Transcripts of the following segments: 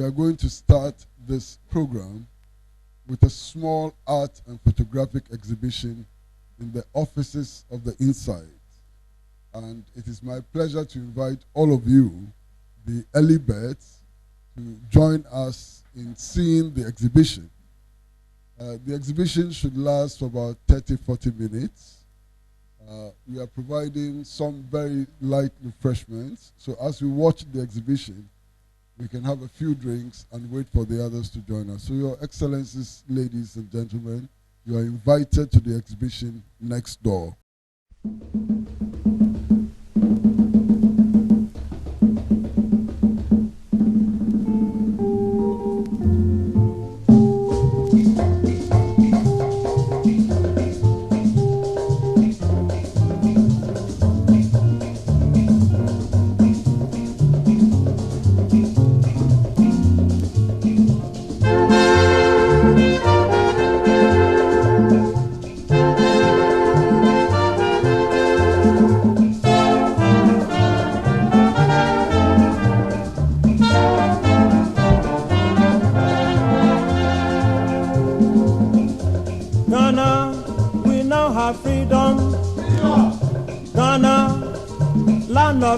are going to start this program with a small art and photographic exhibition in the offices of the Inside. And it is my pleasure to invite all of you, the early birds, to join us in seeing the exhibition. The exhibition should last for about 30-40 minutes. We are providing some very light refreshments. So as we watch the exhibition, we can have a few drinks and wait for the others to join us. So Your Excellencies, ladies and gentlemen, you are invited to the exhibition next door.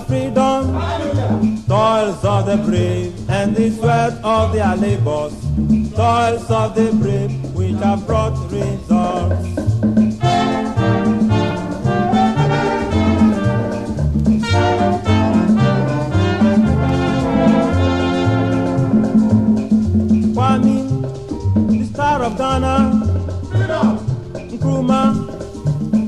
Freedom, toils of the brave and the sweat of their labors, toils of the brave which have brought results. Kwame, the star of Ghana, Nkrumah,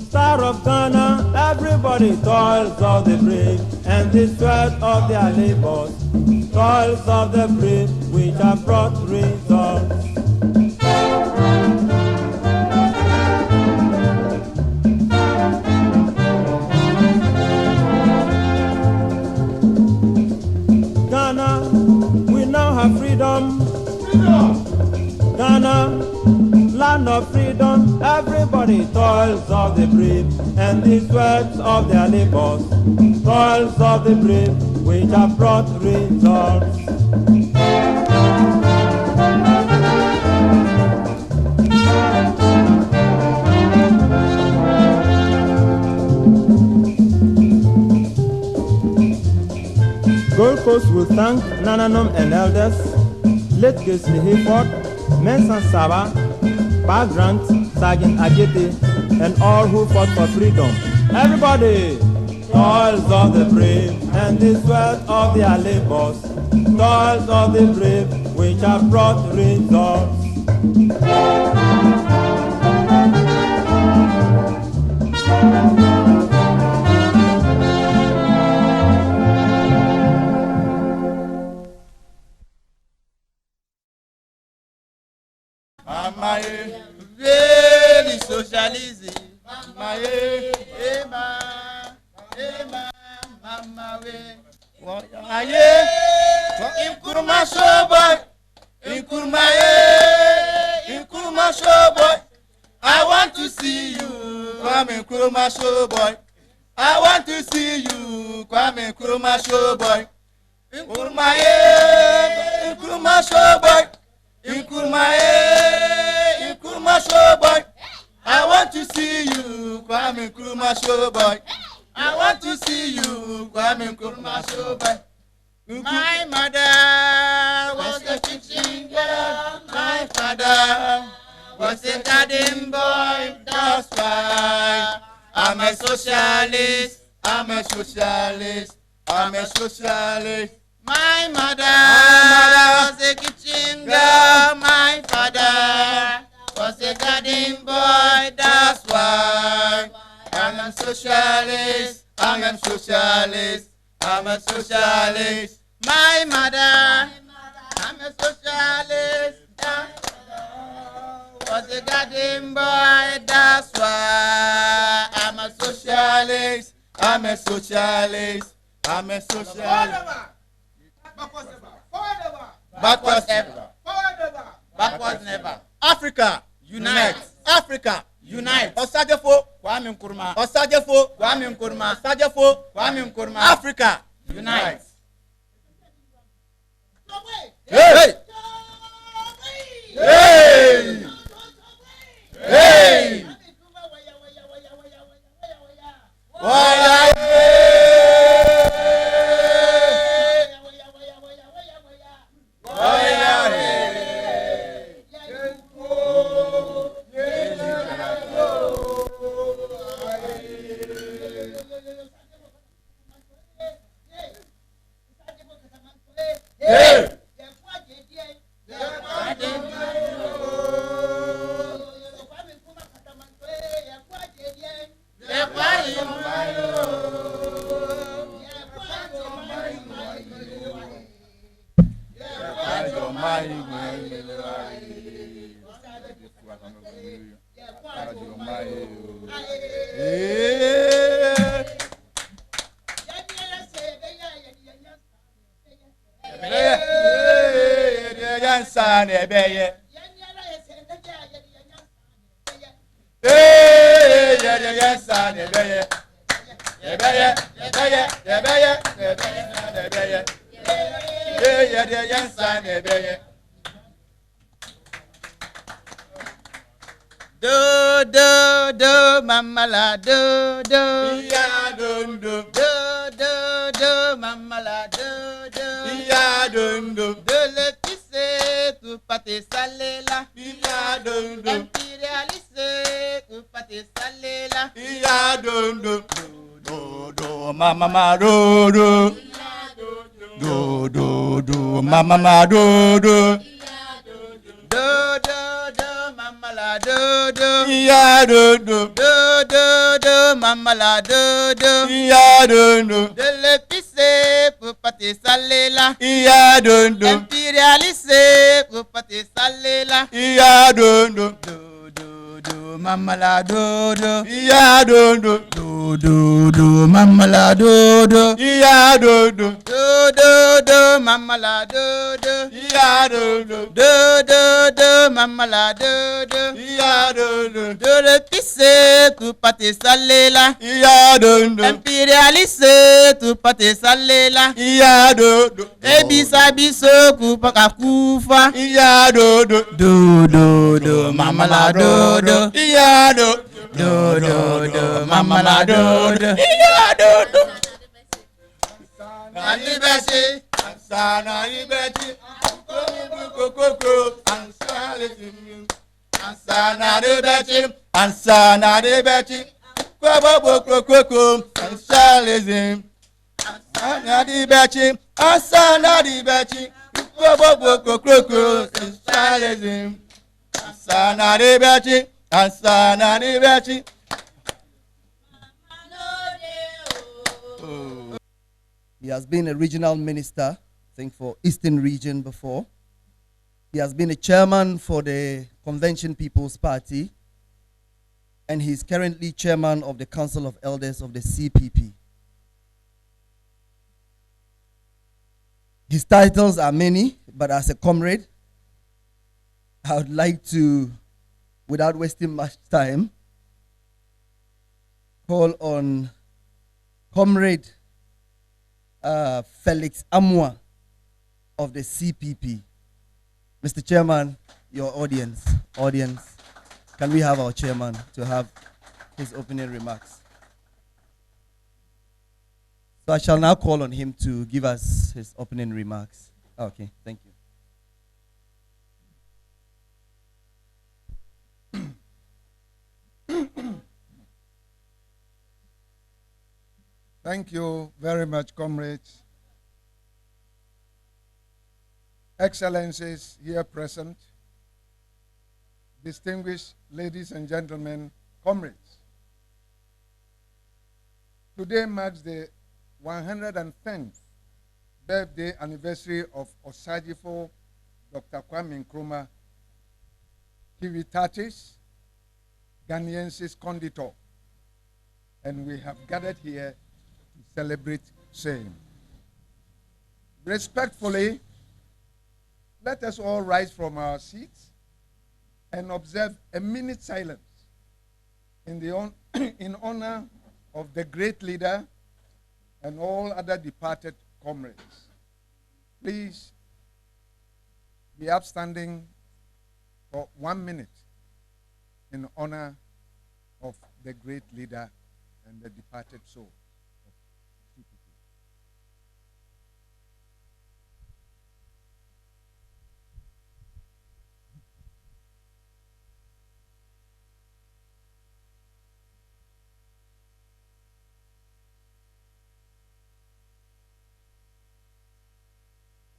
star of Ghana, everybody toils of the brave and the sweat of their labors, toils of the brave which have brought results. Ghana, we now have freedom. Ghana, land of freedom, everybody toils of the brave and the sweat of their labors, toils of the brave which have brought results. Gold Coast will thank Nananom and elders, late Gisli Hayford, Mensan Saba, Pa Grant, Sergeant Ajete, and all who fought for freedom. Everybody! Toils of the brave and the sweat of their labors, toils of the brave which have brought results. Mamae, really socialism. Mamae, Ema, Mamae. Aye, Nkrumah showboy, Nkrumah showboy. I want to see you, Kwame Nkrumah showboy. I want to see you, Kwame Nkrumah showboy. Nkrumah showboy. Nkrumah showboy. I want to see you, Kwame Nkrumah showboy. I want to see you, Kwame Nkrumah showboy. My mother was a teaching girl. My father was a garden boy. That's why I'm a socialist. I'm a socialist. I'm a socialist. My mother was a kitchen girl. My father was a garden boy. That's why I'm a socialist. I'm a socialist. I'm a socialist. My mother, I'm a socialist. Was a garden boy. That's why I'm a socialist. I'm a socialist. I'm a socialist. Backwards ever. Backwards never. Africa, unite. Africa, unite. Osajefo, Kwame Nkrumah. Osajefo, Kwame Nkrumah. Osajefo, Kwame Nkrumah. Africa, unite. Hey! Hey! Hey! Mamala do do ya do do do mamala do ya do do le pisse tu pate salela ya do impérialisé tu pate salela ya do mama do do mama do mamala do ya do mamala do ya do le pisse pour pâté salé là ya do impérialisé pour pâté salé là ya do mamala do ya do mamala do ya do mamala do ya do mamala do ya do le pisse tu pâté salé là ya do impérialisé tu pâté salé là ya do ebisa biso ku paka kufa ya do mamala do ya do mamala do ya do na liberty ansana liberty koko ansana liberty ansana liberty koko ansalism ansana liberty ansana liberty koko ansalism ansana liberty ansana liberty. He has been a regional minister, I think, for Eastern Region before. He has been a chairman for the Convention People's Party, and he's currently chairman of the Council of Elders of the CPP. His titles are many, but as a comrade, I would like to, without wasting much time, call on Comrade Felix Amwa of the CPP. Mr. Chairman, your audience, can we have our chairman to have his opening remarks? So I shall now call on him to give us his opening remarks. Okay, thank you. Thank you very much, comrades. Excellencies here present, distinguished ladies and gentlemen, comrades. Today marks the 110th birthday anniversary of Osajifo Dr. Kwame Nkrumah, Kivitatis, Ghanaiensis Conditor, and we have gathered here to celebrate same. Respectfully, let us all rise from our seats and observe a minute silence in honor of the great leader and all other departed comrades. Please be upstanding for 1 minute in honor of the great leader and the departed soul of CPP.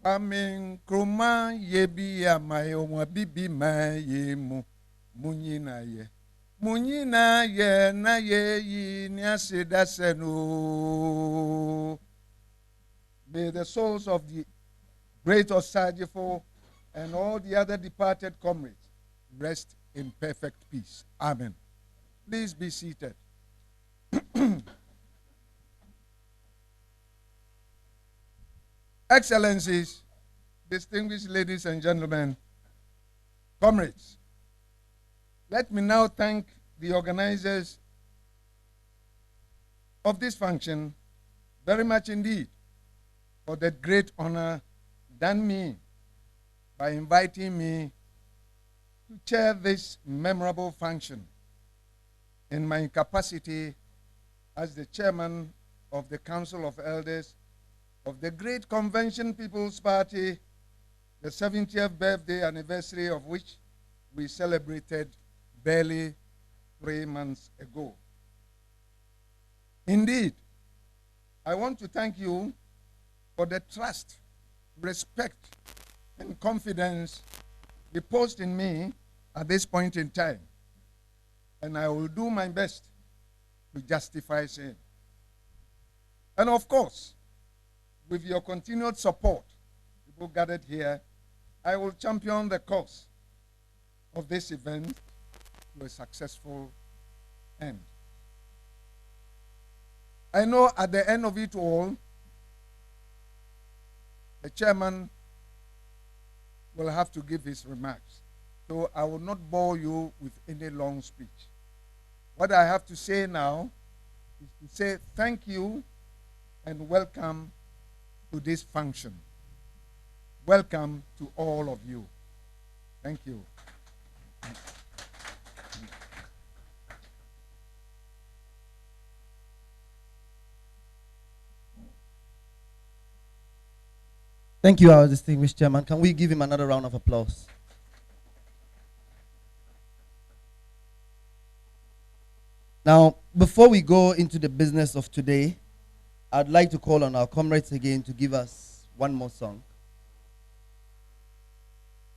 Kwame Nkrumah yebi ya mayo bibi ma ye munyina ye. Munyina ye na ye yi ni asida no. May the souls of the great Osajifo and all the other departed comrades rest in perfect peace. Amen. Please be seated. Excellencies, distinguished ladies and gentlemen, comrades, let me now thank the organizers of this function very much indeed for that great honor done me by inviting me to chair this memorable function in my capacity as the chairman of the Council of Elders of the Great Convention People's Party, the 70th birthday anniversary of which we celebrated barely 3 months ago. Indeed, I want to thank you for the trust, respect, and confidence reposed in me at this point in time, and I will do my best to justify same. And of course, with your continued support, people gathered here, I will champion the cause of this event to a successful end. I know at the end of it all, the chairman will have to give his remarks. So I will not bore you with any long speech. What I have to say now is to say thank you and welcome to this function. Welcome to all of you. Thank you. Thank you, our distinguished chairman. Can we give him another round of applause? Now, before we go into the business of today, I'd like to call on our comrades again to give us one more song.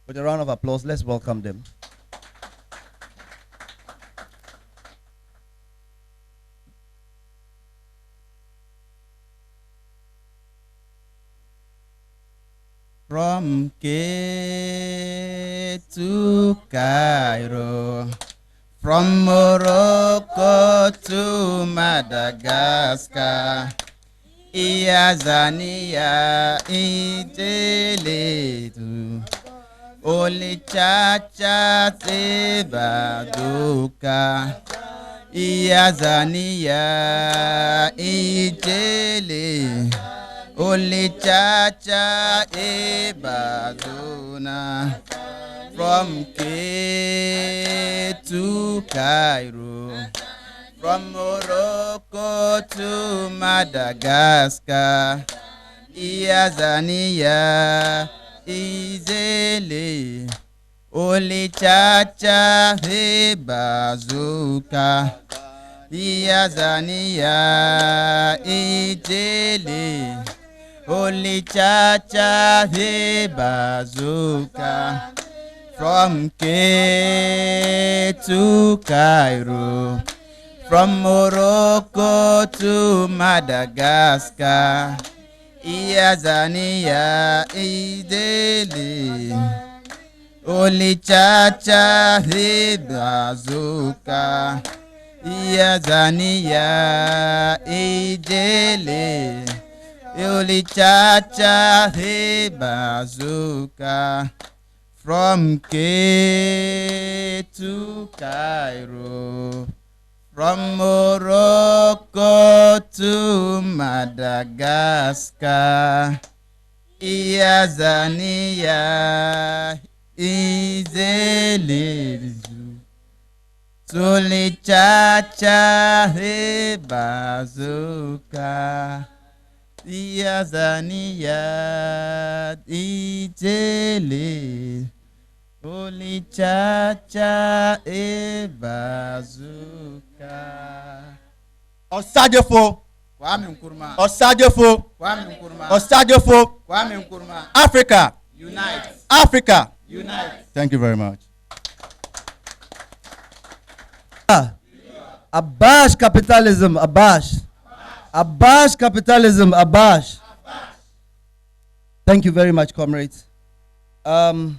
With a round of applause, let's welcome them. From Cape to Cairo, from Morocco to Madagascar, Iazania Iteletu, Oli Chacha Tebaduka, Iazania Itele, Oli Chacha Ebazuna. From Cape to Cairo, from Morocco to Madagascar, Iazania Izele, Oli Chacha Ebazuka, Iazania Izele, Oli Chacha Ebazuka. From Cape to Cairo, from Morocco to Madagascar, Iazania Idele, Oli Chacha Bazuka, Iazania Idele, Oli Chacha Bazuka. From Cape to Cairo, from Morocco to Madagascar, Iazania izelezu Soli chacha he bazuka Iazania izele Soli chacha he bazuka Osajefo. Kwame Nkrumah. Osajefo. Kwame Nkrumah. Osajefo. Kwame Nkrumah. Africa. Unite. Africa. Unite. Thank you very much. Abash capitalism, abash. Abash capitalism, abash. Thank you very much, comrades. I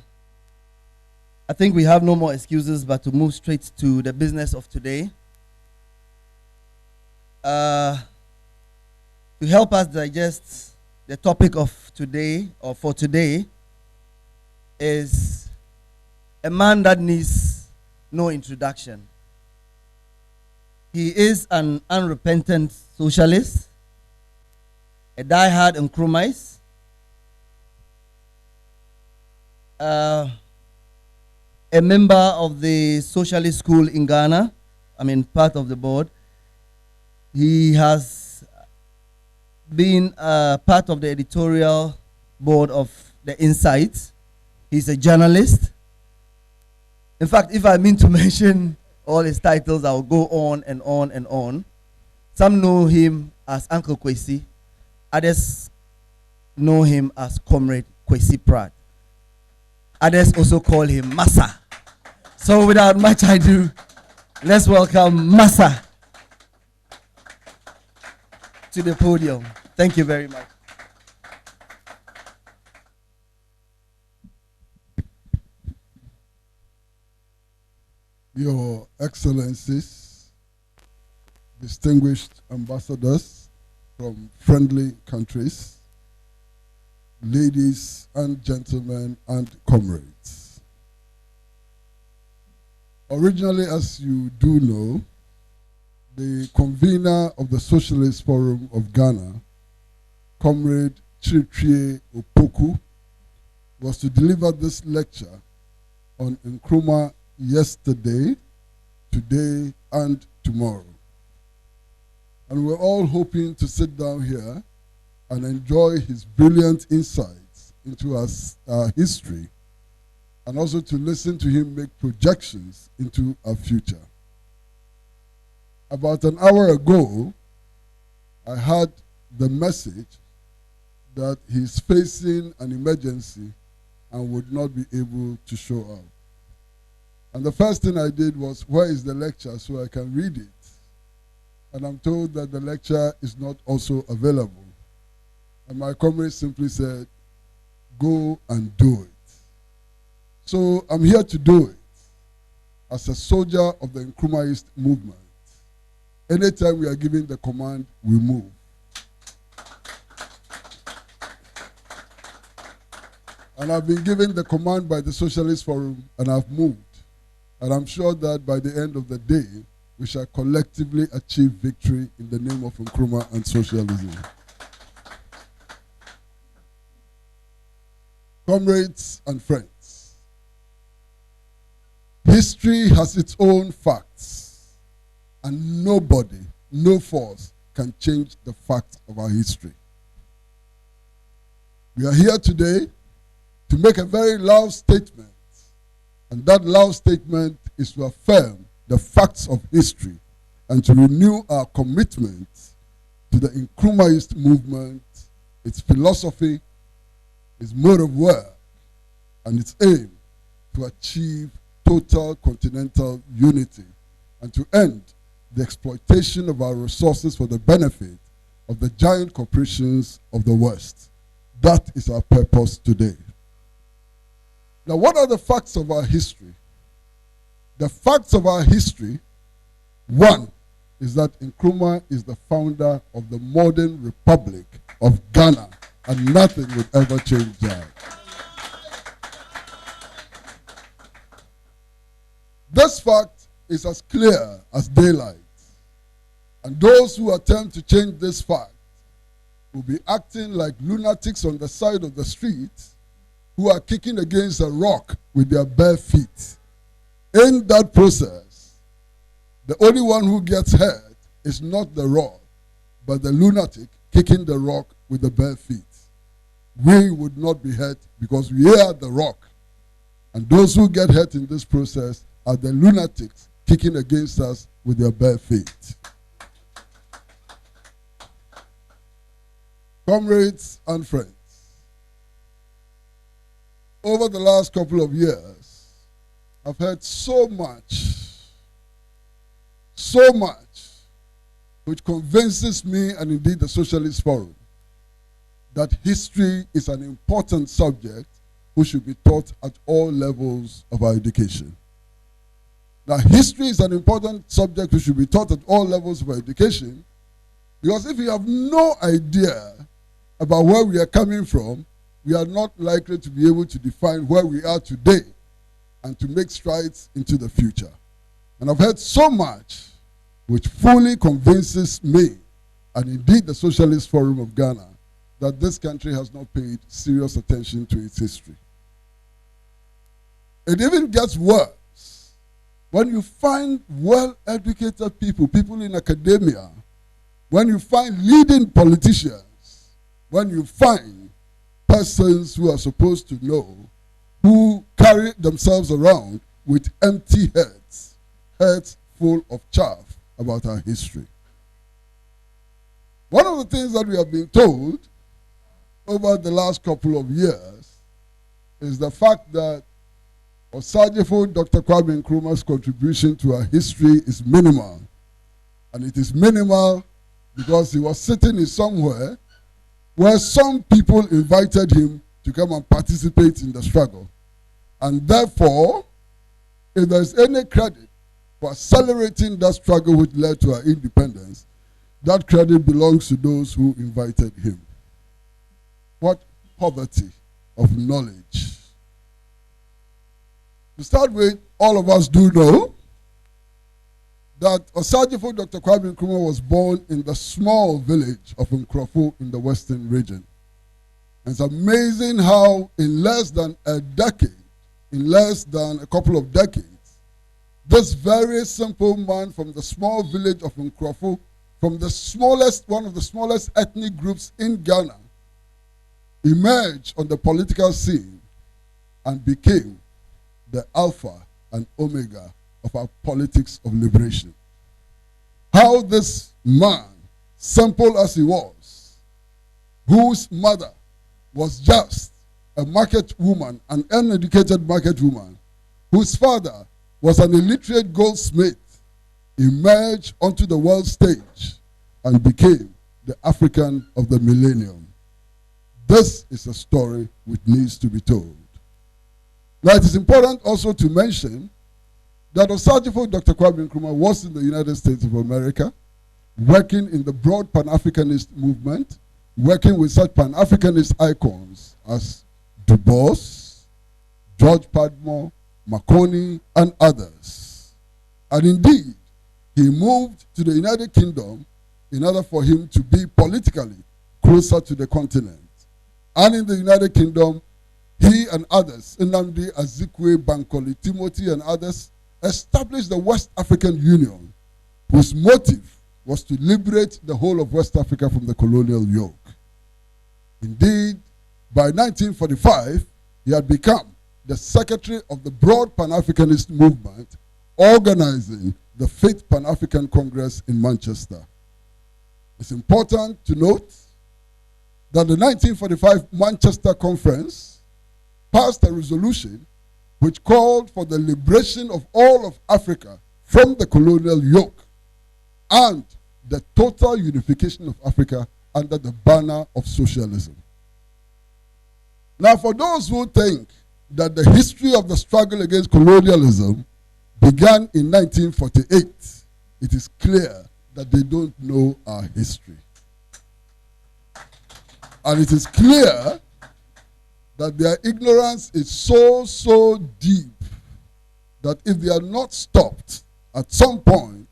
think we have no more excuses but to move straight to the business of today. To help us digest the topic of today, or for today, is a man that needs no introduction. He is an unrepentant socialist, a die-hard Nkrumahist, a member of the Socialist School in Ghana, part of the board. He has been part of the editorial board of The Insight. He's a journalist. In fact, if I mean to mention all his titles, I'll go on and on and on. Some know him as Uncle Kwesi. Others know him as Comrade Kwesi Pratt. Others also call him Massa. So without much ado, let's welcome Massa to the podium. Thank you very much. Your Excellencies, distinguished ambassadors from friendly countries, ladies and gentlemen and comrades. Originally, as you do know, the convener of the Socialist Forum of Ghana, Comrade Cde Kwesi, was to deliver this lecture on Nkrumah yesterday, today, and tomorrow. And we're all hoping to sit down here and enjoy his brilliant insights into our history, and also to listen to him make projections into our future. About an hour ago, I had the message that he's facing an emergency and would not be able to show up. And the first thing I did was, where is the lecture so I can read it? And I'm told that the lecture is not also available. And my comrade simply said, go and do it. So I'm here to do it as a soldier of the Nkrumahist movement. Anytime we are given the command, we move. And I've been given the command by the Socialist Forum, and I've moved. And I'm sure that by the end of the day, we shall collectively achieve victory in the name of Nkrumah and socialism. Comrades and friends, history has its own facts, and nobody, no force can change the facts of our history. We are here today to make a very loud statement, and that loud statement is to affirm the facts of history and to renew our commitment to the Nkrumahist movement, its philosophy, its mode of work, and its aim to achieve total continental unity and to end the exploitation of our resources for the benefit of the giant corporations of the West. That is our purpose today. Now, what are the facts of our history? The facts of our history, one, is that Nkrumah is the founder of the modern Republic of Ghana, and nothing would ever change that. This fact is as clear as daylight, and those who attempt to change this fact will be acting like lunatics on the side of the street who are kicking against a rock with their bare feet. In that process, the only one who gets hurt is not the rod, but the lunatic kicking the rock with the bare feet. We would not be hurt because we are the rock. And those who get hurt in this process are the lunatics kicking against us with their bare feet. Comrades and friends, over the last couple of years, I've heard so much, which convinces me and indeed the Socialist Forum that history is an important subject which should be taught at all levels of our education. Now, history is an important subject which should be taught at all levels of our education because if you have no idea about where we are coming from, we are not likely to be able to define where we are today and to make strides into the future. And I've heard so much which fully convinces me, and indeed the Socialist Forum of Ghana, that this country has not paid serious attention to its history. It even gets worse when you find well-educated people, people in academia, when you find leading politicians, when you find persons who are supposed to know, who carry themselves around with empty heads full of chaff about our history. One of the things that we have been told over the last couple of years is the fact that Osajifo Dr. Kwame Nkrumah's contribution to our history is minimal. And it is minimal because he was sitting in somewhere where some people invited him to come and participate in the struggle. And therefore, if there's any credit for accelerating that struggle which led to our independence, that credit belongs to those who invited him. What poverty of knowledge. To start with, all of us do know that Osajifo Dr. Kwame Nkrumah was born in the small village of Nkrofo in the western region. And it's amazing how in less than a decade, in less than a couple of decades, this very simple man from the small village of Nkrofo, from the smallest, one of the smallest ethnic groups in Ghana, emerged on the political scene and became the alpha and omega of our politics of liberation. How this man, simple as he was, whose mother was just a market woman, an uneducated market woman, whose father was an illiterate goldsmith, emerged onto the world stage and became the African of the millennium. This is a story which needs to be told. Now, it is important also to mention that Osajifo Dr. Kwame Nkrumah was in the United States of America, working in the broad Pan-Africanist movement, working with such Pan-Africanist icons as Du Bois, George Padmore, Marconi, and others. And indeed, he moved to the United Kingdom in order for him to be politically closer to the continent. And in the United Kingdom, he and others, Nnamdi Azikiwe, Bankole, Timothy, and others, established the West African Union, whose motive was to liberate the whole of West Africa from the colonial yoke. Indeed, by 1945, he had become the secretary of the broad Pan-Africanist movement, organizing the 5th Pan-African Congress in Manchester. It's important to note that the 1945 Manchester Conference passed a resolution which called for the liberation of all of Africa from the colonial yoke and the total unification of Africa under the banner of socialism. Now, for those who think that the history of the struggle against colonialism began in 1948, it is clear that they don't know our history. And it is clear that their ignorance is so deep that if they are not stopped, at some point,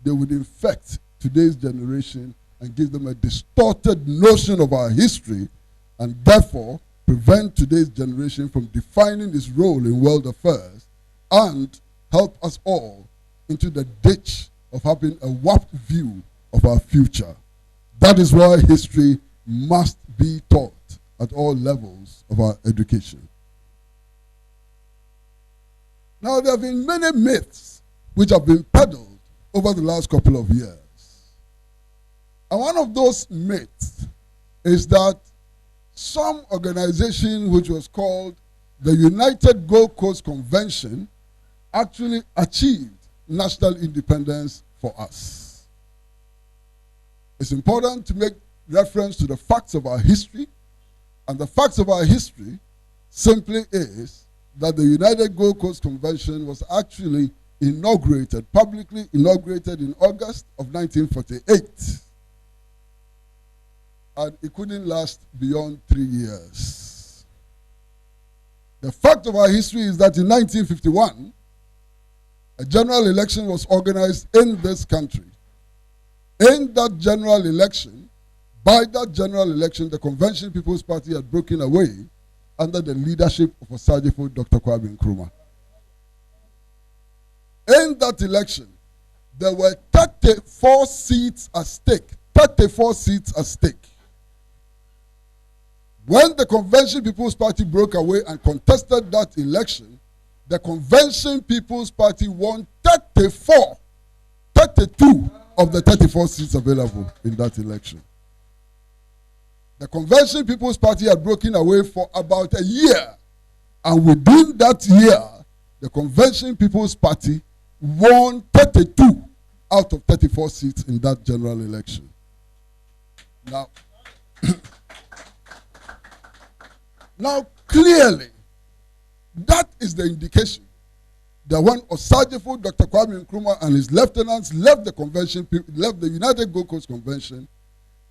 they would infect today's generation and give them a distorted notion of our history, and therefore prevent today's generation from defining its role in world affairs, and help us all into the ditch of having a warped view of our future. That is why history must be taught at all levels of our education. Now, there have been many myths which have been peddled over the last couple of years. And one of those myths is that some organization which was called the United Gold Coast Convention actually achieved national independence for us. It's important to make reference to the facts of our history, and the facts of our history simply is that the United Gold Coast Convention was actually publicly inaugurated in August of 1948. And it couldn't last beyond 3 years. The fact of our history is that in 1951, a general election was organized in this country. In that general election, by that general election, the Convention People's Party had broken away under the leadership of Osajifo Dr. Kwame Nkrumah. In that election, there were 34 seats at stake. 34 seats at stake. When the Convention People's Party broke away and contested that election, the Convention People's Party won 32 of the 34 seats available in that election. The Convention People's Party had broken away for about a year, and within that year, the Convention People's Party won 32 out of 34 seats in that general election. Now, now clearly, that is the indication that when Osajifo, Dr. Kwame Nkrumah, and his lieutenants left the convention, left the United Gold Coast Convention,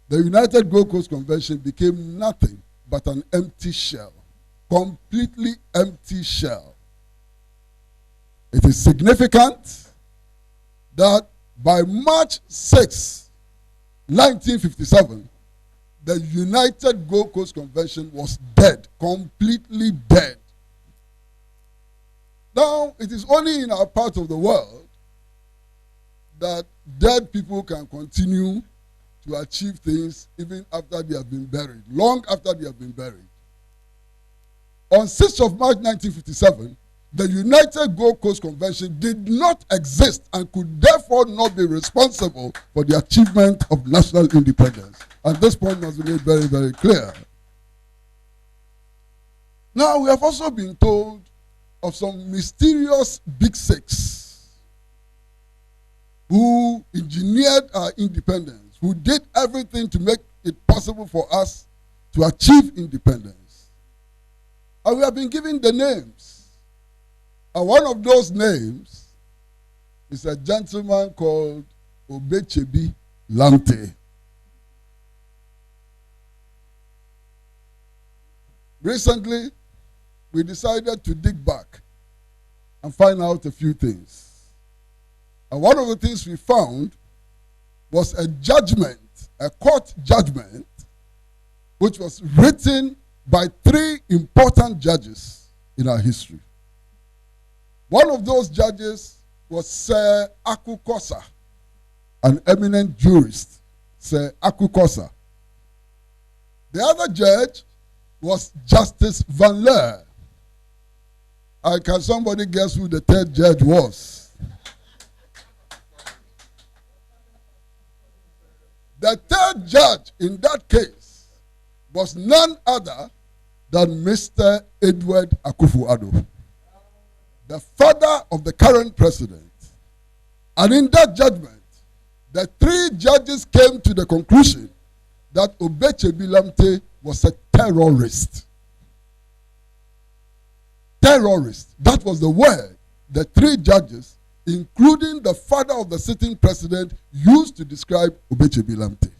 the United Gold Coast Convention became nothing but an empty shell, completely empty shell. It is significant that by March 6, 1957, the United Gold Coast Convention was dead, completely dead. Now, it is only in our part of the world that dead people can continue to achieve things even after they have been buried, long after they have been buried. On 6th of March 1957, the United Gold Coast Convention did not exist and could therefore not be responsible for the achievement of national independence. And this point must be made very, very clear. Now, we have also been told of some mysterious big six who engineered our independence, who did everything to make it possible for us to achieve independence. And we have been given the names. And one of those names is a gentleman called Obechebi Lamte. Recently, we decided to dig back and find out a few things. And one of the things we found was a judgment, a court judgment, which was written by 3 important judges in our history. One of those judges was Sir Akukosa, an eminent jurist, Sir Akukosa. The other judge was Justice Van Leer. And can somebody guess who the 3rd judge was? The 3rd judge in that case was none other than Mr. Edward Akufo-Addo, the father of the current president. And in that judgment, the 3 judges came to the conclusion that Obechebi Lamte was a terrorist. Terrorist. That was the word the 3 judges, including the father of the sitting president, used to describe Obechebi Lamte.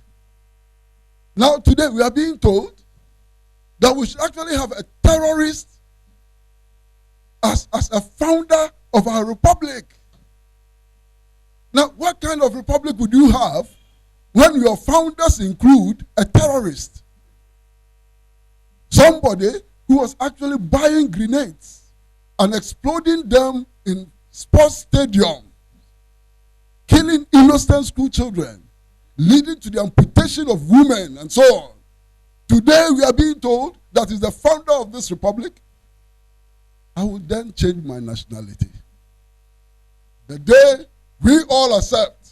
Now, today we are being told that we should actually have a terrorist as a founder of our republic. Now, what kind of republic would you have when your founders include a terrorist, somebody who was actually buying grenades and exploding them in sports stadiums, killing innocent school children, leading to the amputation of women and so on. Today we are being told that is the founder of this republic. I will then change my nationality. The day we all accept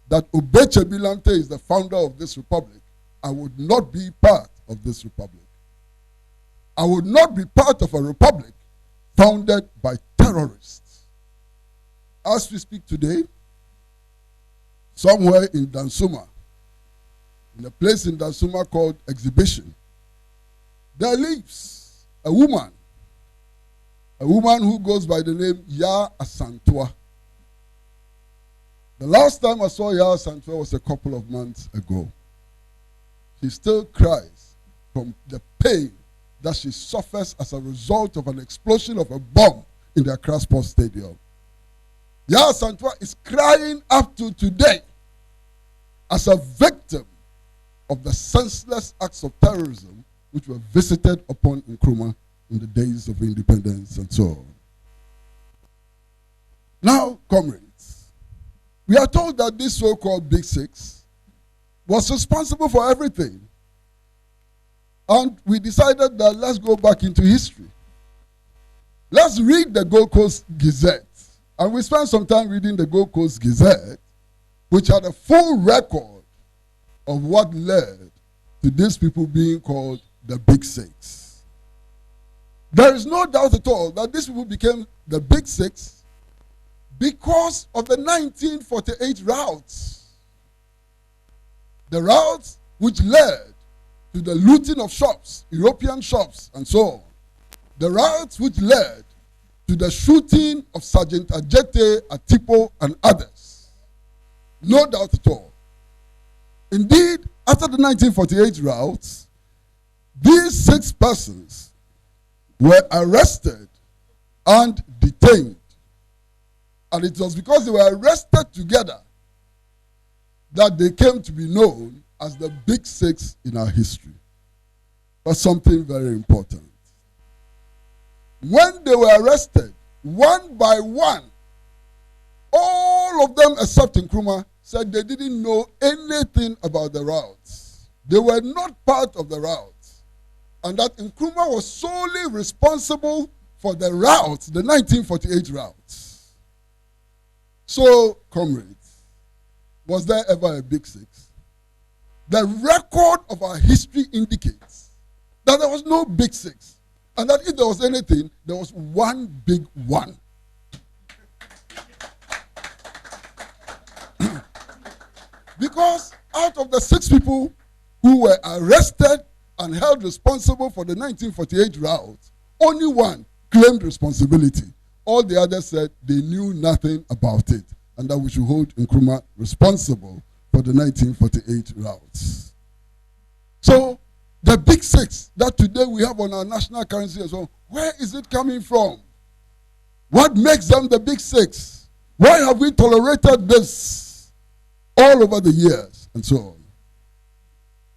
that Obeche Bilante is the founder of this republic, I would not be part of this republic. I would not be part of a republic founded by terrorists. As we speak today, somewhere in Dansuma, in a place in Dansuma called Exhibition, there lives a woman who goes by the name Ya Asantwa. The last time I saw Ya Asantwa was a couple of months ago. She still cries from the pain that she suffers as a result of an explosion of a bomb in the Accra Sports Stadium. Ya Asantwa is crying up to today as a victim of the senseless acts of terrorism which were visited upon Nkrumah in the days of independence and so on. Now, comrades, we are told that this so-called Big Six was responsible for everything. And we decided that let's go back into history. Let's read the Gold Coast Gazette. And we spent some time reading the Gold Coast Gazette, which had a full record of what led to these people being called the Big Six. There is no doubt at all that these people became the Big Six because of the 1948 riots. The riots which led to the looting of shops, European shops, and so on. The riots which led to the shooting of Sergeant Ajete, Atipo, and others. No doubt at all. Indeed, after the 1948 riots, these 6 persons were arrested and detained. And it was because they were arrested together that they came to be known as the Big Six in our history. But something very important. When they were arrested, one by one, all of them except Nkrumah said they didn't know anything about the riots. They were not part of the riots. And that Nkrumah was solely responsible for the riots, the 1948 riots. So, comrades, was there ever a Big Six? The record of our history indicates that there was no Big Six. And that if there was anything, there was one big one. Because out of the 6 people who were arrested and held responsible for the 1948 riots, only one claimed responsibility. All the others said they knew nothing about it and that we should hold Nkrumah responsible for the 1948 riots. So, the Big Six that today we have on our national currency as well, where is it coming from? What makes them the Big Six? Why have we tolerated this all over the years and so on?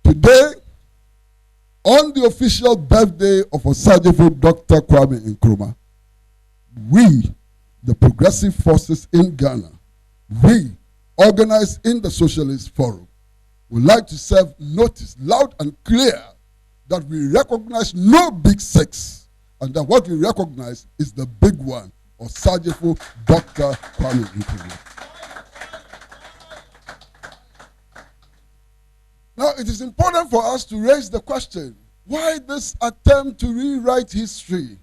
Today, on the official birthday of Osajifo Dr. Kwame Nkrumah, we, the progressive forces in Ghana, we, organized in the Socialist Forum, would like to serve notice loud and clear that we recognize no Big Six and that what we recognize is the big one, Osajifo Dr. Kwame Nkrumah. Now, it is important for us to raise the question, why this attempt to rewrite history?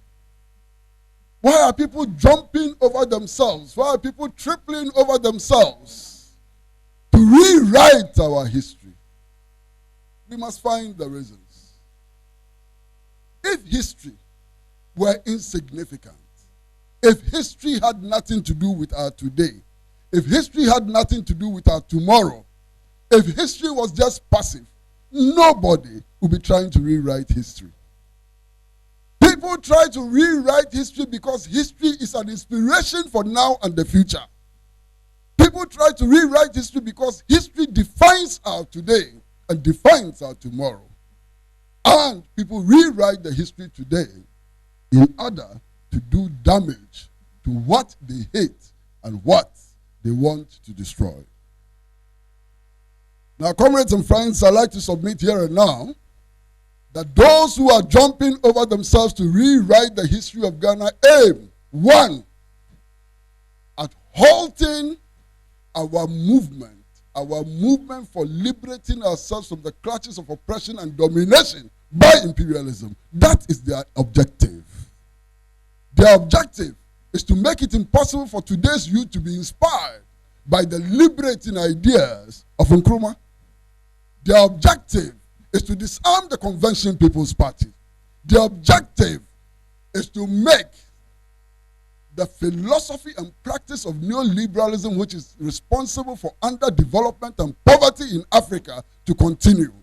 Why are people jumping over themselves? Why are people tripling over themselves to rewrite our history? We must find the reasons. If history were insignificant, if history had nothing to do with our today, if history had nothing to do with our tomorrow, if history was just passive, nobody would be trying to rewrite history. People try to rewrite history because history is an inspiration for now and the future. People People try to rewrite history because history defines our today and defines our tomorrow. And people rewrite the history today in order to do damage to what they hate and what they want to destroy. Now, comrades and friends, I'd like to submit here and now that those who are jumping over themselves to rewrite the history of Ghana aim, one, at halting our movement for liberating ourselves from the clutches of oppression and domination by imperialism. That is their objective. Their objective is to make it impossible for today's youth to be inspired by the liberating ideas of Nkrumah. Their objective is to disarm the Convention People's Party. Their objective is to make the philosophy and practice of neoliberalism, which is responsible for underdevelopment and poverty in Africa, to continue.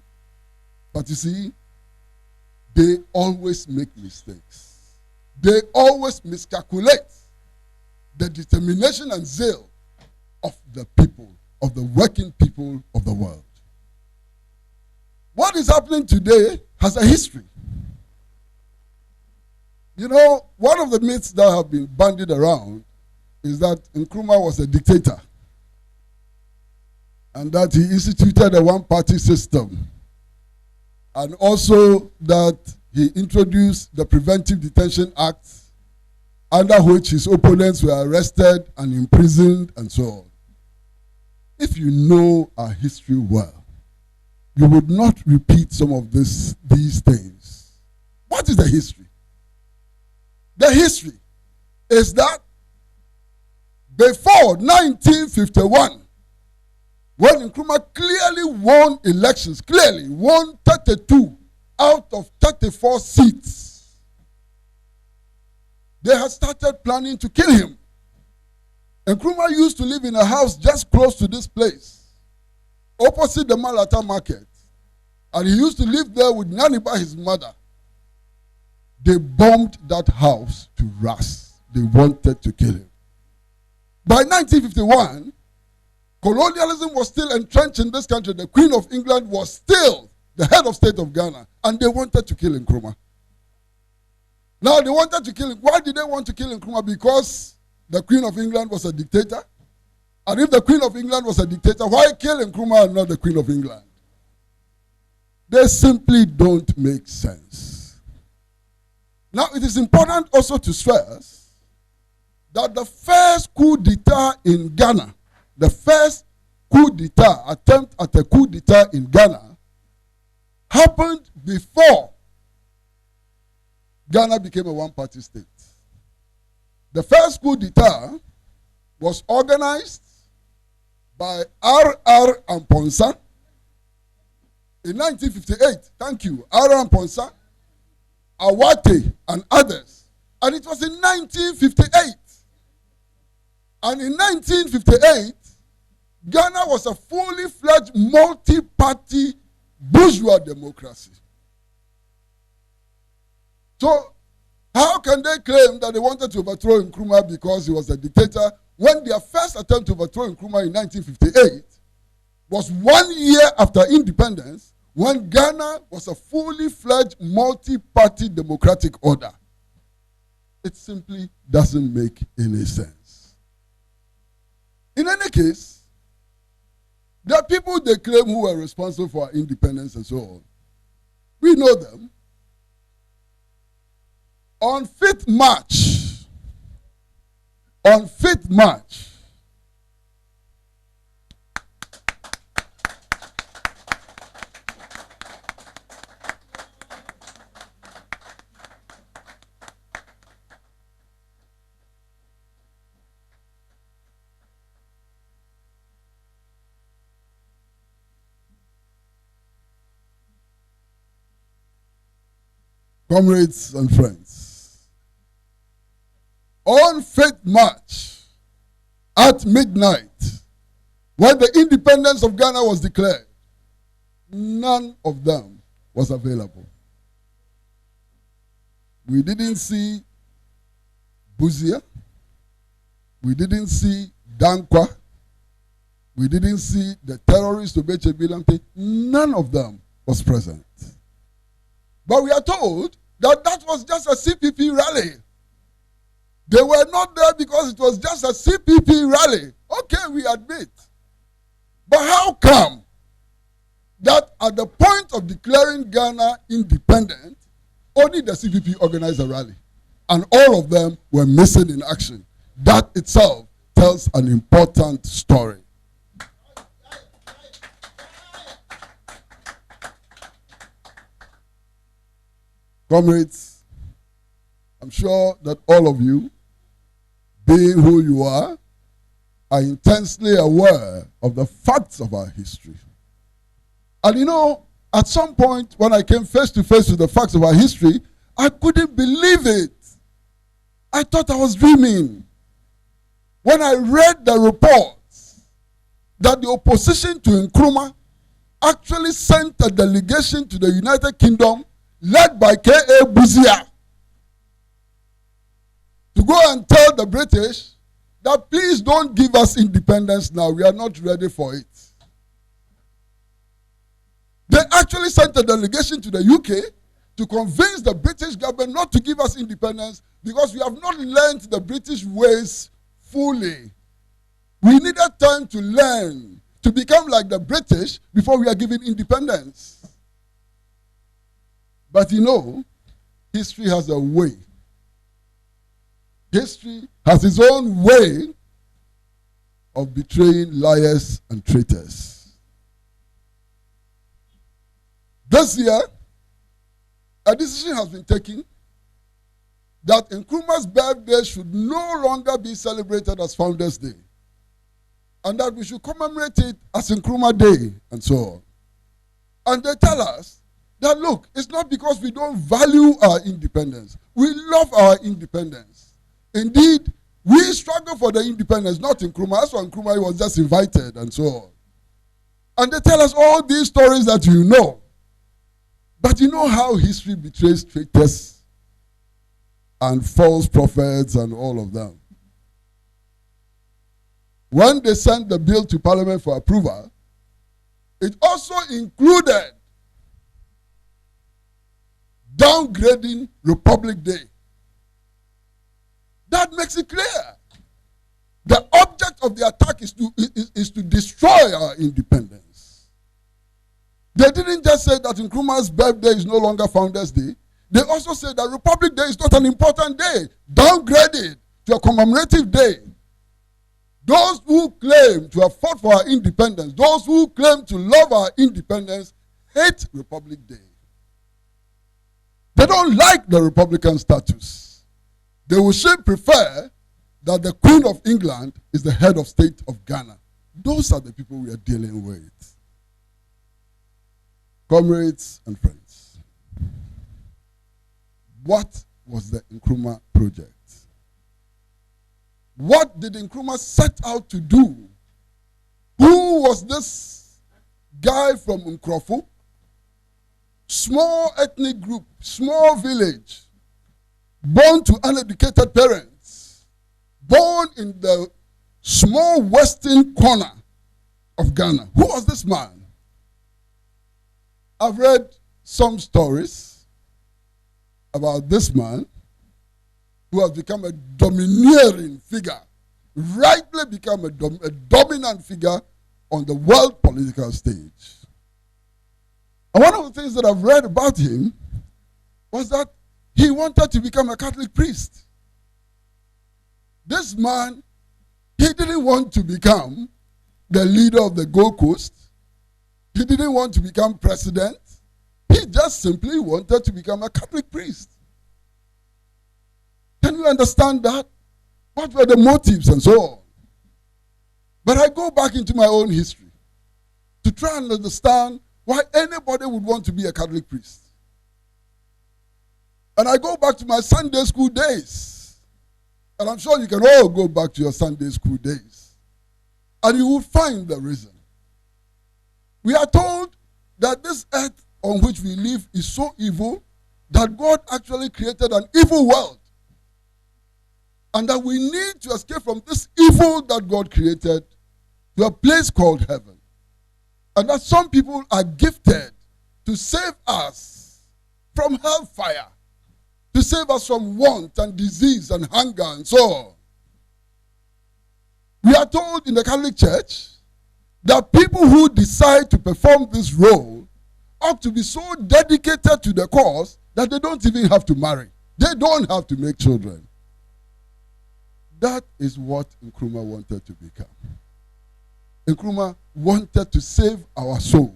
But you see, they always make mistakes. They always miscalculate the determination and zeal of the people, of the working people of the world. What is happening today has a history. You know, one of the myths that have been bandied around is that Nkrumah was a dictator and that he instituted a one-party system, and also that he introduced the Preventive Detention Act, under which his opponents were arrested and imprisoned and so on. If you know our history well, you would not repeat some of these things. What is the history? The history is that before 1951, when Nkrumah clearly won elections, clearly won 32 out of 34 seats, they had started planning to kill him. Nkrumah used to live in a house just close to this place, opposite the Malata market. And he used to live there with Naniba, his mother. They bombed that house to rust. They wanted to kill him. By 1951, colonialism was still entrenched in this country. The Queen of England was still the head of state of Ghana, and they wanted to kill Nkrumah. Now, they wanted to kill him. Why did they want to kill Nkrumah? Because the Queen of England was a dictator? And if the Queen of England was a dictator, why kill Nkrumah and not the Queen of England? They simply don't make sense. Now, it is important also to stress that the first coup d'etat in Ghana, the first coup d'etat, attempt at a coup d'etat in Ghana, happened before Ghana became a one-party state. The first coup d'etat was organized by R.R. Amponsa in 1958. Thank you. R.R. Amponsa, Awate, and others. And it was in 1958. And in 1958, Ghana was a fully fledged multi-party bourgeois democracy. So, how can they claim that they wanted to overthrow Nkrumah because he was a dictator when their first attempt to overthrow Nkrumah in 1958 was 1 year after independence, when Ghana was a fully fledged multi-party democratic order? It simply doesn't make any sense. In any case, there are people they claim who were responsible for our independence and so on. We know them. On 5th March, comrades and friends, on 5th March at midnight, when the independence of Ghana was declared, none of them was available. We didn't see Buzia. We didn't see Dankwa. We didn't see the terrorists to Bechebilante. None of them was present. But we are told that that was just a CPP rally. They were not there because it was just a CPP rally. Okay, we admit. But how come that at the point of declaring Ghana independent, only the CPP organized a rally, and all of them were missing in action? That itself tells an important story. Comrades, I'm sure that all of you, being who you are intensely aware of the facts of our history. And you know, at some point when I came face to face with the facts of our history, I couldn't believe it. I thought I was dreaming. When I read the reports that the opposition to Nkrumah actually sent a delegation to the United Kingdom led by K.A. Buzia to go and tell the British that please don't give us independence now, we are not ready for it. They actually sent a delegation to the UK to convince the British government not to give us independence because we have not learned the British ways fully. We needed time to learn, to become like the British before we are given independence. But you know, history has a way. History has its own way of betraying liars and traitors. This year, a decision has been taken that Nkrumah's birthday should no longer be celebrated as Founders Day, and that we should commemorate it as Nkrumah Day, and so on. And they tell us that, look, it's not because we don't value our independence. We love our independence. Indeed, we struggle for the independence, not Nkrumah. That's why Nkrumah was just invited, and so on. And they tell us all these stories that you know. But you know how history betrays traitors and false prophets and all of them. When they sent the bill to Parliament for approval, it also included downgrading Republic Day. That makes it clear. The object of the attack is to destroy our independence. They didn't just say that Nkrumah's birthday is no longer Founders Day. They also said that Republic Day is not an important day. Downgrade it to a commemorative day. Those who claim to have fought for our independence, those who claim to love our independence, hate Republic Day. They don't like the Republican status. They would still prefer that the Queen of England is the head of state of Ghana. Those are the people we are dealing with. Comrades and friends, what was the Nkrumah project? What did Nkrumah set out to do? Who was this guy from Nkrofo? Small ethnic group, small village, born to uneducated parents, born in the small western corner of Ghana. Who was this man? I've read some stories about this man who has become a domineering figure, rightly become a dominant figure on the world political stage. And one of the things that I've read about him was that he wanted to become a Catholic priest. This man, he didn't want to become the leader of the Gold Coast. He didn't want to become president. He just simply wanted to become a Catholic priest. Can you understand that? What were the motives and so on? But I go back into my own history to try and understand why anybody would want to be a Catholic priest. And I go back to my Sunday school days. And I'm sure you can all go back to your Sunday school days. And you will find the reason. We are told that this earth on which we live is so evil that God actually created an evil world. And that we need to escape from this evil that God created to to a place called heaven. And that some people are gifted to save us from hellfire, to save us from want and disease and hunger and so on. We are told in the Catholic Church that people who decide to perform this role ought to be so dedicated to the cause that they don't even have to marry. They don't have to make children. That is what Nkrumah wanted to become. Nkrumah wanted to save our souls.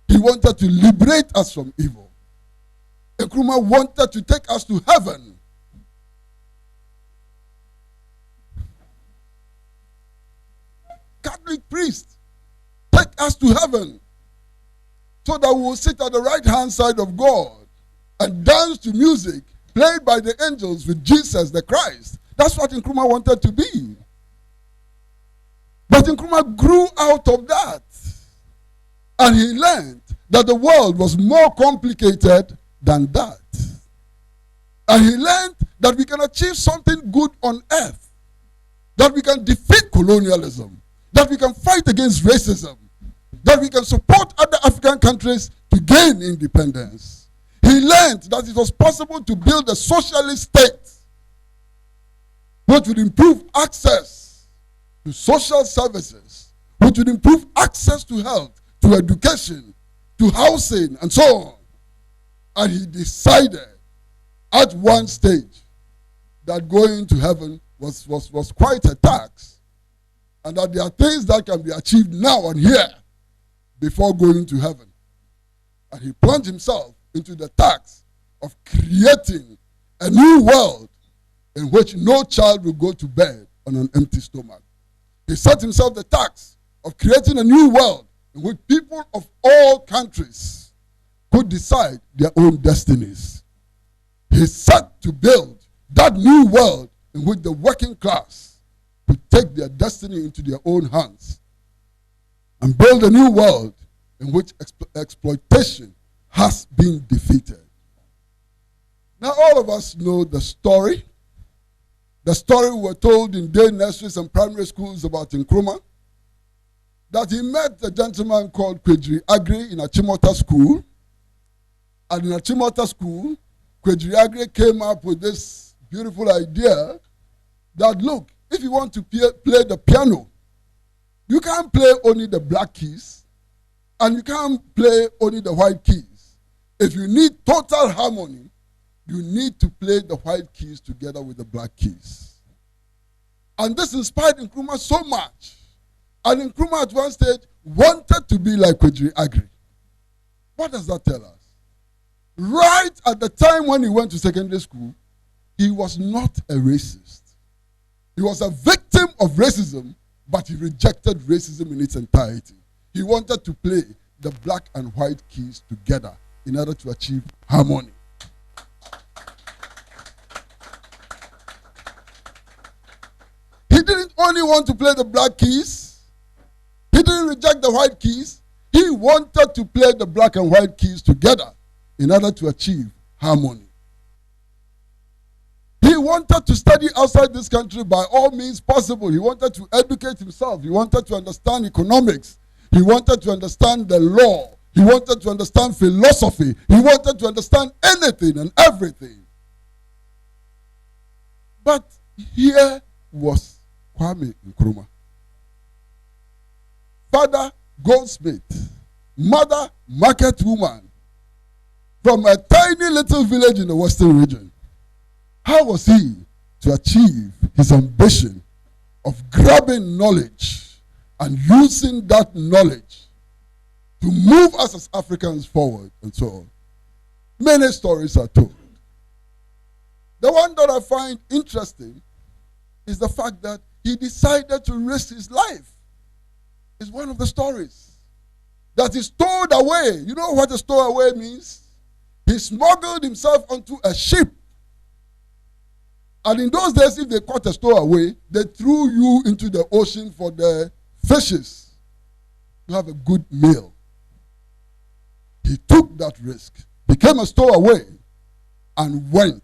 He wanted to liberate us from evil. Nkrumah wanted to take us to heaven. Catholic priest, take us to heaven so that we will sit at the right hand side of God and dance to music played by the angels with Jesus the Christ. That's what Nkrumah wanted to be. But Nkrumah grew out of that. And he learned that the world was more complicated than that. And he learned that we can achieve something good on earth. That we can defeat colonialism. That we can fight against racism. That we can support other African countries to gain independence. He learned that it was possible to build a socialist state which would improve access to social services, which would improve access to health, to education, to housing, and so on. And he decided at one stage that going to heaven was quite a tax, and that there are things that can be achieved now and here before going to heaven. And he plunged himself into the task of creating a new world in which no child will go to bed on an empty stomach. He set himself the task of creating a new world in which people of all countries could decide their own destinies. He set to build that new world in which the working class could take their destiny into their own hands and build a new world in which exploitation has been defeated. Now all of us know the story. The story we were told in day nurseries and primary schools about Nkrumah, that he met a gentleman called Cde Agri in Achimota School. And in Achimota School, Cde Agri came up with this beautiful idea that, look, if you want to play the piano, you can't play only the black keys, and you can't play only the white keys. If you need total harmony, you need to play the white keys together with the black keys. And this inspired Nkrumah so much. And Nkrumah at one stage wanted to be like Cde Agri. What does that tell us? Right at the time when he went to secondary school, he was not a racist. He was a victim of racism, but he rejected racism in its entirety. He wanted to play the black and white keys together in order to achieve harmony. He didn't only want to play the black keys. He didn't reject the white keys. He wanted to play the black and white keys together in order to achieve harmony. He wanted to study outside this country by all means possible. He wanted to educate himself. He wanted to understand economics. He wanted to understand the law. He wanted to understand philosophy. He wanted to understand anything and everything. But here was Kwame Nkrumah. Father, goldsmith. Mother, market woman. From a tiny little village in the western region. How was he to achieve his ambition of grabbing knowledge and using that knowledge to move us as Africans forward and so on? Many stories are told. The one that I find interesting is the fact that he decided to risk his life. It's one of the stories. That he stowed away. You know what a stowaway means? He smuggled himself onto a ship. And in those days, if they caught a stowaway, they threw you into the ocean for the fishes to have a good meal. He took that risk, became a stowaway, and went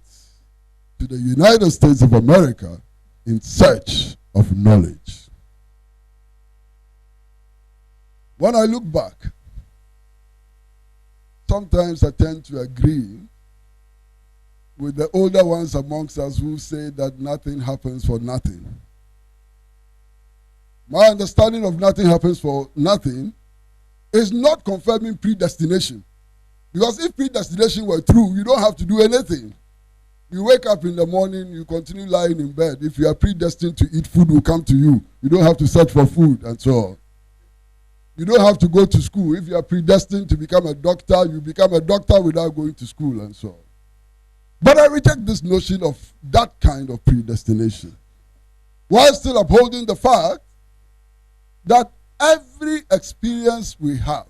to the United States of America in search of knowledge. When I look back, sometimes I tend to agree with the older ones amongst us who say that nothing happens for nothing. My understanding of nothing happens for nothing is not confirming predestination. Because if predestination were true, you don't have to do anything. You wake up in the morning, you continue lying in bed. If you are predestined to eat, food will come to you. You don't have to search for food and so on. You don't have to go to school. If you are predestined to become a doctor, you become a doctor without going to school and so on. But I reject this notion of that kind of predestination, while still upholding the fact that every experience we have,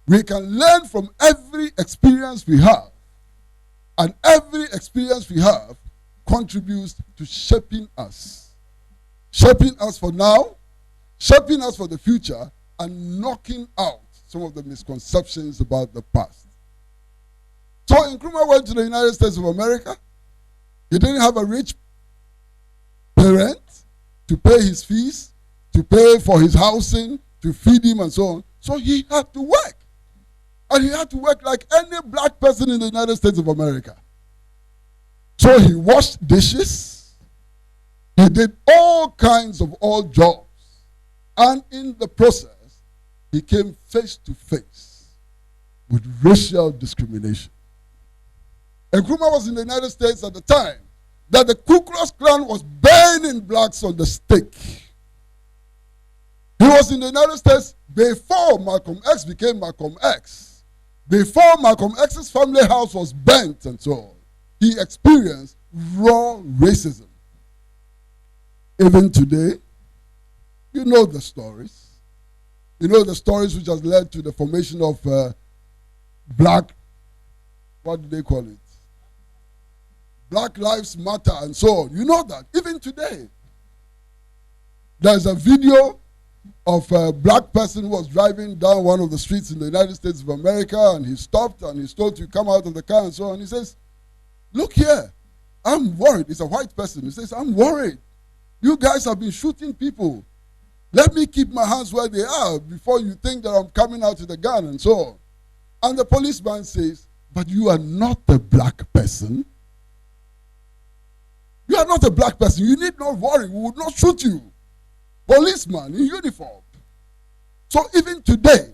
we can learn from every experience we have, and every experience we have contributes to shaping us for now, shaping us for the future, and knocking out some of the misconceptions about the past. So Nkrumah went to the United States of America. He didn't have a rich parent to pay his fees, to pay for his housing, to feed him and so on. So he had to work. And he had to work like any black person in the United States of America. So he washed dishes. He did all kinds of odd jobs. And in the process, he came face to face with racial discrimination. Nkrumah was in the United States at the time that the Ku Klux Klan was burning blacks on the stake. He was in the United States before Malcolm X became Malcolm X. Before Malcolm X's family house was burnt and so on. He experienced raw racism. Even today, you know the stories. You know the stories which has led to the formation of black, what do they call it? Black Lives Matter and so on. You know that. Even today, there's a video of a black person who was driving down one of the streets in the United States of America, and he stopped and he's told to come out of the car and so on. He says, look here, I'm worried. It's a white person. He says, I'm worried. You guys have been shooting people. Let me keep my hands where they are before you think that I'm coming out with a gun and so on. And the policeman says, but you are not a black person. You are not a black person. You need not worry. We would not shoot you. Policeman in uniform. So even today,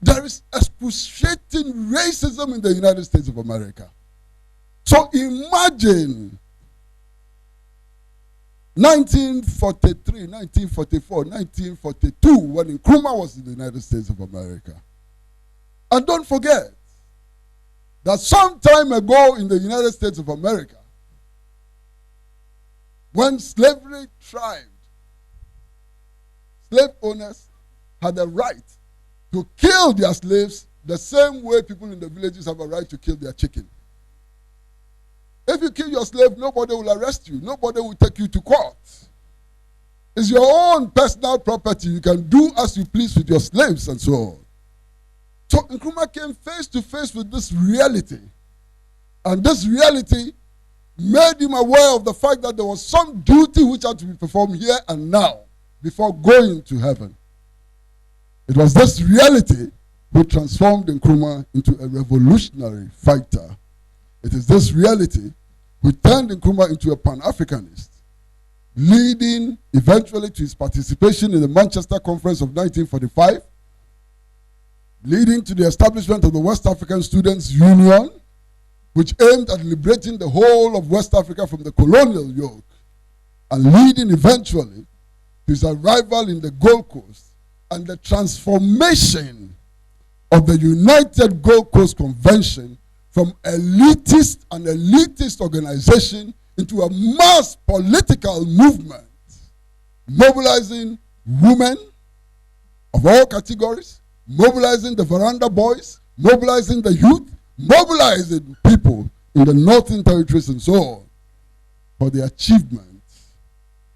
there is excruciating racism in the United States of America. So imagine 1943, 1944, 1942, when Nkrumah was in the United States of America. And don't forget that some time ago in the United States of America, when slavery thrived, slave owners had the right to kill their slaves the same way people in the villages have a right to kill their chicken. If you kill your slave, nobody will arrest you. Nobody will take you to court. It's your own personal property. You can do as you please with your slaves and so on. So Nkrumah came face to face with this reality. And this reality made him aware of the fact that there was some duty which had to be performed here and now before going to heaven. It was this reality which transformed Nkrumah into a revolutionary fighter. It is this reality which turned Nkrumah into a Pan-Africanist, leading eventually to his participation in the Manchester Conference of 1945, leading to the establishment of the West African Students' Union, which aimed at liberating the whole of West Africa from the colonial yoke, and leading eventually to his arrival in the Gold Coast and the transformation of the United Gold Coast Convention from an elitist organization into a mass political movement, mobilizing women of all categories, mobilizing the veranda boys, mobilizing the youth, mobilizing people in the Northern Territories and so on for the achievement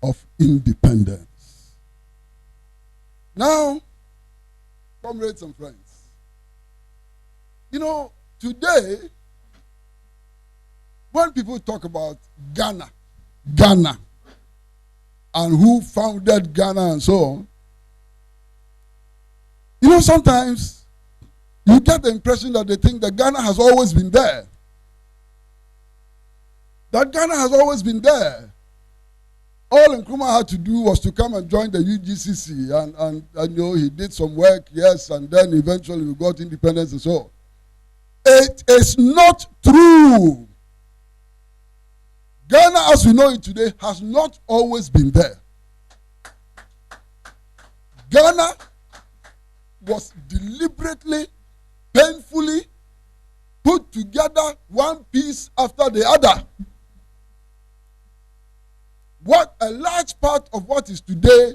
of independence. Now, comrades and friends, you know, today, when people talk about Ghana, and who founded Ghana and so on, You know, sometimes you get the impression that they think that Ghana has always been there. That Ghana has always been there. All Nkrumah had to do was to come and join the UGCC, and you know, he did some work, yes, and then eventually we got independence and so on. It is not true. Ghana, as we know it today, has not always been there. Ghana was deliberately, painfully put together, one piece after the other. What a large part of what is today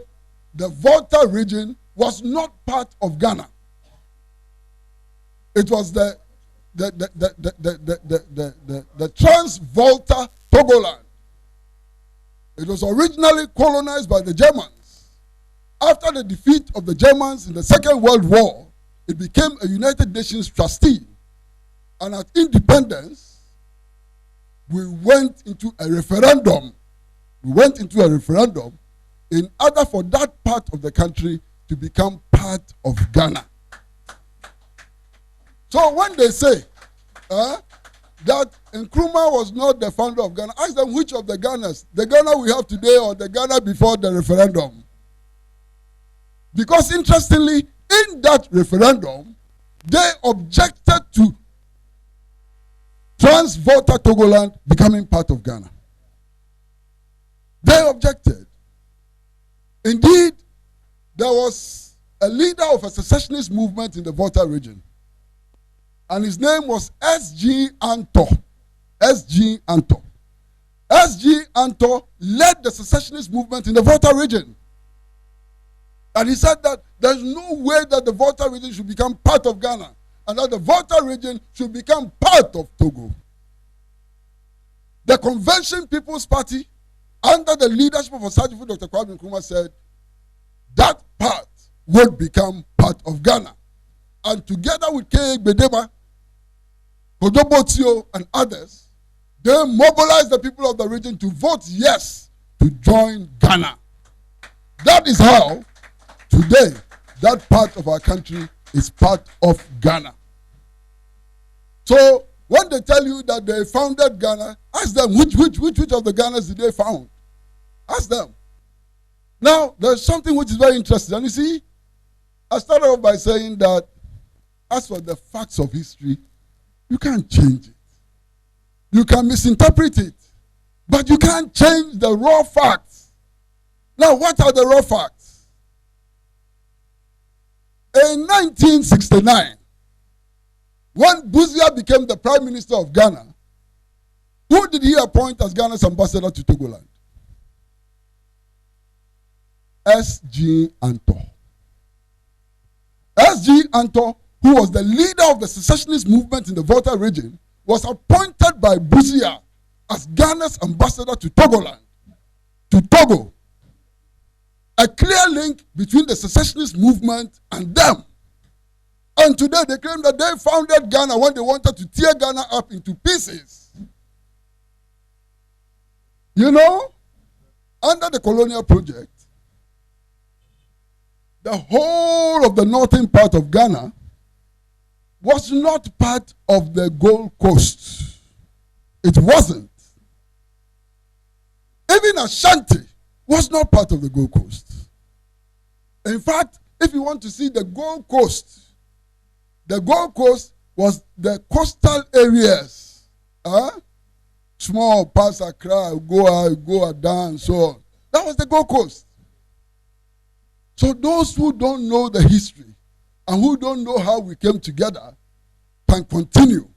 the Volta region was not part of Ghana. It was the Trans-Volta Togoland. It was originally colonized by the Germans. After the defeat of the Germans in the Second World War, it became a United Nations trustee. And at independence, we went into a referendum. We went into a referendum in order for that part of the country to become part of Ghana. So when they say that Nkrumah was not the founder of Ghana, ask them which of the Ghanas, the Ghana we have today or the Ghana before the referendum. Because interestingly, in that referendum, they objected to Trans-Volta Togoland becoming part of Ghana. They objected. Indeed, there was a leader of a secessionist movement in the Volta region, and his name was S.G. Anto. S.G. Anto. S.G. Anto led the secessionist movement in the Volta region. And he said that there's no way that the Volta region should become part of Ghana, and that the Volta region should become part of Togo. The Convention People's Party, under the leadership of Socialist Dr. Kwame Nkrumah, said that part would become part of Ghana. And together with K. Bedema, Kodobotio, and others, they mobilized the people of the region to vote yes to join Ghana. That is how today that part of our country is part of Ghana. So when they tell you that they founded Ghana, ask them which of the Ghanas did they found? Ask them. Now, there's something which is very interesting. And you see, I started off by saying that as for the facts of history, you can't change it. You can misinterpret it, but you can't change the raw facts. Now, what are the raw facts? In 1969, when Busia became the Prime Minister of Ghana, who did he appoint as Ghana's ambassador to Togoland? S.G. Anto. S.G. Anto, who was the leader of the secessionist movement in the Volta region, was appointed by Busia as Ghana's ambassador to Togoland, to Togo. A clear link between the secessionist movement and them. And today they claim that they founded Ghana when they wanted to tear Ghana up into pieces. You know, under the colonial project, the whole of the northern part of Ghana was not part of the Gold Coast. It wasn't. Even Ashanti was not part of the Gold Coast. In fact, if you want to see the Gold Coast was the coastal areas. Small, past Accra, go down, so on. That was the Gold Coast. So those who don't know the history and who don't know how we came together can continue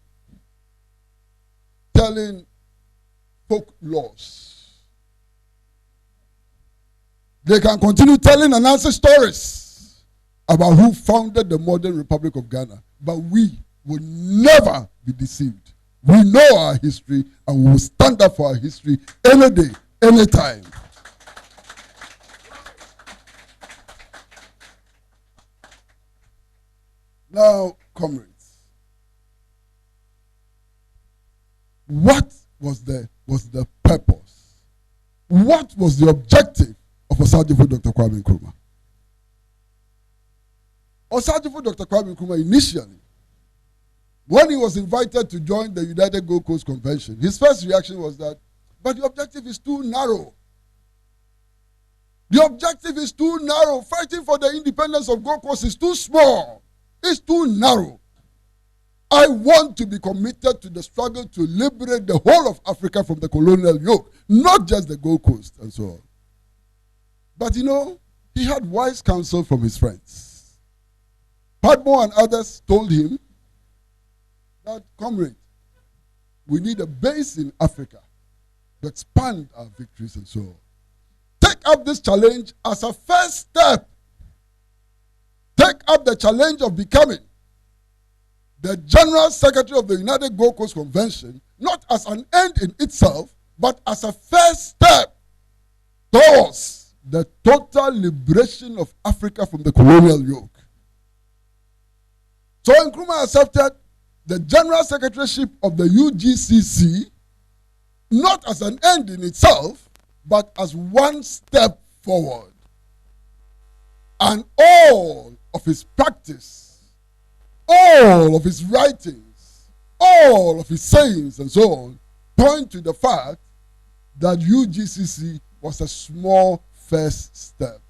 telling folk laws. They can continue telling and answer stories about who founded the modern Republic of Ghana. But we will never be deceived. We know our history and we will stand up for our history any day, any time. Now, comrades, what was the purpose? What was the objective of Socialist Dr. Kwame Nkrumah? Osajifo Dr. Kwame Nkrumah initially, when he was invited to join the United Gold Coast Convention, his first reaction was that, but the objective is too narrow. The objective is too narrow. Fighting for the independence of Gold Coast is too small. It's too narrow. I want to be committed to the struggle to liberate the whole of Africa from the colonial yoke, not just the Gold Coast and so on. But he had wise counsel from his friends. Padmore and others told him that, comrade, we need a base in Africa to expand our victories and so on. Take up this challenge as a first step. Take up the challenge of becoming the General Secretary of the United Gold Coast Convention, not as an end in itself, but as a first step towards the total liberation of Africa from the colonial yoke. So Nkrumah accepted the General Secretaryship of the UGCC, not as an end in itself, but as one step forward. And all of his practice, all of his writings, all of his sayings and so on, point to the fact that UGCC was a small first step,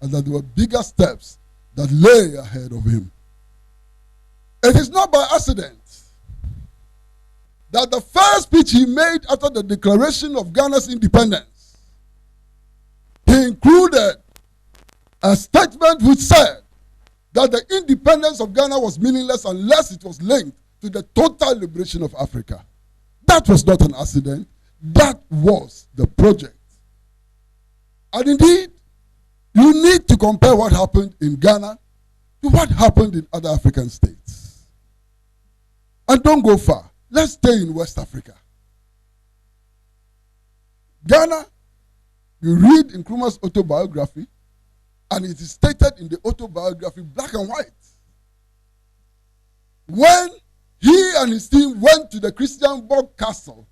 and that there were bigger steps that lay ahead of him. It is not by accident that the first speech he made after the declaration of Ghana's independence, he included a statement which said that the independence of Ghana was meaningless unless it was linked to the total liberation of Africa. That was not an accident. That was the project. And indeed, you need to compare what happened in Ghana to what happened in other African states. And don't go far. Let's stay in West Africa. Ghana, you read Nkrumah's autobiography, and it is stated in the autobiography black and white. When he and his team went to the Christiansborg Castle,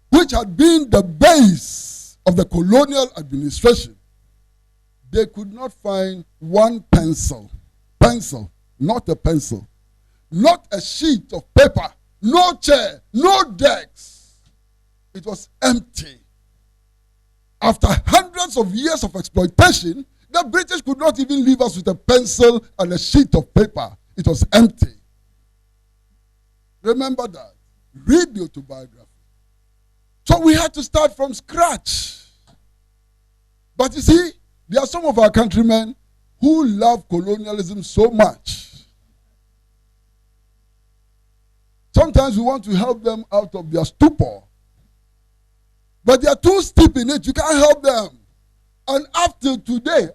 which had been the base of the colonial administration, they could not find one pencil, not a pencil, not a sheet of paper, no chair, no decks. It was empty. After hundreds of years of exploitation, the British could not even leave us with a pencil and a sheet of paper. It was empty. Remember that. Read the autobiography. So we had to start from scratch. But you see, there are some of our countrymen who love colonialism so much. Sometimes we want to help them out of their stupor. But they are too steep in it, you can't help them. And after today,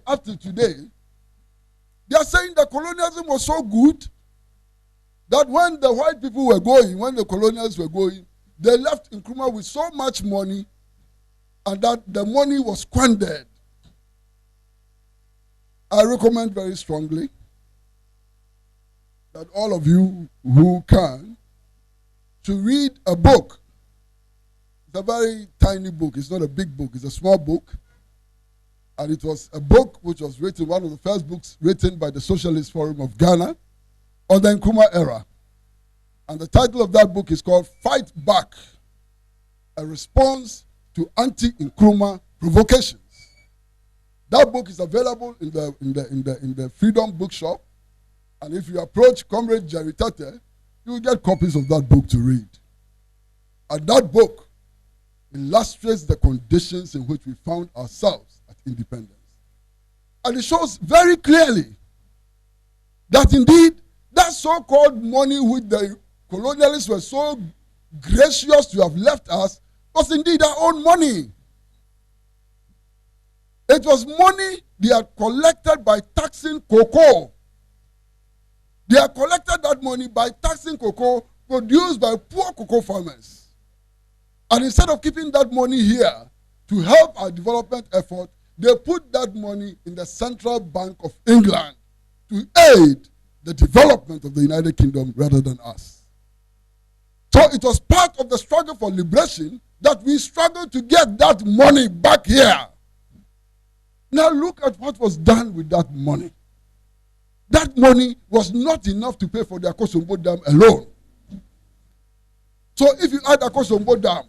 they are saying that colonialism was so good that when the white people were going, when the colonials were going, they left Nkrumah with so much money, and that the money was squandered. I recommend very strongly that all of you who can to read a book. It's a very tiny book. It's not a big book. It's a small book. And it was a book which was written, one of the first books written by the Socialist Forum of Ghana on the Nkrumah era. And the title of that book is called Fight Back, a response to anti-Nkrumah provocations. That book is available in the Freedom Bookshop. And if you approach Comrade Jerry Tate, you will get copies of that book to read. And that book illustrates the conditions in which we found ourselves at independence. And it shows very clearly that indeed that so-called money which the colonialists were so gracious to have left us was indeed our own money. It was money they had collected by taxing cocoa. They had collected that money by taxing cocoa produced by poor cocoa farmers. And instead of keeping that money here to help our development effort, they put that money in the Central Bank of England to aid the development of the United Kingdom rather than us. So it was part of the struggle for liberation that we struggled to get that money back here. Now look at what was done with that money. that money was not enough to pay for the Akosombo Dam alone. So if you add Akosombo Dam,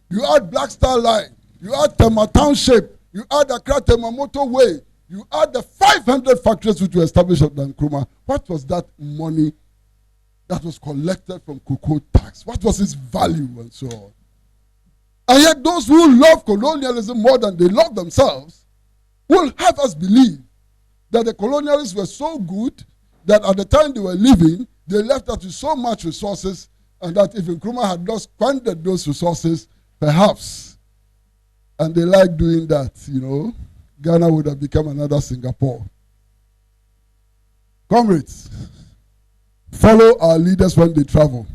you add Black Star Line, you add Tema Township, you add Accra Tema Motorway, you add the 500 factories which were established at Nkrumah, what was that money that was collected from cocoa tax? What was its value and so on? And yet those who love colonialism more than they love themselves will have us believe that the colonialists were so good that at the time they were living, they left us with so much resources, and that if Nkrumah had not squandered those resources, perhaps, and they like doing that, Ghana would have become another Singapore. Comrades, follow our leaders when they travel.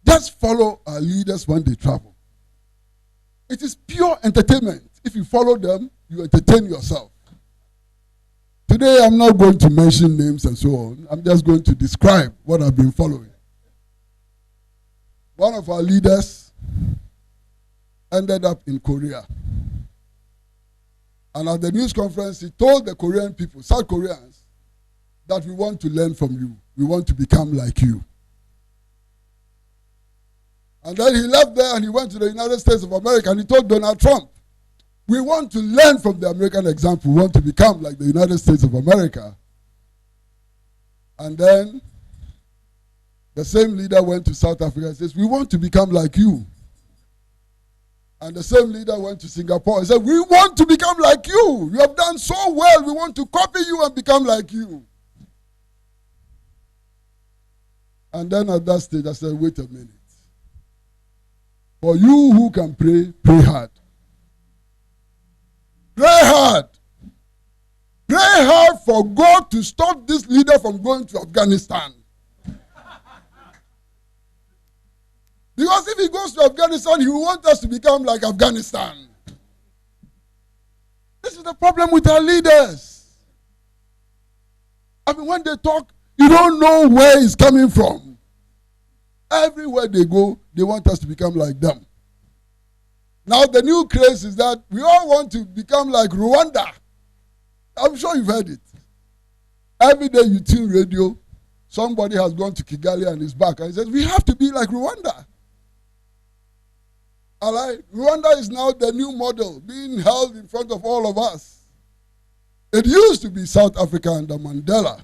Just follow our leaders when they travel. It is pure entertainment. If you follow them, you entertain yourself. Today, I'm not going to mention names and so on. I'm just going to describe what I've been following. One of our leaders ended up in Korea. And at the news conference, he told the Korean people, South Koreans, that we want to learn from you. We want to become like you. And then he left there and he went to the United States of America and he told Donald Trump, we want to learn from the American example. We want to become like the United States of America. And then the same leader went to South Africa and says, we want to become like you. And the same leader went to Singapore and said, we want to become like you. You have done so well. We want to copy you and become like you. And then at that stage, I said, wait a minute. For you who can pray, pray hard. Pray hard. Pray hard for God to stop this leader from going to Afghanistan. Because if he goes to Afghanistan, he will want us to become like Afghanistan. This is the problem with our leaders. I mean, when they talk, you don't know where it's coming from. Everywhere they go, they want us to become like them. Now, the new craze is that we all want to become like Rwanda. I'm sure you've heard it. Every day you tune radio, somebody has gone to Kigali and is back and he says, we have to be like Rwanda. All right? Rwanda is now the new model being held in front of all of us. It used to be South Africa under Mandela.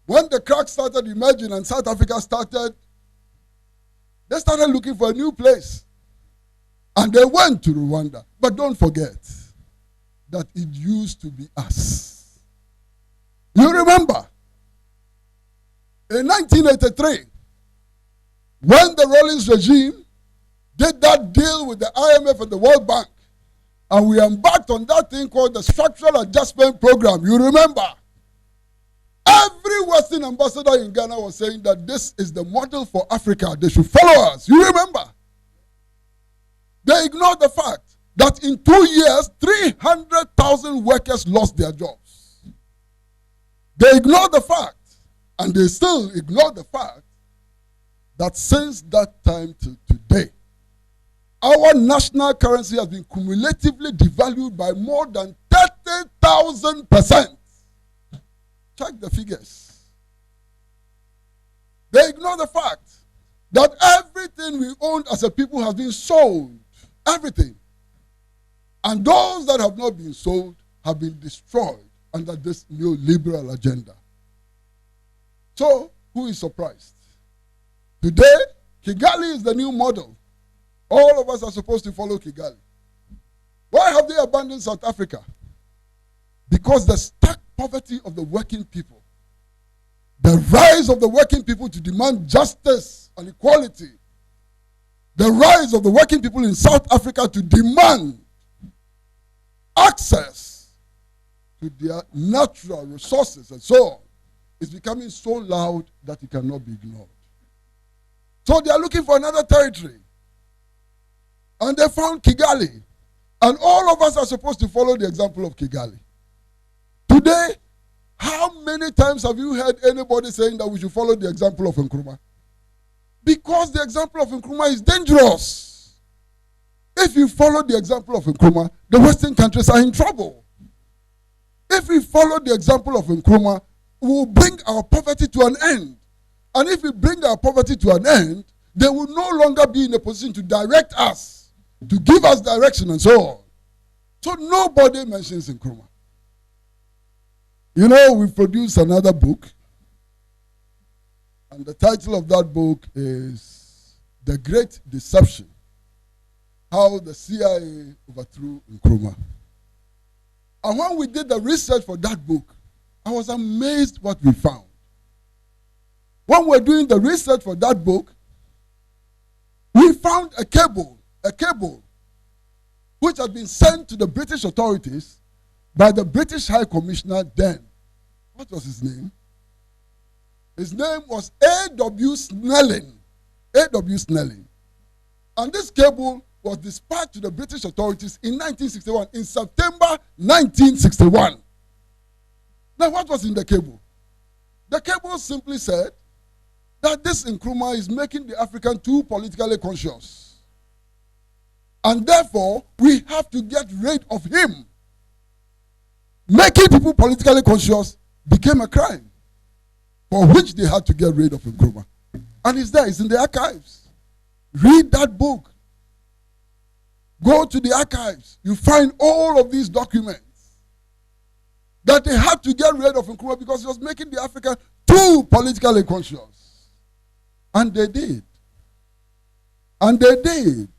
When the crack started emerging and South Africa they started looking for a new place. And they went to Rwanda. But don't forget that it used to be us. You remember, in 1983, when the Rawlings regime did that deal with the IMF and the World Bank, and we embarked on that thing called the Structural Adjustment Program, you remember, every Western ambassador in Ghana was saying that this is the model for Africa. They should follow us. You remember? They ignored the fact that in 2 years, 300,000 workers lost their jobs. They ignored the fact, and they still ignore the fact, that since that time to today, our national currency has been cumulatively devalued by more than 30,000%. Check the figures. They ignore the fact that everything we owned as a people has been sold. Everything. And those that have not been sold have been destroyed under this neoliberal agenda. So, who is surprised? Today, Kigali is the new model. All of us are supposed to follow Kigali. Why have they abandoned South Africa? Because the stark poverty of the working people, the rise of the working people to demand justice and equality, the rise of the working people in South Africa to demand access to their natural resources and so on, is becoming so loud that it cannot be ignored. So they are looking for another territory. And they found Kigali. And all of us are supposed to follow the example of Kigali. Today, how many times have you heard anybody saying that we should follow the example of Nkrumah? Because the example of Nkrumah is dangerous. If you follow the example of Nkrumah, the Western countries are in trouble. If we follow the example of Nkrumah, we will bring our poverty to an end. And if we bring our poverty to an end, they will no longer be in a position to direct us, to give us direction and so on. So nobody mentions Nkrumah. You know, we produced another book, and the title of that book is The Great Deception, How the CIA Overthrew Nkrumah. And when we did the research for that book, I was amazed what we found. When we were doing the research for that book, we found a cable which had been sent to the British authorities by the British High Commissioner then. What was his name? His name was A.W. Snelling. A.W. Snelling. And this cable was dispatched to the British authorities in 1961, in September 1961. Now, what was in the cable? The cable simply said that this Nkrumah is making the African too politically conscious. And therefore, we have to get rid of him. Making people politically conscious became a crime for which they had to get rid of Nkrumah. And it's there, it's in the archives. Read that book. Go to the archives. You find all of these documents that they had to get rid of Nkrumah because he was making the African too politically conscious. And they did. And they did.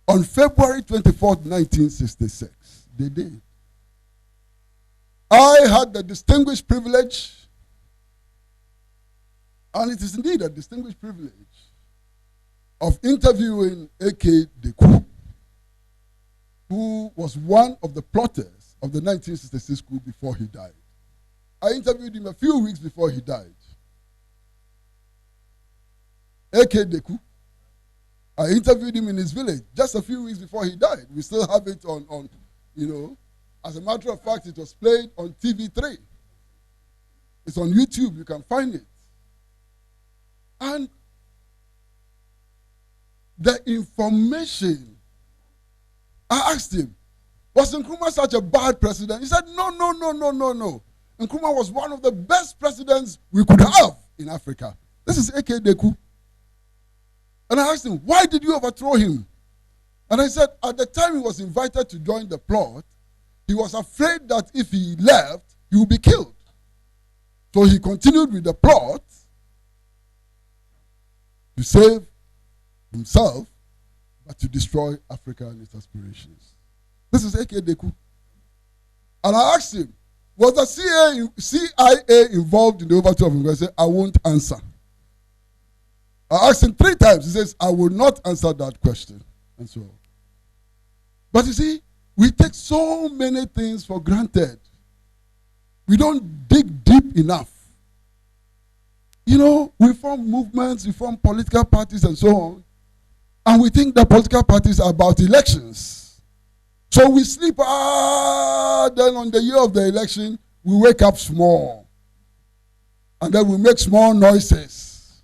On February 24th, 1966. They did. I had the distinguished privilege, and it is indeed a distinguished privilege, of interviewing A.K. Deku, who was one of the plotters of the 1966 coup before he died. I interviewed him a few weeks before he died. A.K. Deku. I interviewed him in his village just a few weeks before he died. We still have it on you know. As a matter of fact, it was played on TV3. It's on YouTube. You can find it. And the information, I asked him, was Nkrumah such a bad president? He said, no. Nkrumah was one of the best presidents we could have in Africa. This is A.K. Deku. And I asked him, why did you overthrow him? And I said, at the time he was invited to join the plot, he was afraid that if he left, he would be killed. So he continued with the plot to save himself, but to destroy Africa and its aspirations. This is A.K. Deku. And I asked him, was the CIA involved in the overthrow of Nkrumah? He said, I won't answer. I asked him 3 times. He says, I will not answer that question. And so on. But you see, we take so many things for granted. We don't dig deep enough. You know, we form movements, we form political parties and so on. And we think that political parties are about elections. So we sleep, then on the year of the election, we wake up small. And then we make small noises.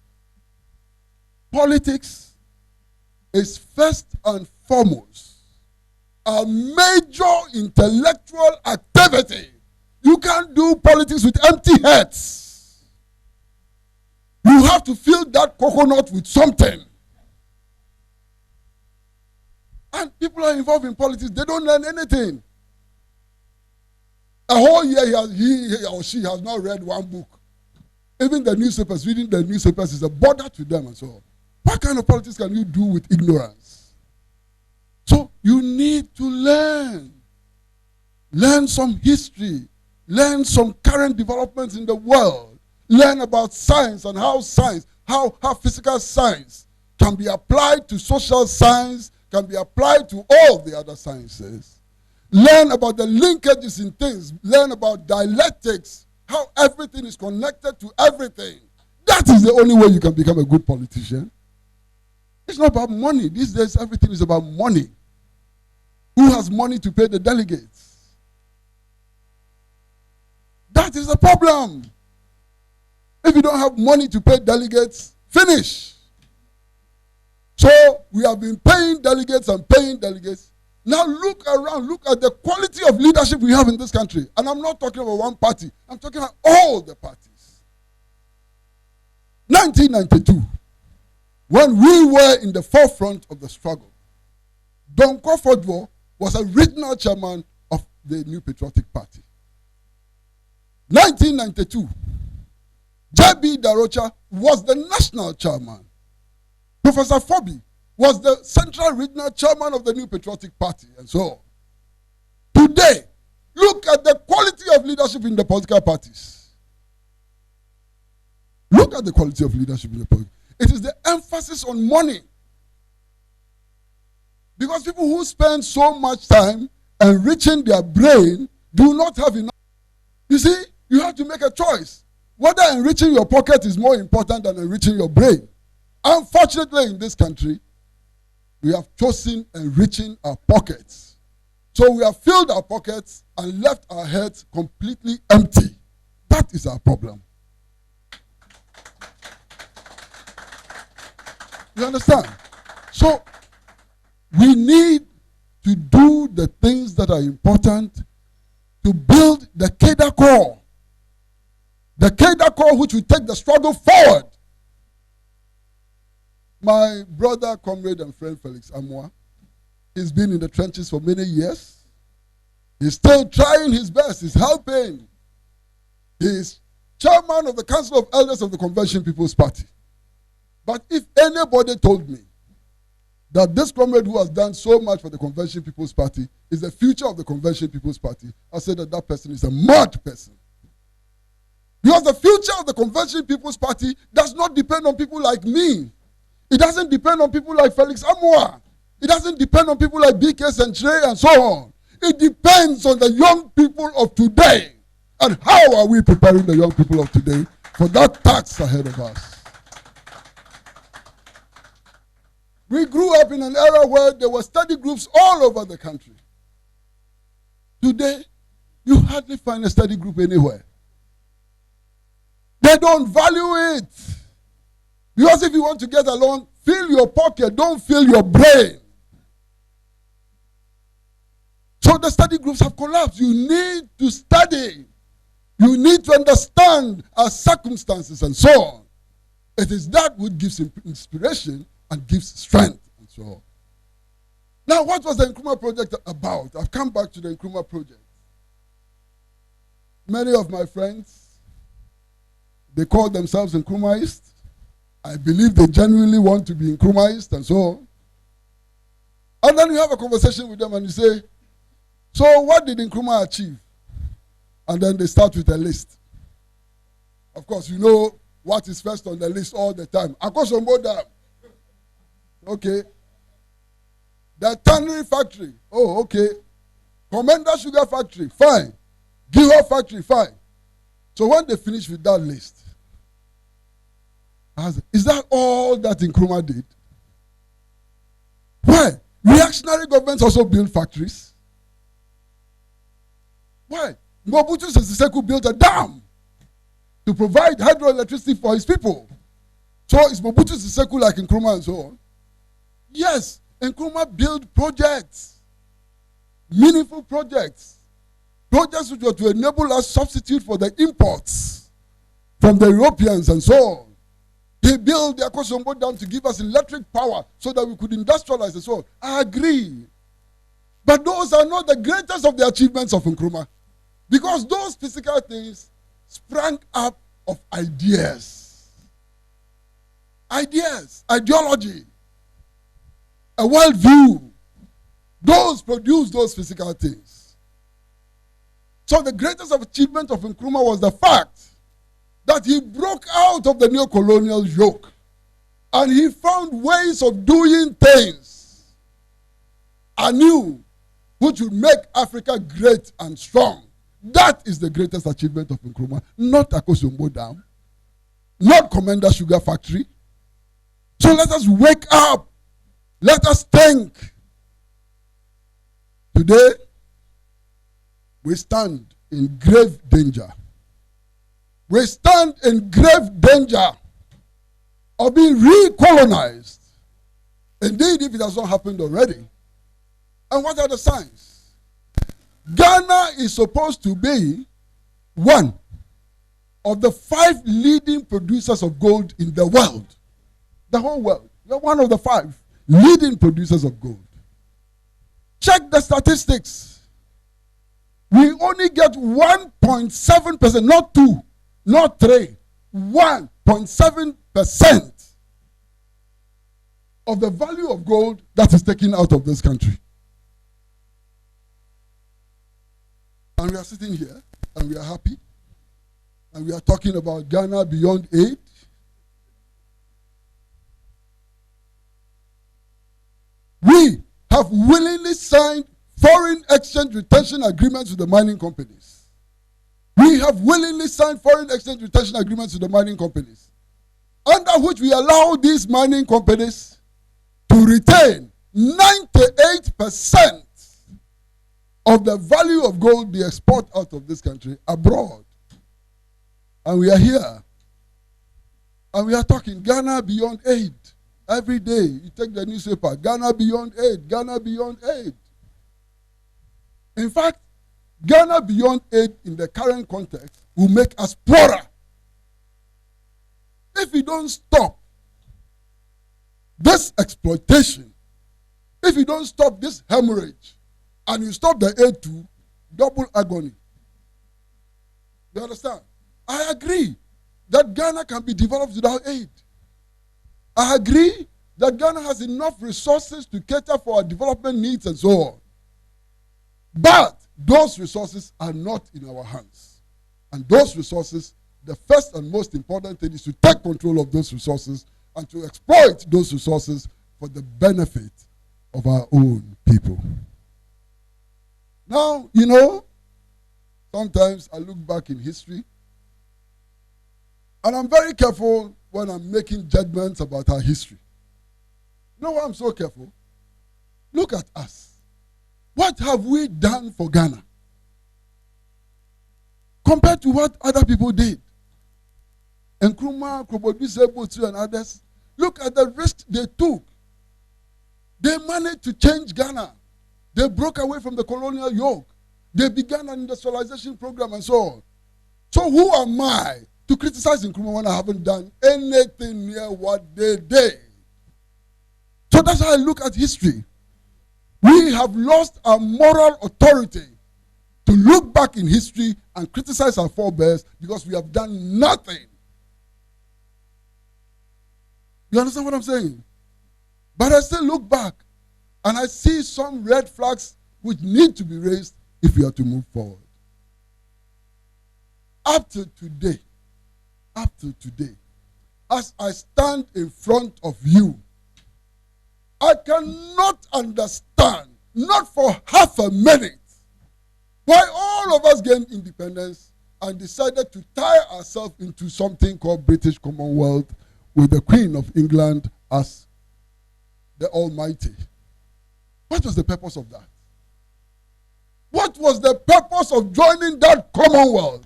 Politics is first and foremost a major intellectual activity. You can't do politics with empty heads. You have to fill that coconut with something. And people are involved in politics, they don't learn anything. A whole year he or she has not read one book. Even the newspapers, reading the newspapers is a bother to them and so on. What kind of politics can you do with ignorance? So you need to learn. Learn some history. Learn some current developments in the world. Learn about science and how physical science can be applied to social science, can be applied to all the other sciences. Learn about the linkages in things. Learn about dialectics, how everything is connected to everything. That is the only way you can become a good politician. It's not about money. These days, everything is about money. Who has money to pay the delegates? That is the problem. If you don't have money to pay delegates, finish. So we have been paying delegates and paying delegates. Now look around, look at the quality of leadership we have in this country. And I'm not talking about one party, I'm talking about all the parties. 1992, when we were in the forefront of the struggle, Don Kofodwo was a regional chairman of the New Patriotic Party. 1992, J.B. Darocha was the national chairman. Professor Fobi was the central regional chairman of the New Patriotic Party, and so on. Today, look at the quality of leadership in the political parties. Look at the quality of leadership in the political parties. It is the emphasis on money. Because people who spend so much time enriching their brain do not have enough. You see, you have to make a choice. Whether enriching your pocket is more important than enriching your brain. Unfortunately, in this country, we have chosen enriching our pockets. So we have filled our pockets and left our heads completely empty. That is our problem. You understand? So we need to do the things that are important to build the Cde core. The Cde core which will take the struggle forward. My brother, comrade, and friend Felix Amwa, he's been in the trenches for many years. He's still trying his best. He's helping. He's chairman of the Council of Elders of the Convention People's Party. But if anybody told me that this comrade who has done so much for the Convention People's Party is the future of the Convention People's Party, I say that that person is a mad person. Because the future of the Convention People's Party does not depend on people like me. It doesn't depend on people like Felix Amwa. It doesn't depend on people like BK Centre and so on. It depends on the young people of today. And how are we preparing the young people of today for that task ahead of us? We grew up in an era where there were study groups all over the country. Today, you hardly find a study group anywhere. They don't value it. Because if you want to get along, fill your pocket, don't fill your brain. So the study groups have collapsed. You need to study. You need to understand our circumstances and so on. It is that which gives inspiration and gives strength and so on. Now, what was the Nkrumah project about? I've come back to the Nkrumah project. Many of my friends, they call themselves Nkrumahists. I believe they genuinely want to be Nkrumahists and so on. And then you have a conversation with them and you say, so what did Nkrumah achieve? And then they start with a list. Of course, you know what is first on the list all the time. Akosombo Dam. Okay. The tannery factory. Oh, okay. Commander Sugar Factory. Fine. Giho Factory. Fine. So when they finish with that list, is that all that Nkrumah did? Why? Reactionary governments also build factories. Why? Mobutu Sese Seko built a dam to provide hydroelectricity for his people. So is Mobutu Sese Seko like Nkrumah and so on? Yes, Nkrumah built projects, meaningful projects, projects which were to enable us substitute for the imports from the Europeans and so on. They built the Akosombo Dam to give us electric power so that we could industrialize and so on. I agree. But those are not the greatest of the achievements of Nkrumah. Because those physical things sprang up of ideas. Ideas, ideology, a worldview. Those produce those physical things. So the greatest achievement of Nkrumah was the fact that he broke out of the neo-colonial yoke and he found ways of doing things anew which would make Africa great and strong. That is the greatest achievement of Nkrumah, not Akosombo Dam, not Commander Sugar Factory. So let us wake up. Let us think. Today, we stand in grave danger. We stand in grave danger of being recolonized. Indeed, if it has not happened already. And what are the signs? Ghana is supposed to be one of the 5 leading producers of gold in the world. The whole world. We're one of the 5 leading producers of gold. Check the statistics. We only get 1.7%, not 2, not 3, 1.7% of the value of gold that is taken out of this country. And we are sitting here, and we are happy, and we are talking about Ghana beyond aid. We have willingly signed foreign exchange retention agreements with the mining companies. We have willingly signed foreign exchange retention agreements with the mining companies, under which we allow these mining companies to retain 98% of the value of gold they export out of this country abroad. And we are here. And we are talking Ghana beyond aid. Every day you take the newspaper, Ghana beyond aid, Ghana beyond aid. In fact, Ghana beyond aid in the current context will make us poorer. If we don't stop this exploitation, if you don't stop this hemorrhage, and you stop the aid to, double agony. You understand? I agree that Ghana can be developed without aid. I agree that Ghana has enough resources to cater for our development needs and so on. But those resources are not in our hands. And those resources, the first and most important thing is to take control of those resources and to exploit those resources for the benefit of our own people. Now, you know, sometimes I look back in history, and I'm very careful when I'm making judgments about our history. You know why I'm so careful? Look at us. What have we done for Ghana compared to what other people did? Nkrumah, Botu, and others, look at the risk they took. They managed to change Ghana. They broke away from the colonial yoke. They began an industrialization program and so on. So who am I to criticize Nkrumah when I haven't done anything near what they did? So that's how I look at history. We have lost our moral authority to look back in history and criticize our forebears because we have done nothing. You understand what I'm saying? But I still look back and I see some red flags which need to be raised if we are to move forward. Up to today, as I stand in front of you, I cannot understand, not for half a minute, why all of us gained independence and decided to tie ourselves into something called British Commonwealth with the Queen of England as the Almighty. What was the purpose of that? What was the purpose of joining that Commonwealth?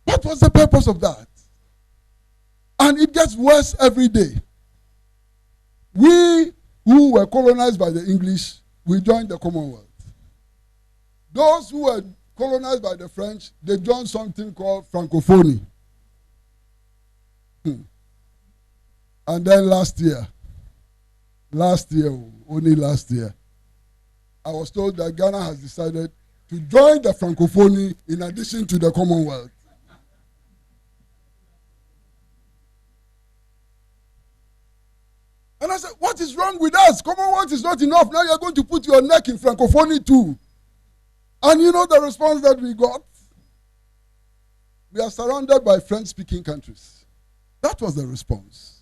What was the purpose of that? And it gets worse every day. We who were colonized by the English, we joined the Commonwealth. Those who were colonized by the French, they joined something called Francophonie. And then last year, only last year, I was told that Ghana has decided to join the Francophonie in addition to the Commonwealth. And I said, what is wrong with us? Commonwealth is not enough. Now you're going to put your neck in Francophonie too. And you know the response that we got? We are surrounded by French-speaking countries. That was the response.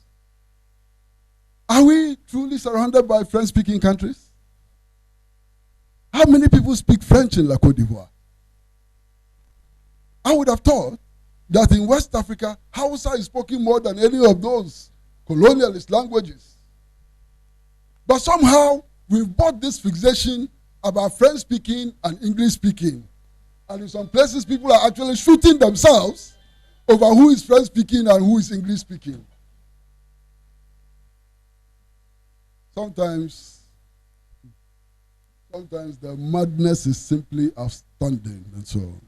Are we truly surrounded by French-speaking countries? How many people speak French in La Côte d'Ivoire? I would have thought that in West Africa, Hausa is spoken more than any of those colonialist languages. But somehow, we've bought this fixation about French speaking and English speaking. And in some places, people are actually shooting themselves over who is French speaking and who is English speaking. Sometimes Sometimes the madness is simply outstanding and so on.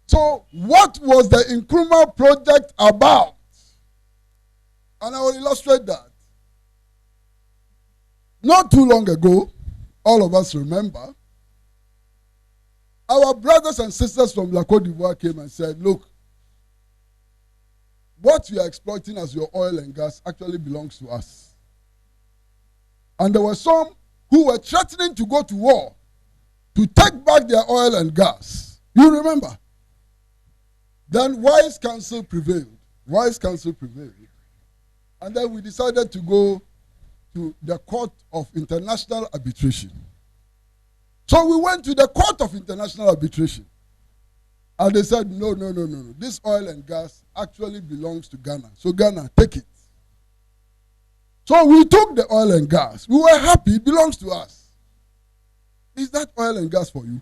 So what was the Nkrumah project about? And I will illustrate that. Not too long ago, all of us remember, our brothers and sisters from La Côte d'Ivoire came and said, look, what you are exploiting as your oil and gas actually belongs to us. And there were some who were threatening to go to war to take back their oil and gas. You remember? Then wise counsel prevailed. Wise counsel prevailed. And then we decided to go to the Court of International Arbitration. So we went to the Court of International Arbitration. And they said, no. This oil and gas actually belongs to Ghana. So Ghana, take it. So we took the oil and gas. We were happy, it belongs to us. Is that oil and gas for you?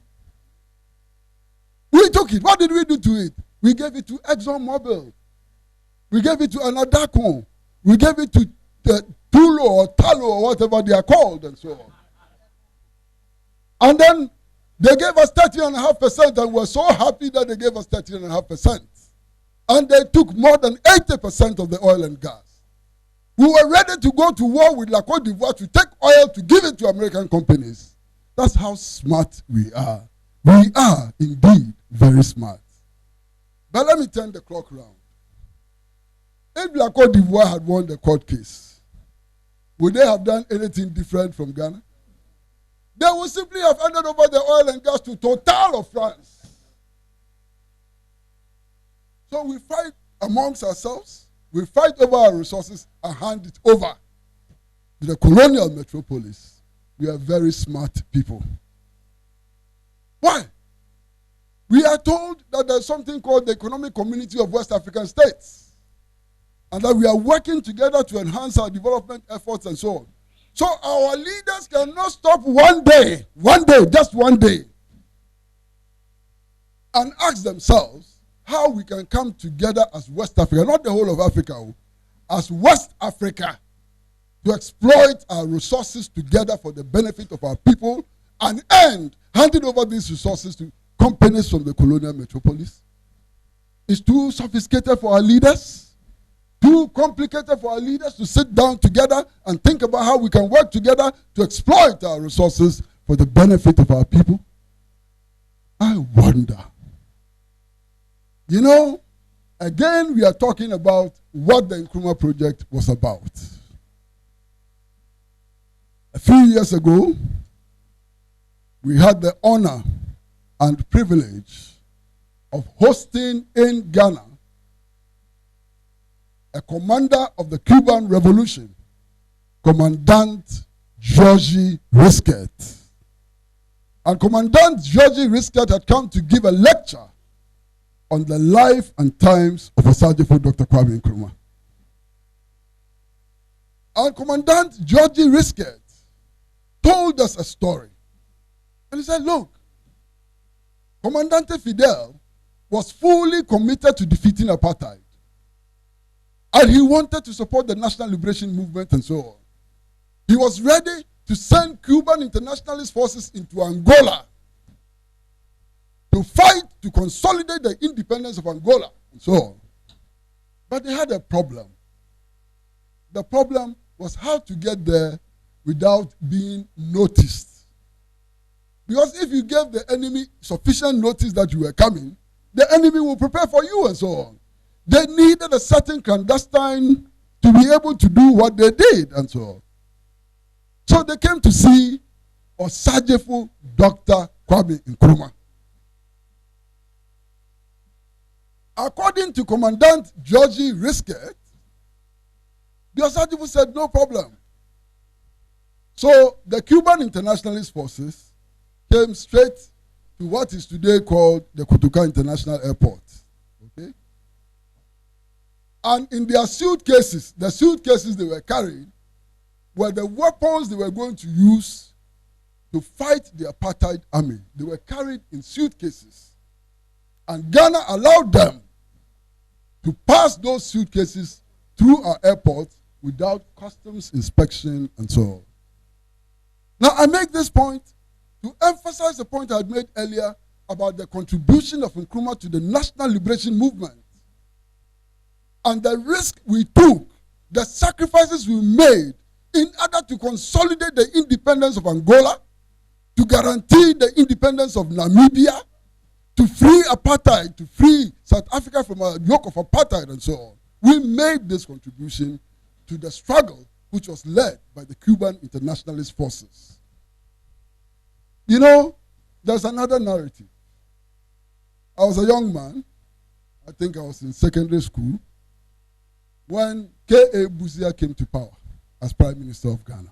We took it. What did we do to it? We gave it to ExxonMobil. We gave it to Anadako. We gave it to Tulo or Talo or whatever they are called and so on. And then they gave us 30.5% and we were so happy that they gave us 30.5%. And they took more than 80% of the oil and gas. We were ready to go to war with La Côte d'Ivoire to take oil to give it to American companies. That's how smart we are. We are indeed very smart. But let me turn the clock round. If La Côte d'Ivoire had won the court case, would they have done anything different from Ghana? They would simply have handed over the oil and gas to Total of France. So we fight amongst ourselves, we fight over our resources and hand it over to the colonial metropolis. We are very smart people. Why? We are told that there's something called the Economic Community of West African States, and that we are working together to enhance our development efforts and so on. So our leaders cannot stop one day, just one day, and ask themselves how we can come together as West Africa, not the whole of Africa, as West Africa, to exploit our resources together for the benefit of our people and handing over these resources to companies from the colonial metropolis. It's too sophisticated for our leaders, too complicated for our leaders to sit down together and think about how we can work together to exploit our resources for the benefit of our people. I wonder. You know, again, we are talking about what the Nkrumah project was about. A few years ago, we had the honor and privilege of hosting in Ghana a commander of the Cuban Revolution, Commandant Georges Risquet. And Commandant Georges Risquet had come to give a lecture on the life and times of Osagyefo Dr. Kwame Nkrumah. And Commandant Georges Risquet told us a story. And he said, look, Commandante Fidel was fully committed to defeating apartheid. And he wanted to support the national liberation movement and so on. He was ready to send Cuban internationalist forces into Angola to fight to consolidate the independence of Angola and so on. But they had a problem. The problem was how to get there without being noticed. Because if you gave the enemy sufficient notice that you were coming, the enemy will prepare for you and so on. They needed a certain clandestine to be able to do what they did and so on. So they came to see Osagyefo Dr. Kwame Nkrumah. According to Commandant Georges Risquet, the Osagyefo said, no problem. So the Cuban internationalist forces came straight to what is today called the Kotoka International Airport. Okay? And in their suitcases, the suitcases they were carrying were the weapons they were going to use to fight the apartheid army. They were carried in suitcases. And Ghana allowed them to pass those suitcases through our airport without customs inspection and so on. Now, I make this point to emphasize the point I had made earlier about the contribution of Nkrumah to the national liberation movement and the risk we took, the sacrifices we made in order to consolidate the independence of Angola, to guarantee the independence of Namibia, to free apartheid, to free South Africa from a yoke of apartheid and so on. We made this contribution to the struggle which was led by the Cuban internationalist forces. You know, there's another narrative. I was a young man, I think I was in secondary school, when K.A. Buzia came to power as Prime Minister of Ghana.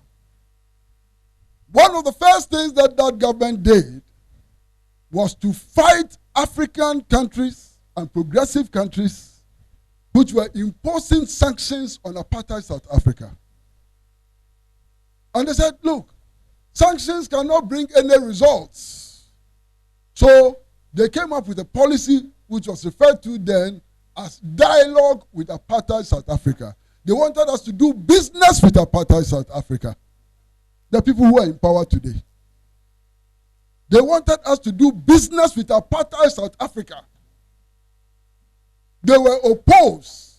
One of the first things that government did was to fight African countries and progressive countries which were imposing sanctions on apartheid South Africa. And they said, look, sanctions cannot bring any results. So they came up with a policy which was referred to then as dialogue with apartheid South Africa. They wanted us to do business with apartheid South Africa. The people who are in power today. They wanted us to do business with apartheid South Africa. They were opposed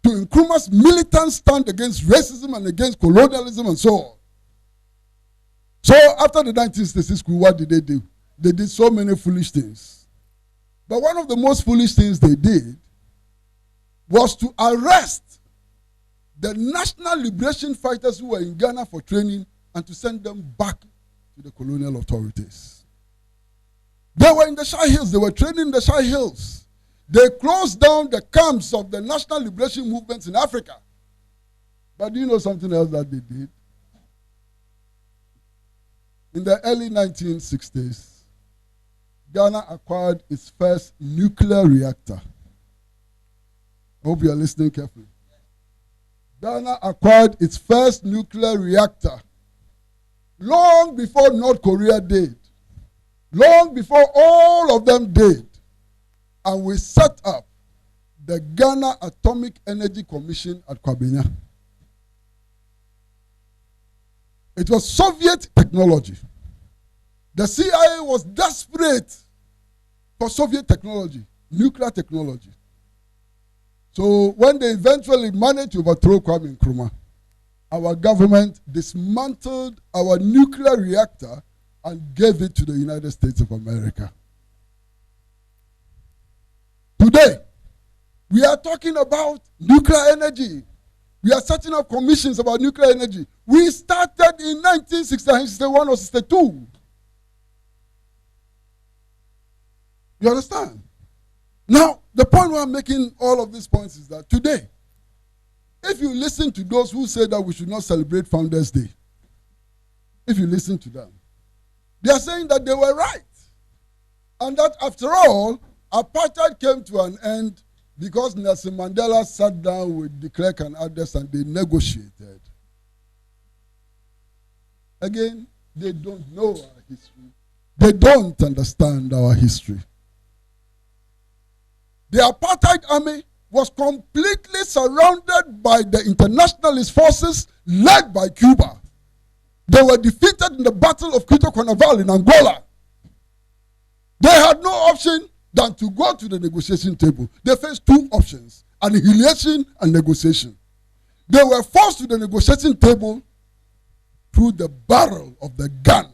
to Nkrumah's militant stand against racism and against colonialism and so on. So after the 1966 coup, what did they do? They did so many foolish things. But one of the most foolish things they did was to arrest the national liberation fighters who were in Ghana for training and to send them back to the colonial authorities. They were in the Shire Hills. They were training in the Shire Hills. They closed down the camps of the national liberation movements in Africa. But do you know something else that they did? In the early 1960s, Ghana acquired its first nuclear reactor. I hope you are listening carefully. Ghana acquired its first nuclear reactor long before North Korea did. Long before all of them did. And we set up the Ghana Atomic Energy Commission at Kwabena. It was Soviet technology. The CIA was desperate for Soviet technology, nuclear technology. So when they eventually managed to overthrow Kwame Nkrumah, our government dismantled our nuclear reactor and gave it to the United States of America. Today, we are talking about nuclear energy. We are setting up commissions about nuclear energy. We started in 1960, 61 or 62. You understand? Now, the point why I'm making all of these points is that today, if you listen to those who say that we should not celebrate Founders Day, if you listen to them, they are saying that they were right. And that after all, apartheid came to an end because Nelson Mandela sat down with de Klerk and others and they negotiated. Again, they don't know our history. They don't understand our history. The apartheid army was completely surrounded by the internationalist forces led by Cuba. They were defeated in the Battle of Cde Kwesi in Angola. They had no option than to go to the negotiation table. They faced two options, annihilation and negotiation. They were forced to the negotiating table through the barrel of the gun.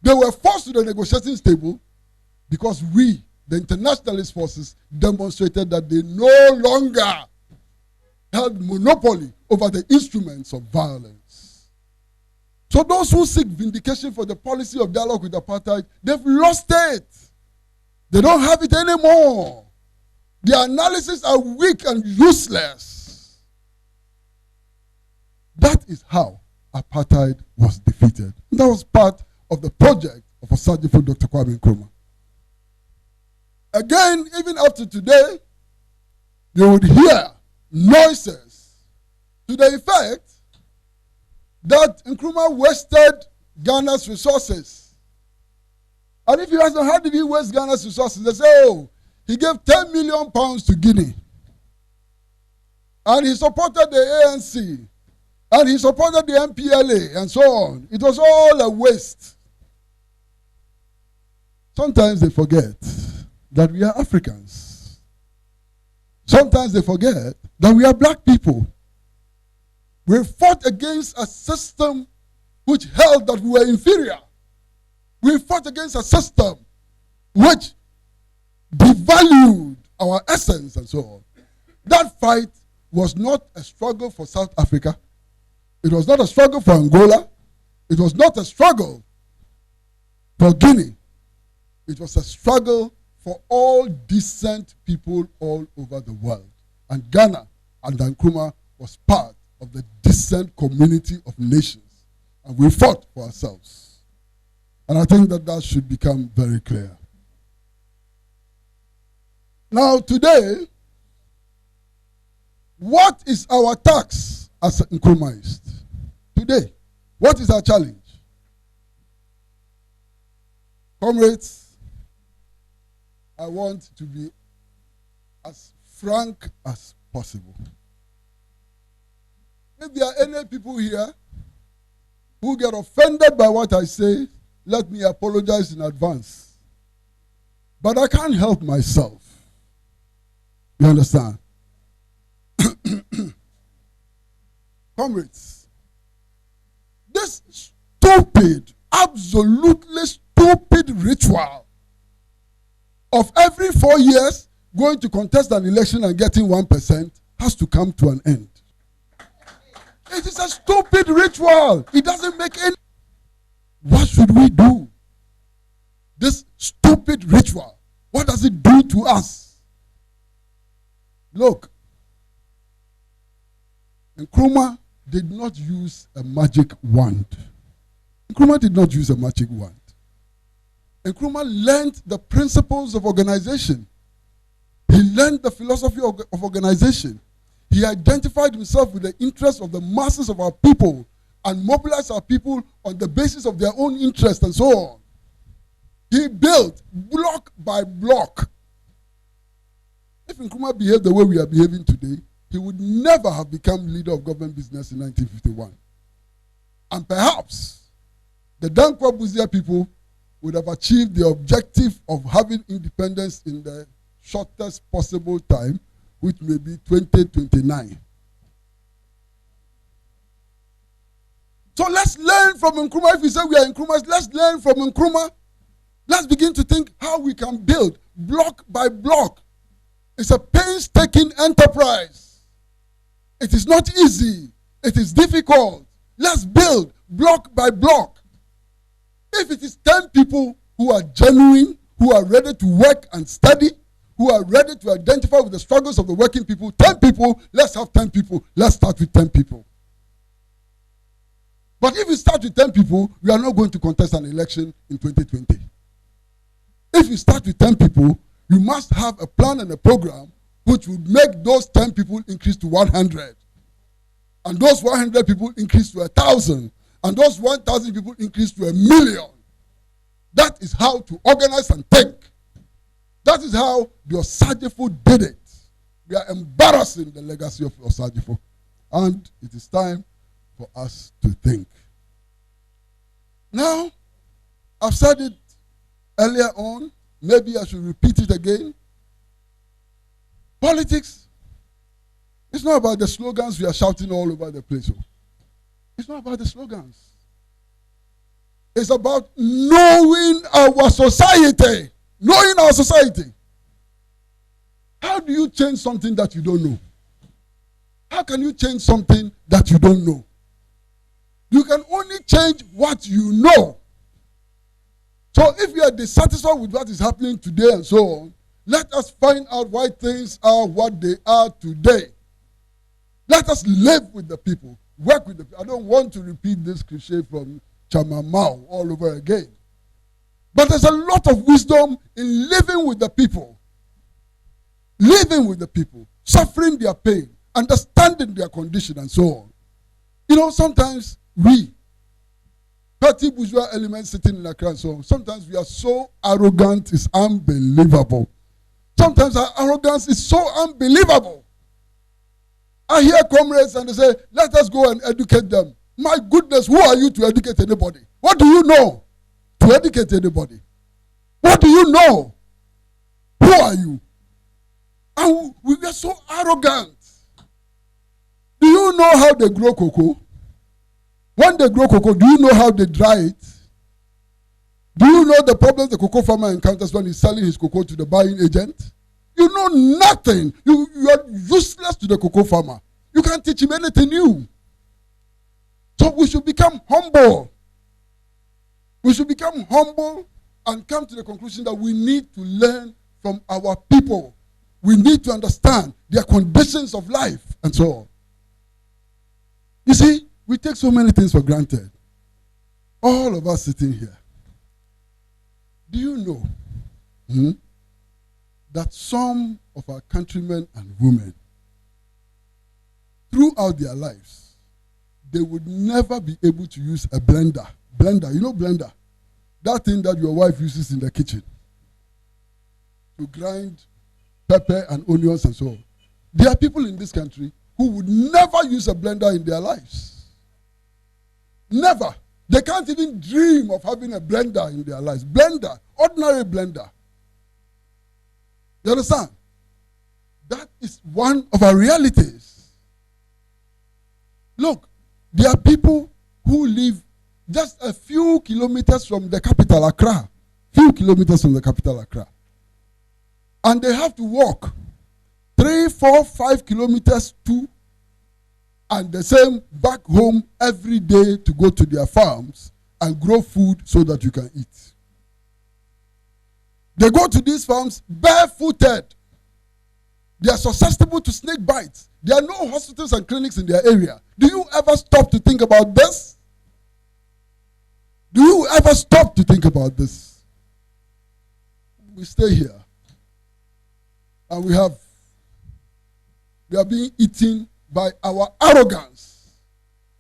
They were forced to the negotiating table because we, the internationalist forces, demonstrated that they no longer held monopoly over the instruments of violence. So those who seek vindication for the policy of dialogue with apartheid, they've lost it. They don't have it anymore. Their analyses are weak and useless. That is how apartheid was defeated. That was part of the project of Osajifo Dr. Kwame Nkrumah. Again, even up to today, you would hear noises to the effect that Nkrumah wasted Ghana's resources. And if you ask them, how did he waste Ghana's resources? They say, oh, he gave 10 million pounds to Guinea. And he supported the ANC. And he supported the MPLA and so on. It was all a waste. Sometimes they forget that we are Africans. Sometimes they forget that we are black people. We fought against a system which held that we were inferior. We fought against a system which devalued our essence and so on. That fight was not a struggle for South Africa. It was not a struggle for Angola. It was not a struggle for Guinea. It was a struggle for all decent people all over the world. And Ghana and Nkrumah was part of the decent community of nations. And we fought for ourselves. And I think that that should become very clear. Now today, what is our task as Nkrumahist? Today, what is our challenge? Comrades, I want to be as frank as possible. If there are any people here who get offended by what I say, let me apologize in advance. But I can't help myself. You understand? Comrades, this stupid, absolutely stupid ritual of every 4 years going to contest an election and getting 1% has to come to an end. It is a stupid ritual. It doesn't make any. What should we do? This stupid ritual, what does it do to us? Look, Nkrumah did not use a magic wand. Nkrumah did not use a magic wand. Nkrumah learned the principles of organization. He learned the philosophy of organization. He identified himself with the interests of the masses of our people and mobilized our people on the basis of their own interests and so on. He built block by block. If Nkrumah behaved the way we are behaving today, he would never have become leader of government business in 1951. And perhaps the Dankwa Buzia people would have achieved the objective of having independence in the shortest possible time, which may be 2029. So let's learn from Nkrumah. If we say we are Nkrumahs, let's learn from Nkrumah. Let's begin to think how we can build block by block. It's a painstaking enterprise. It is not easy. It is difficult. Let's build block by block. If it is 10 people who are genuine, who are ready to work and study, who are ready to identify with the struggles of the working people, 10 people, let's have 10 people. Let's start with 10 people. But if we start with 10 people, we are not going to contest an election in 2020. If you start with 10 people, you must have a plan and a program which would make those 10 people increase to 100. And those 100 people increase to 1,000. And those 1,000 people increase to 1,000,000. That is how to organize and think. That is how the Osagifo did it. We are embarrassing the legacy of Osagifo. And it is time for us to think. Now, I've said it earlier on. Maybe I should repeat it again. Politics, it's not about the slogans we are shouting all over the place. It's not about the slogans. It's about knowing our society. Knowing our society. How do you change something that you don't know? How can you change something that you don't know? You can only change what you know. So if you are dissatisfied with what is happening today and so on, let us find out why things are what they are today. Let us live with the people, work with the people. I don't want to repeat this cliche from Chamamau all over again. But there's a lot of wisdom in living with the people. Living with the people, suffering their pain, understanding their condition and so on. You know, sometimes we, petty bourgeois elements sitting in Accra and so on, sometimes we are so arrogant, it's unbelievable. Sometimes our arrogance is so unbelievable. I hear comrades and they say, let us go and educate them. My goodness, who are you to educate anybody? What do you know to educate anybody? What do you know? Who are you? And we get so arrogant. Do you know how they grow cocoa? When they grow cocoa, do you know how they dry it? Do you know the problems the cocoa farmer encounters when he's selling his cocoa to the buying agent? You know nothing. You are useless to the cocoa farmer. You can't teach him anything new. So we should become humble. We should become humble and come to the conclusion that we need to learn from our people. We need to understand their conditions of life and so on. You see, we take so many things for granted. All of us sitting here. Do you know that some of our countrymen and women, throughout their lives, they would never be able to use a blender. Blender, you know blender? That thing that your wife uses in the kitchen to grind pepper and onions and so on. There are people in this country who would never use a blender in their lives. Never. They can't even dream of having a blender in their lives. Blender, ordinary blender. You understand? That is one of our realities. Look, there are people who live just a few kilometers from the capital, Accra. Few kilometers from the capital, Accra. And they have to walk 3, 4, 5 kilometers to and the same back home every day to go to their farms and grow food so that you can eat. They go to these farms barefooted. They are susceptible to snake bites. There are no hospitals and clinics in their area. Do you ever stop to think about this? Do you ever stop to think about this? We stay here. And we are being eaten by our arrogance.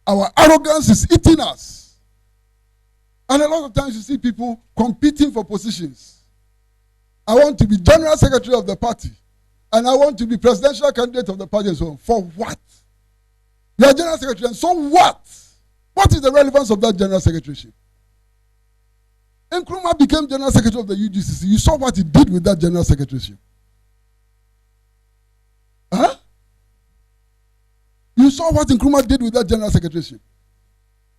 Our arrogance is eating us. And a lot of times you see people competing for positions. I want to be general secretary of the party. And I want to be presidential candidate of the party and so on. For what? You are general secretary and so what? What is the relevance of that general secretaryship? Nkrumah became general secretary of the UGCC. You saw what he did with that general secretaryship. Huh? You saw what Nkrumah did with that general secretaryship.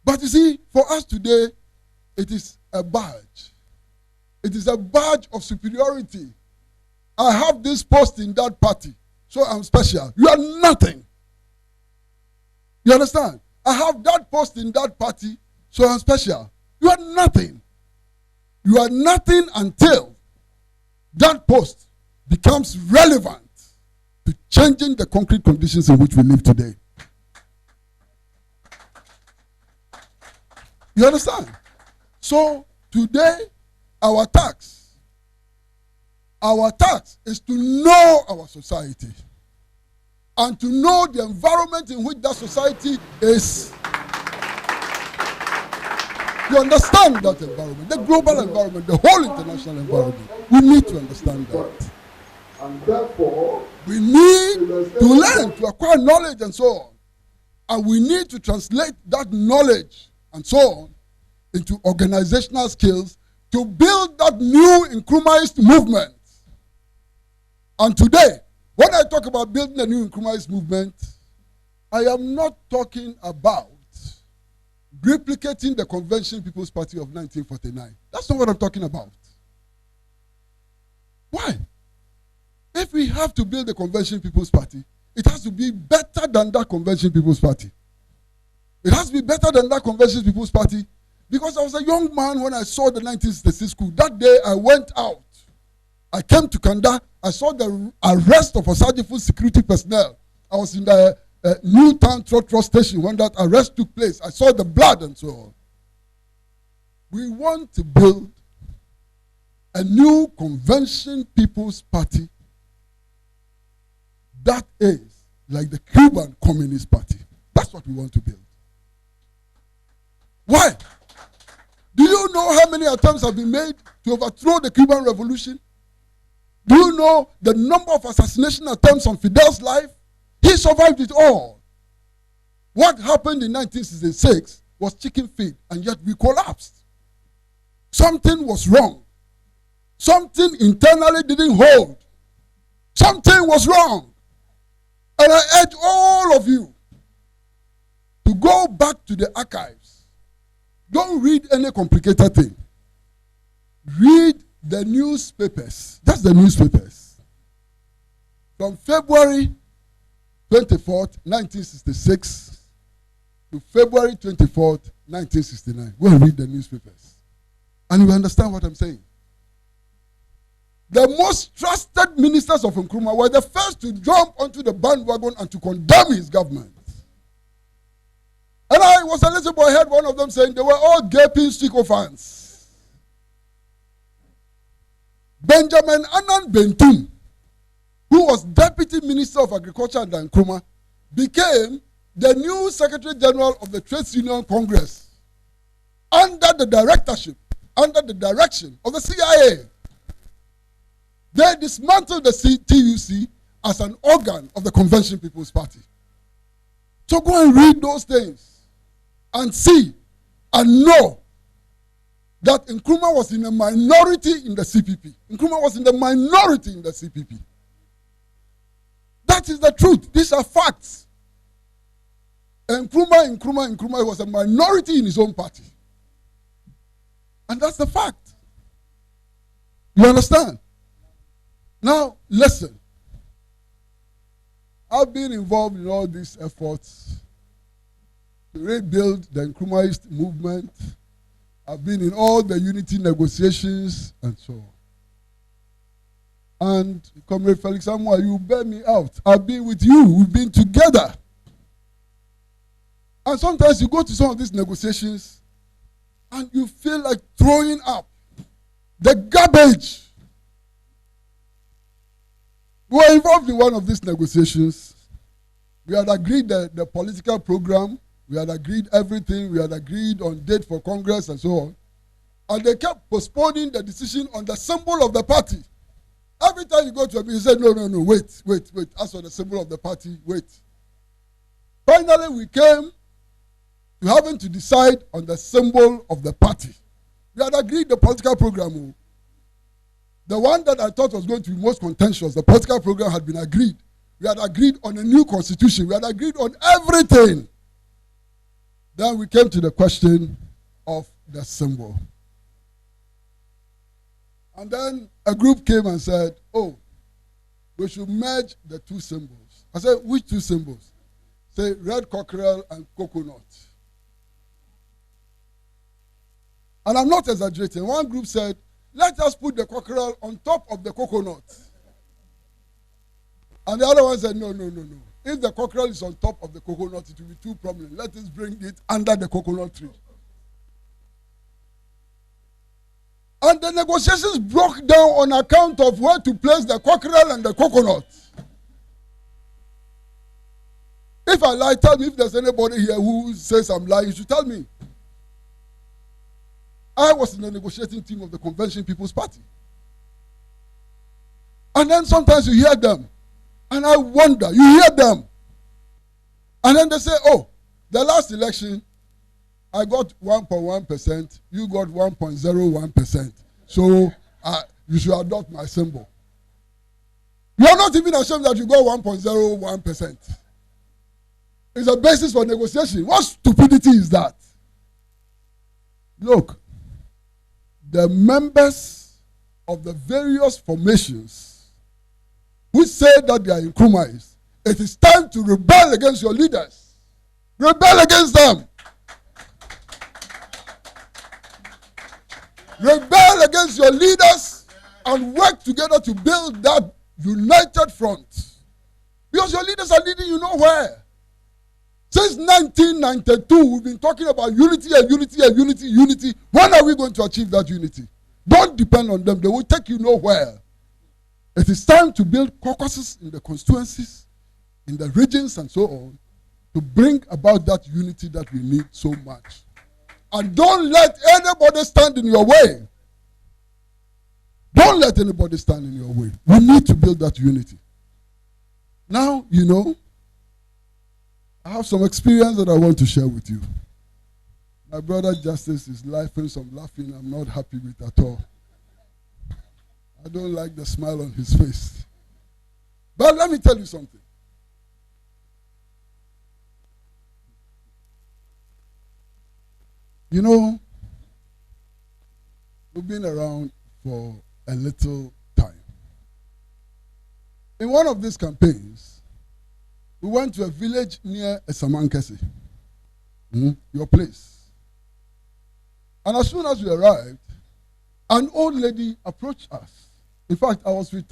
But you see, for us today, it is a badge. It is a badge of superiority. I have this post in that party, so I'm special. You are nothing. You understand? I have that post in that party, so I'm special. You are nothing. You are nothing until that post becomes relevant to changing the concrete conditions in which we live today. You understand? So today, our task is to know our society and to know the environment in which that society is. You understand that environment, the global environment, the whole international environment. We need to understand that. And therefore, we need to learn, to acquire knowledge and so on. And we need to translate that knowledge and so on into organizational skills to build that new Nkrumahist movement. And today, when I talk about building a new Nkrumahist movement, I am not talking about replicating the Convention People's Party of 1949. That's not what I'm talking about. Why? If we have to build the Convention People's Party, it has to be better than that Convention People's Party. It has to be better than that Convention People's Party because I was a young man when I saw the 1966 school. That day I went out. I came to Kanda. I saw the arrest of Osagifo security personnel. I was in the Newtown Trotro station when that arrest took place. I saw the blood and so on. We want to build a new Convention People's Party that is like the Cuban Communist Party. That's what we want to build. Why? Do you know how many attempts have been made to overthrow the Cuban Revolution? Do you know the number of assassination attempts on Fidel's life? He survived it all. What happened in 1966 was chicken feed, and yet we collapsed. Something was wrong. Something internally didn't hold. Something was wrong. And I urge all of you to go back to the archives. Don't read any complicated thing. Read the newspapers. Just the newspapers. From February 24th, 1966 to February 24th, 1969. Go and read the newspapers. And you understand what I'm saying. The most trusted ministers of Nkrumah were the first to jump onto the bandwagon and to condemn his government. And I was a little boy, I heard one of them saying they were all gaping sycophants. Benjamin Annan Bentum, who was Deputy Minister of Agriculture under Nkrumah, became the new Secretary General of the Trades Union Congress under the direction of the CIA. They dismantled the TUC as an organ of the Convention People's Party. So go and read those things and see and know that Nkrumah was in a minority in the CPP. Nkrumah was in the minority in the CPP. That is the truth. These are facts. Nkrumah was a minority in his own party. And that's the fact. You understand? Now, listen. I've been involved in all these efforts to rebuild the Nkrumahist movement. I've been in all the unity negotiations and so on. And Comrade Felix Amwa, you bear me out. I've been with you. We've been together. And sometimes you go to some of these negotiations and you feel like throwing up the garbage. We were involved in one of these negotiations. We had agreed the political program. We had agreed everything. We had agreed on date for Congress and so on. And they kept postponing the decision on the symbol of the party. Every time you go to a meeting, you say, no, wait. As for the symbol of the party, wait. Finally, we came to having to decide on the symbol of the party. We had agreed the political program. The one that I thought was going to be most contentious, the political program had been agreed. We had agreed on a new constitution. We had agreed on everything. Then we came to the question of the symbol. And then a group came and said, oh, we should merge the two symbols. I said, which two symbols? Say, red cockerel and coconut. And I'm not exaggerating. One group said, let us put the cockerel on top of the coconut. And the other one said, no. If the cockerel is on top of the coconut, it will be too prominent. Let us bring it under the coconut tree. And the negotiations broke down on account of where to place the cockerel and the coconut. If I lie, tell me. If there's anybody here who says I'm lying, you should tell me. I was in the negotiating team of the Convention People's Party. And then sometimes you hear them. And I wonder, you hear them. And then they say, oh, the last election, I got 1.1%, you got 1.01%. So you should adopt my symbol. You are not even ashamed that you got 1.01%. It's a basis for negotiation. What stupidity is that? Look, the members of the various formations who say that they are Nkrumahs, it is time to rebel against your leaders. Rebel against them. Rebel against your leaders and work together to build that united front. Because your leaders are leading you nowhere. Since 1992, we've been talking about unity. When are we going to achieve that unity? Don't depend on them. They will take you nowhere. It is time to build caucuses in the constituencies, in the regions and so on, to bring about that unity that we need so much. And don't let anybody stand in your way. Don't let anybody stand in your way. We need to build that unity. Now, you know, I have some experience that I want to share with you. My brother Justice is laughing some laughing I'm not happy with at all. I don't like the smile on his face. But let me tell you something. You know, we've been around for a little time. In one of these campaigns, we went to a village near Samankesi, your place. And as soon as we arrived, an old lady approached us. In fact, I was with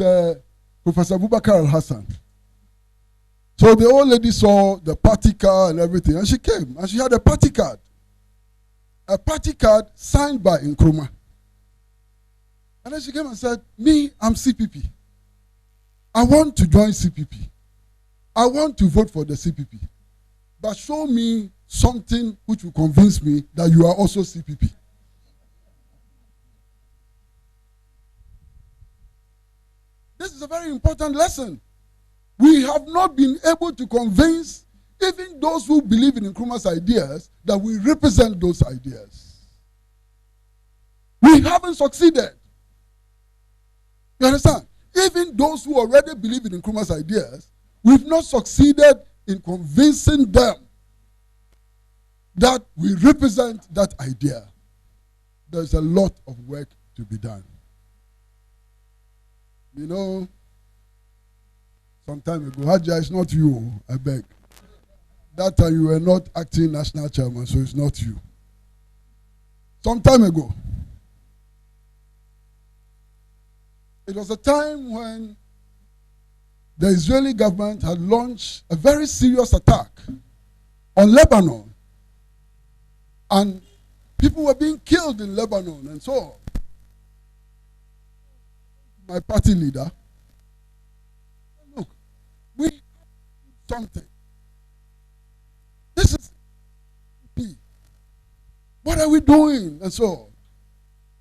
Professor Abubakar Al-Hassan. So the old lady saw the party card and everything, and she came, and she had a party card. A party card signed by Nkrumah. And then she came and said, me, I'm CPP. I want to join CPP. I want to vote for the CPP. But show me something which will convince me that you are also CPP. This is a very important lesson. We have not been able to convince even those who believe in Nkrumah's ideas that we represent those ideas. We haven't succeeded. You understand? Even those who already believe in Nkrumah's ideas, we've not succeeded in convincing them that we represent that idea. There's a lot of work to be done. You know, some time ago, Haja, it's not you, I beg. That time you were not acting national chairman, so it's not you. Some time ago, it was a time when the Israeli government had launched a very serious attack on Lebanon. And people were being killed in Lebanon and so on. My party leader, look, we have something. This is what are we doing? And so on.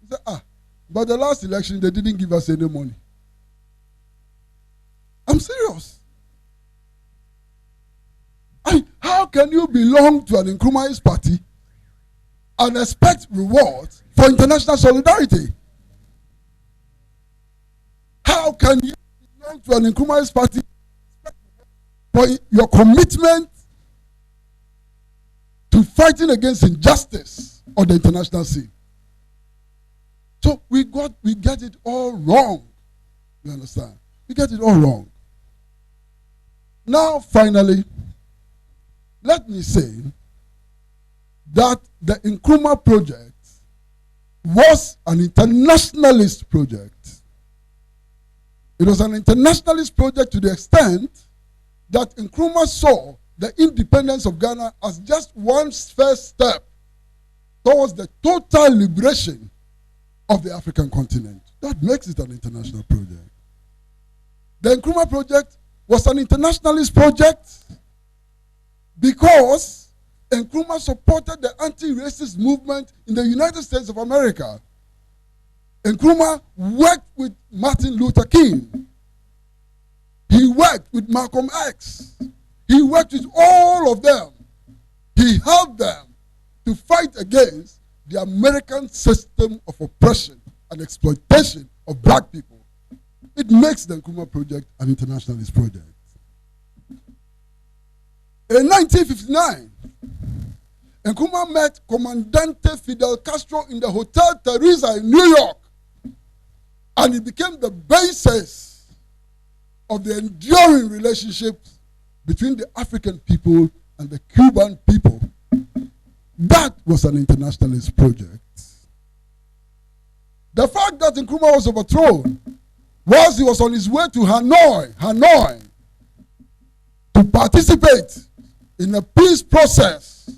He said, but the last election, they didn't give us any money. I'm serious. How can you belong to an Nkrumahist party and expect rewards for international solidarity? How can you belong to an Nkrumahist party for your commitment to fighting against injustice on the international scene? So we get it all wrong. You understand? We get it all wrong. Now, finally, let me say that the Nkrumah project was an internationalist project. It was an internationalist project to the extent that Nkrumah saw the independence of Ghana as just one first step towards the total liberation of the African continent. That makes it an international project. The Nkrumah project was an internationalist project because Nkrumah supported the anti-racist movement in the United States of America. Nkrumah worked with Martin Luther King. He worked with Malcolm X. He worked with all of them. He helped them to fight against the American system of oppression and exploitation of black people. It makes the Nkrumah project an internationalist project. In 1959, Nkrumah met Comandante Fidel Castro in the Hotel Teresa in New York, and it became the basis of the enduring relationships between the African people and the Cuban people. That was an internationalist project. The fact that Nkrumah was overthrown was he was on his way to Hanoi, to participate in a peace process,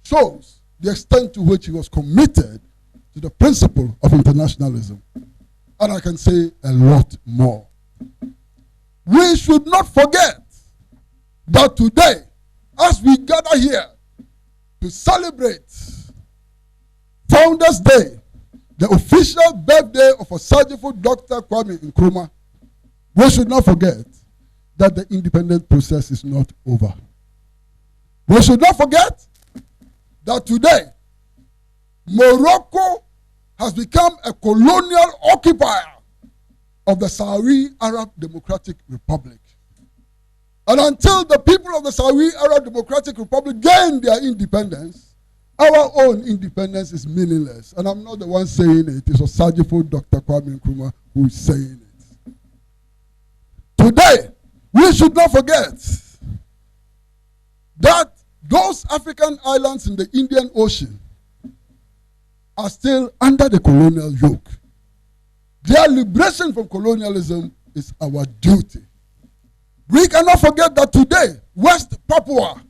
shows the extent to which he was committed to the principle of internationalism. And I can say a lot more. We should not forget that today, as we gather here to celebrate Founders Day, the official birthday of Osajifo Dr. Kwame Nkrumah, we should not forget that the independent process is not over. We should not forget that today, Morocco has become a colonial occupier of the Sahrawi Arab Democratic Republic. And until the people of the Sahrawi Arab Democratic Republic gain their independence, our own independence is meaningless. And I'm not the one saying it. It's Osajifo Dr. Kwame Nkrumah who is saying it. Today, we should not forget that those African islands in the Indian Ocean are still under the colonial yoke. Their liberation from colonialism is our duty. We cannot forget that today, West Papua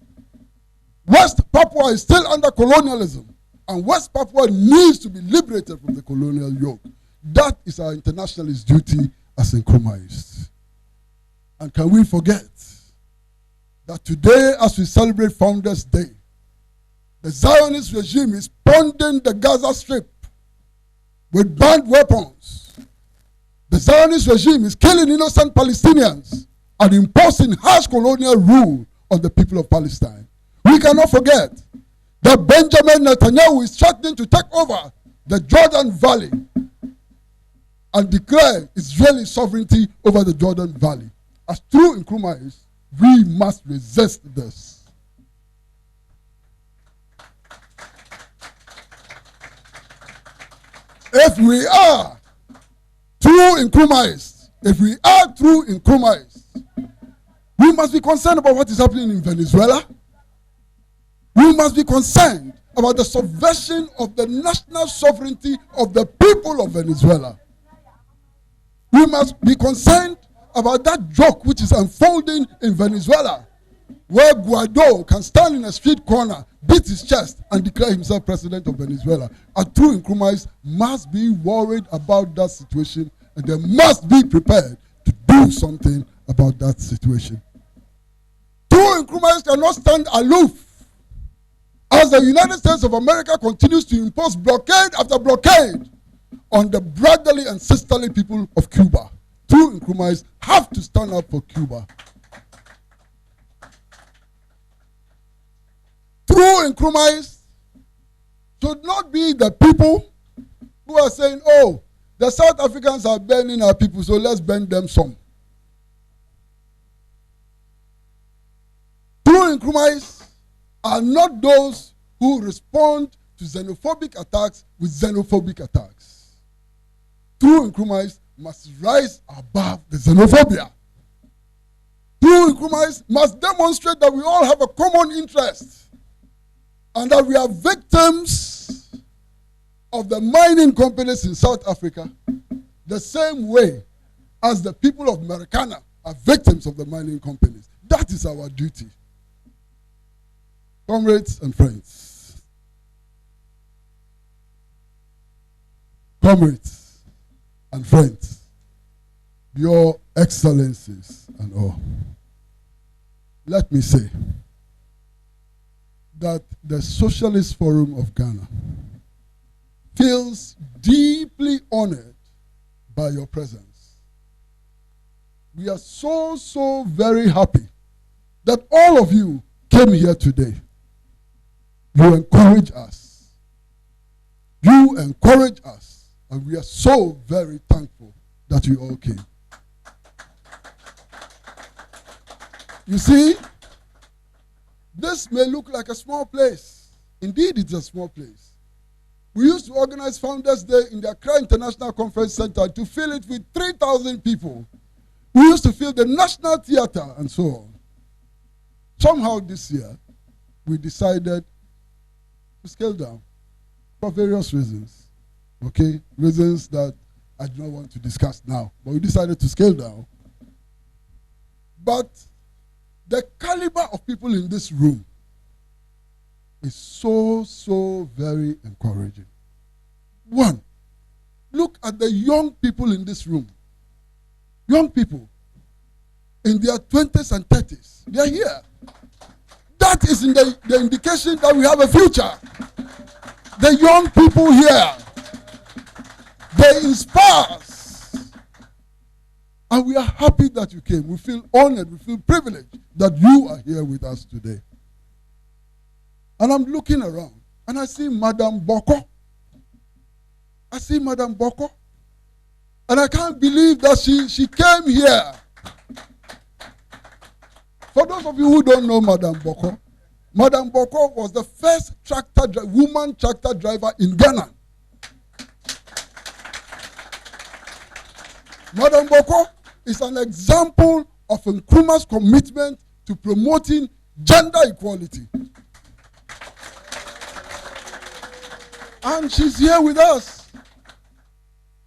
is still under colonialism, and West Papua needs to be liberated from the colonial yoke. That is our internationalist duty as Nkrumahs. And can we forget that today, as we celebrate Founders' Day, the Zionist regime is pounding the Gaza Strip with banned weapons. The Zionist regime is killing innocent Palestinians and imposing harsh colonial rule on the people of Palestine. We cannot forget that Benjamin Netanyahu is threatening to take over the Jordan Valley and declare Israeli sovereignty over the Jordan Valley. As true Nkrumahs, we must resist this. If we are true Nkrumahs, we must be concerned about what is happening in Venezuela. We must be concerned about the subversion of the national sovereignty of the people of Venezuela. We must be concerned about that joke which is unfolding in Venezuela, where Guaido can stand in a street corner, beat his chest, and declare himself president of Venezuela. A true Nkrumahs must be worried about that situation, and they must be prepared to do something about that situation. True Nkrumahs cannot stand aloof as the United States of America continues to impose blockade after blockade on the brotherly and sisterly people of Cuba. True Nkrumahs have to stand up for Cuba. True Nkrumahs should not be the people who are saying, oh, the South Africans are burning our people, so let's burn them some. True Nkrumahs are not those who respond to xenophobic attacks with xenophobic attacks. True Nkrumahs must rise above the xenophobia. True Nkrumahs must demonstrate that we all have a common interest and that we are victims of the mining companies in South Africa the same way as the people of Marikana are victims of the mining companies. That is our duty. Comrades and friends, your excellencies and all, let me say that the Socialist Forum of Ghana feels deeply honored by your presence. We are so very happy that all of you came here today. You encourage us. And we are so very thankful that you all came. You see, this may look like a small place. Indeed, it's a small place. We used to organize Founders' Day in the Accra International Conference Center to fill it with 3,000 people. We used to fill the National Theater and so on. Somehow this year, we decided to scale down for various reasons. Okay? Reasons that I do not want to discuss now. But we decided to scale down. But the caliber of people in this room is so very encouraging. One, look at the young people in this room. Young people in their 20s and 30s. They are here. That is in the indication that we have a future. The young people here, they inspire us. And we are happy that you came. We feel honored, we feel privileged that you are here with us today. And I'm looking around, and I see Madam Boko. I see Madam Boko. And I can't believe that she came here. For those of you who don't know Madam Boko was the first woman tractor driver in Ghana. Madam Boko is an example of Nkrumah's commitment to promoting gender equality. And she's here with us.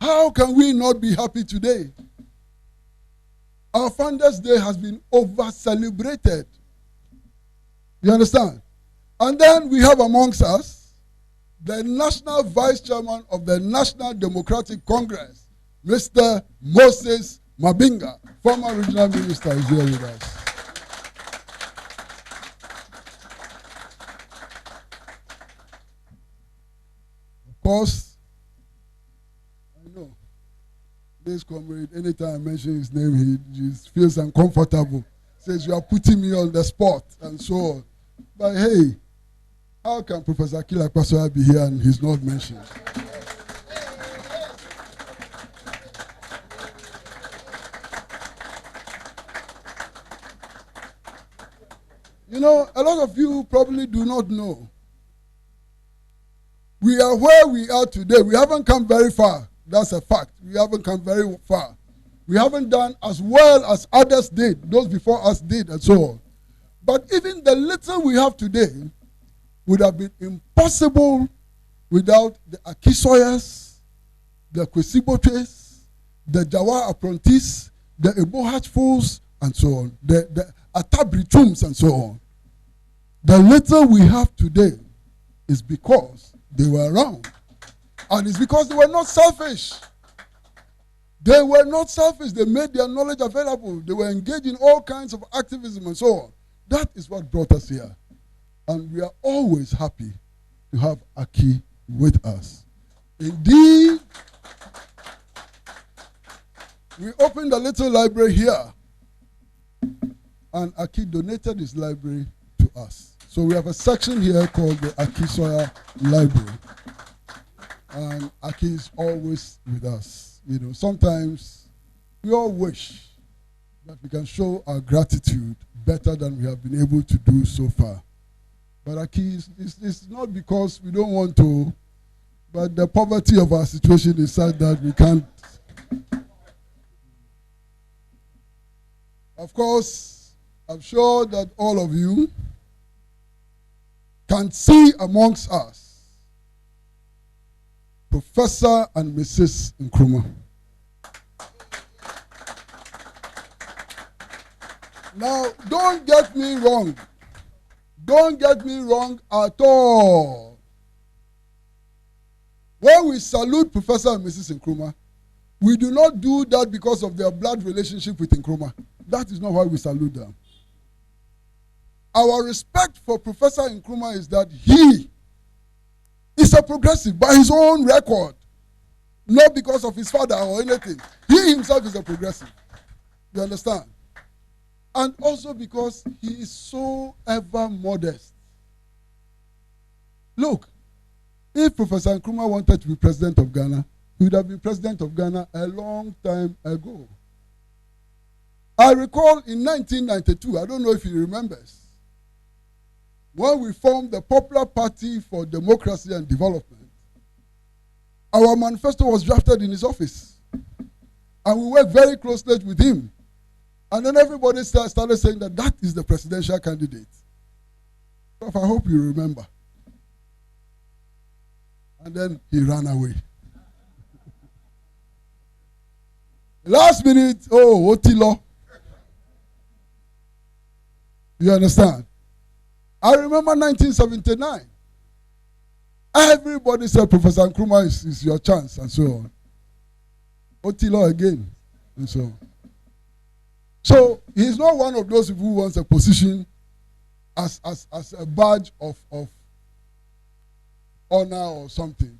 How can we not be happy today? Our Founders' Day has been over-celebrated. You understand? And then we have amongst us the National Vice Chairman of the National Democratic Congress, Mr. Moses Mabinga, former regional minister, is here with us. Of course, this comrade, anytime I mention his name, he just feels uncomfortable. Says, you are putting me on the spot, and so on. But hey, how can Professor Cde Kwesi Pratt be here and he's not mentioned? You know, a lot of you probably do not know. We are where we are today. We haven't come very far. That's a fact. We haven't come very far. We haven't done as well as others did, those before us did, and so on. But even the little we have today would have been impossible without the Akisoyas, the Kwesi Botes, the Jawa Apprentice, the Ebohach Fools, and so on, the Atabrichums, and so on. The little we have today is because they were around. And it's because they were not selfish. They were not selfish. They made their knowledge available. They were engaged in all kinds of activism and so on. That is what brought us here. And we are always happy to have Aki with us. Indeed, we opened a little library here. And Aki donated his library to us. So we have a section here called the Akisoya Library. And Aki is always with us. You know, sometimes we all wish that we can show our gratitude better than we have been able to do so far. But Aki, it's not because we don't want to, but the poverty of our situation is such that we can't. Of course, I'm sure that all of you can see amongst us Professor and Mrs. Nkrumah. Now, don't get me wrong. Don't get me wrong at all. When we salute Professor and Mrs. Nkrumah, we do not do that because of their blood relationship with Nkrumah. That is not why we salute them. Our respect for Professor Nkrumah is that he is a progressive by his own record, not because of his father or anything. He himself is a progressive. You understand? And also because he is so ever modest. Look, if Professor Nkrumah wanted to be president of Ghana, he would have been president of Ghana a long time ago. I recall in 1992, I don't know if he remembers, when we formed the Popular Party for Democracy and Development, our manifesto was drafted in his office. And we worked very closely with him. And then everybody started saying that that is the presidential candidate. So I hope you remember. And then he ran away. Last minute, oh, Otilo. You understand? I remember 1979. Everybody said Professor Nkrumah is your chance, and so on. Otilo again, and so on. So he's not one of those people who wants a position as a badge of honor or something.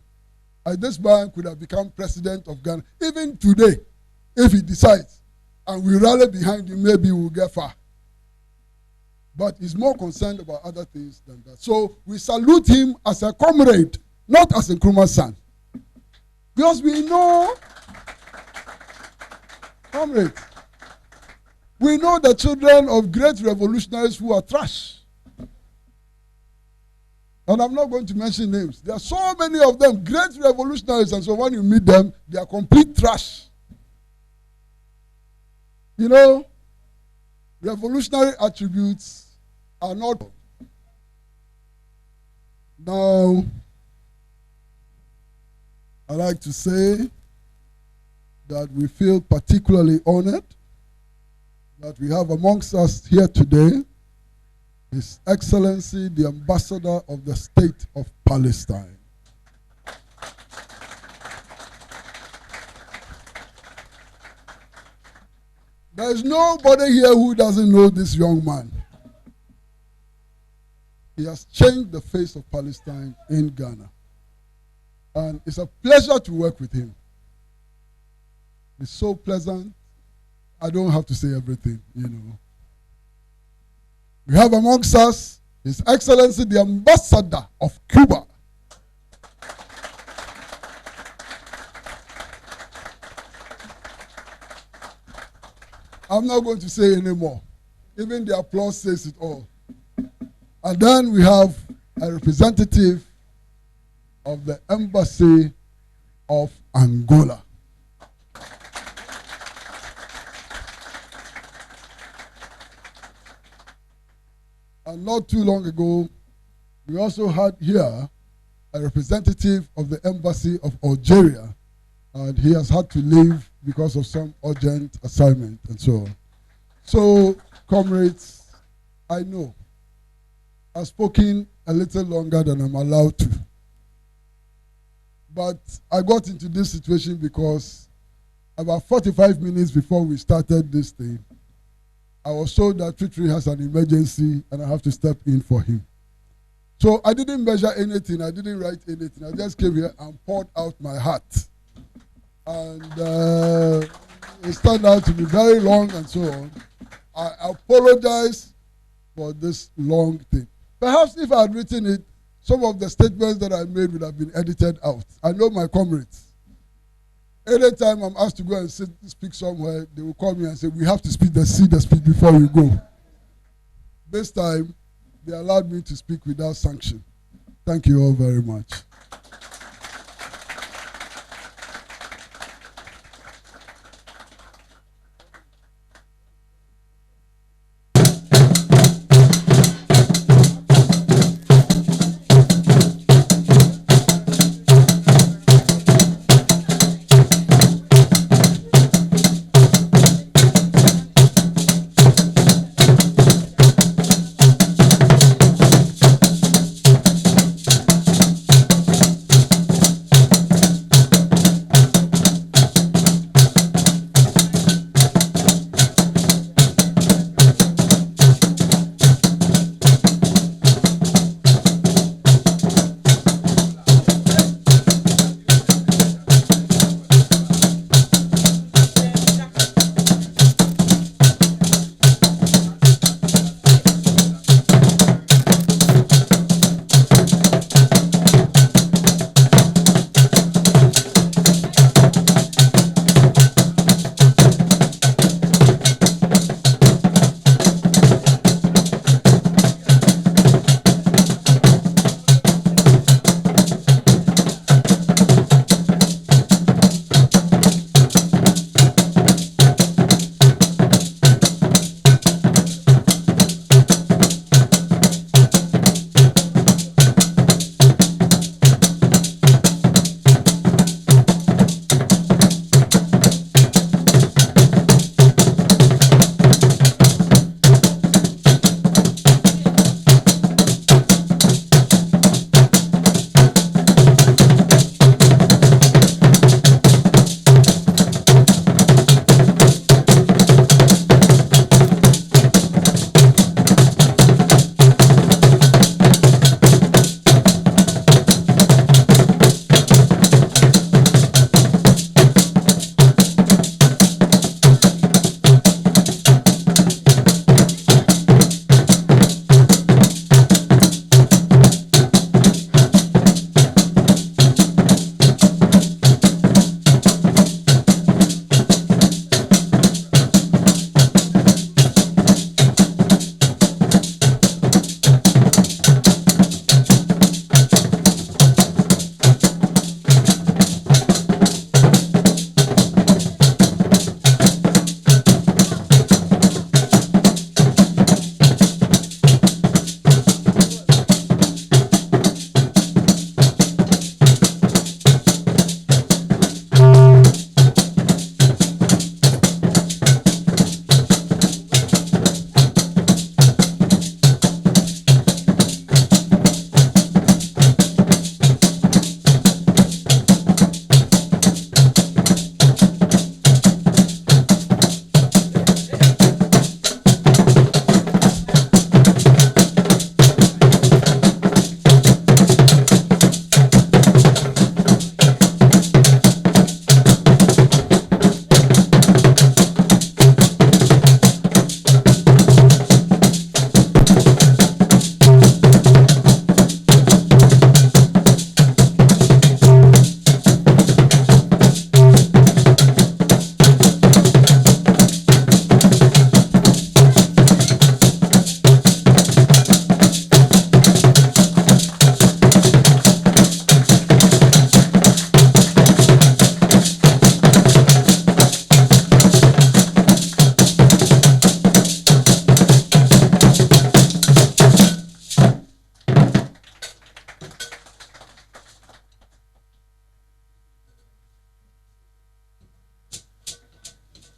This man could have become president of Ghana. Even today, if he decides, and we rally behind him, maybe we'll get far. but he's more concerned about other things than that. So we salute him as a comrade, not as Nkrumah's son. Because we know, comrade, we know the children of great revolutionaries who are trash. And I'm not going to mention names. There are so many of them, great revolutionaries, and so when you meet them, they are complete trash. You know, revolutionary attributes are not. Now, I like to say that we feel particularly honored that we have amongst us here today His Excellency, the Ambassador of the State of Palestine. There is nobody here who doesn't know this young man. He has changed the face of Palestine in Ghana. And it's a pleasure to work with him. It's so pleasant. I don't have to say everything, you know. We have amongst us His Excellency, the Ambassador of Cuba. I'm not going to say anymore. Even the applause says it all. And then we have a representative of the Embassy of Angola. And not too long ago, we also had here a representative of the Embassy of Algeria, and he has had to leave because of some urgent assignment and so on. So, comrades, I know I've spoken a little longer than I'm allowed to. But I got into this situation because about 45 minutes before we started this thing, I was told that Tritri has an emergency and I have to step in for him. So I didn't measure anything, I didn't write anything. I just came here and poured out my heart. And it turned out to be very long and so on. I apologize for this long thing. Perhaps if I had written it, some of the statements that I made would have been edited out. I know my comrades. Anytime I'm asked to go and speak somewhere, they will call me and say, we have to see the speech before we go. This time, they allowed me to speak without sanction. Thank you all very much.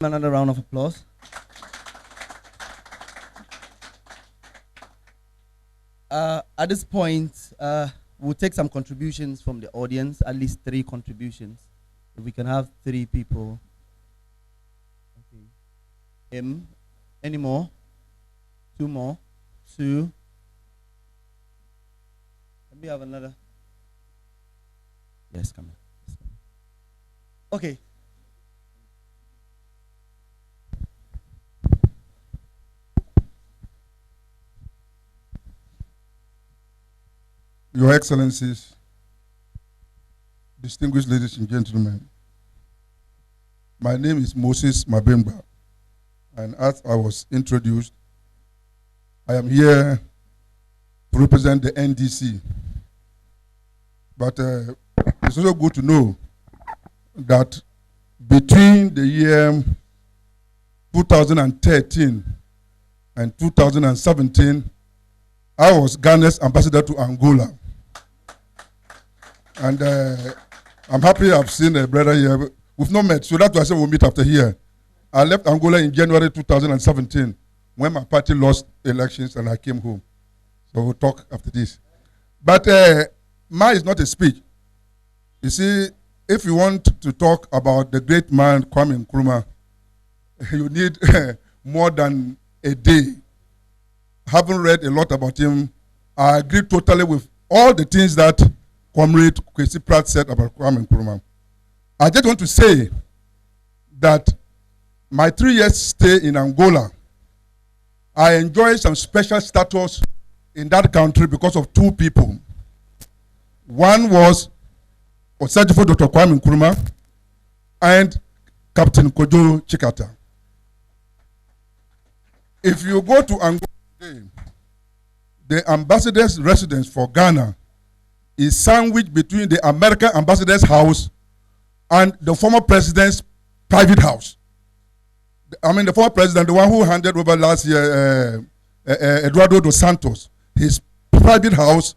Another round of applause. At this point, we'll take some contributions from the audience, at least 3 contributions. If we can have 3 people. Okay. Any more? 2 more? 2. Let me have another. Yes, come here. Yes, come here. Okay. Your Excellencies, distinguished ladies and gentlemen, my name is Moses Mabemba, and as I was introduced, I am here to represent the NDC. But it's also good to know that between the year 2013 and 2017, I was Ghana's ambassador to Angola. And I'm happy I've seen a brother here. We've not met, so that's why I said we'll meet after here. I left Angola in January 2017 when my party lost elections and I came home. So we'll talk after this. But mine is not a speech. You see, if you want to talk about the great man Kwame Nkrumah, you need more than a day. Having read a lot about him, I agree totally with all the things that Comrade Kwesi Pratt said about Kwame Nkrumah. I just want to say that my 3 years stay in Angola, I enjoyed some special status in that country because of 2 people. One was Osajifo Dr. Kwame Nkrumah and Captain Kojo Chikata. If you go to Angola today, the ambassador's residence for Ghana is sandwiched between the American ambassador's house and the former president's private house. I mean, the former president, the one who handed over last year, Eduardo dos Santos, his private house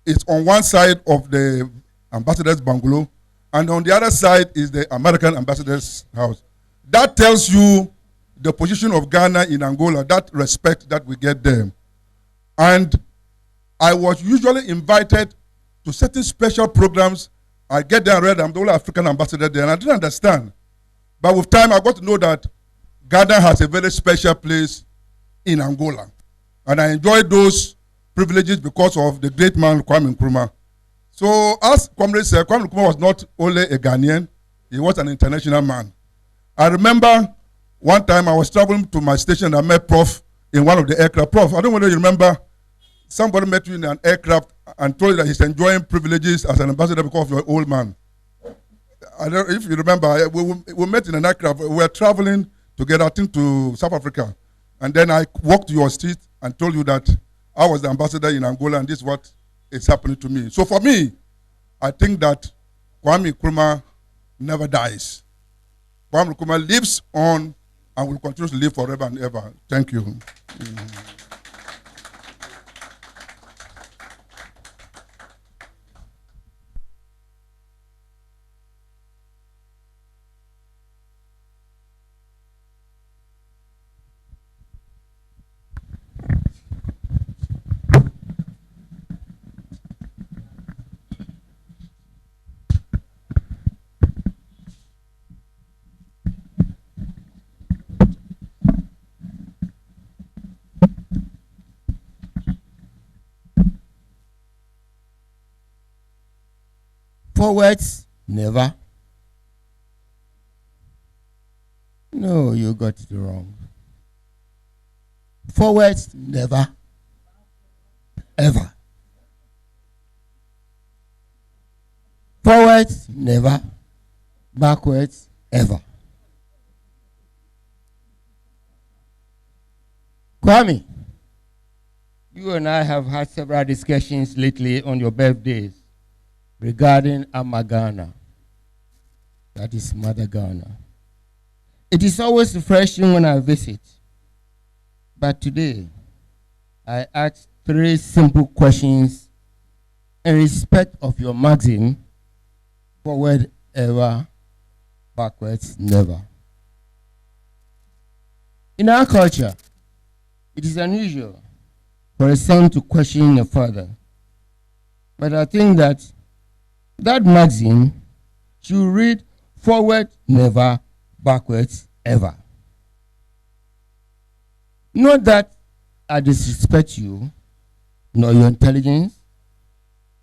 is on one side of the ambassador's bungalow, and on the other side is the American ambassador's house. That tells you the position of Ghana in Angola, that respect that we get there. And I was usually invited to certain special programs. I get there and read, I'm the only African ambassador there, and I didn't understand. But with time, I got to know that Ghana has a very special place in Angola. And I enjoyed those privileges because of the great man, Kwame Nkrumah. So as Comrade said, Kwame Nkrumah was not only a Ghanaian, he was an international man. I remember one time I was traveling to my station and I met Prof in one of the aircraft. Prof, I don't know whether you remember, somebody met you in an aircraft and told you that he's enjoying privileges as an ambassador because of your old man. I don't know if you remember, we met in an aircraft. We were traveling together, I think, to South Africa. And then I walked to your street and told you that I was the ambassador in Angola and this is what is happening to me. So for me, I think that Kwame Nkrumah never dies. Kwame Nkrumah lives on and will continue to live forever and ever. Thank you. Forwards, never. No, you got it wrong. Forwards, never. Ever. Forwards, never. Backwards, ever. Kwame, you and I have had several discussions lately on your birthdays regarding Ghana, that is Mother Ghana. It is always refreshing when I visit, but today I ask 3 simple questions in respect of your maxim, forward ever, backwards never. In our culture, it is unusual for a son to question a father. But I think that maxim should read forward never, backwards ever. Not that I disrespect you, nor your intelligence,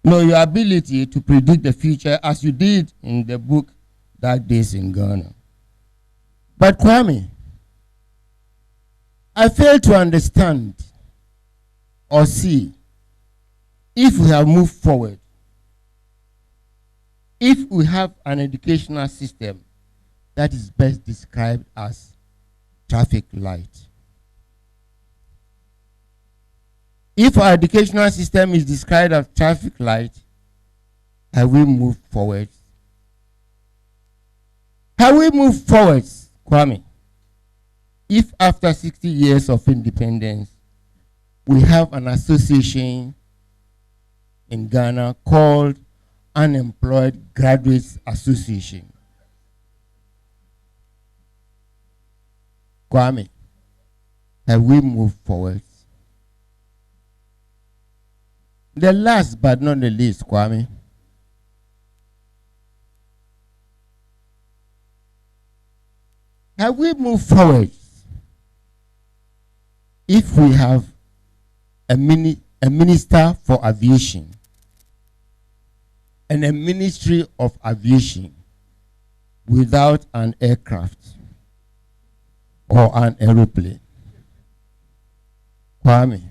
nor your ability to predict the future as you did in the book Dark Days in Ghana. But Kwame, I fail to understand or see if we have moved forward, if we have an educational system that is best described as traffic light. If our educational system is described as traffic light, have we moved forward? Have we moved forward, Kwame? If after 60 years of independence, we have an association in Ghana called Unemployed Graduates Association. Kwame, have we moved forward? The last but not the least, Kwame, have we moved forward if we have a minister for aviation and a ministry of aviation without an aircraft or an aeroplane? Kwame,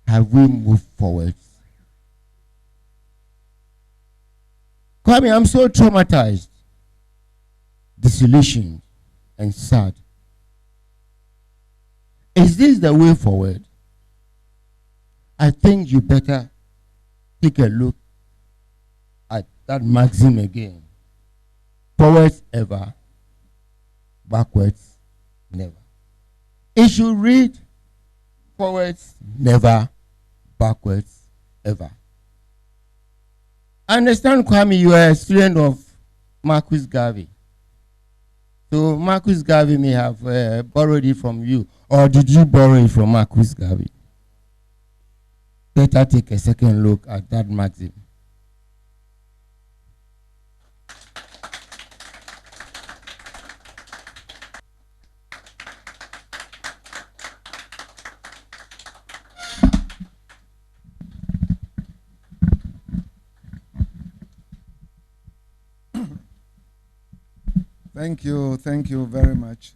have we moved forward? Kwame, I'm so traumatized, disillusioned, and sad. Is this the way forward? I think you better take a look at that maxim again. Forwards ever, backwards never. It should read forwards never, backwards ever. I understand, Kwame, you are a student of Marcus Garvey. So Marcus Garvey may have borrowed it from you, or did you borrow it from Marcus Garvey? Better take a second look at that maxim. Thank you very much.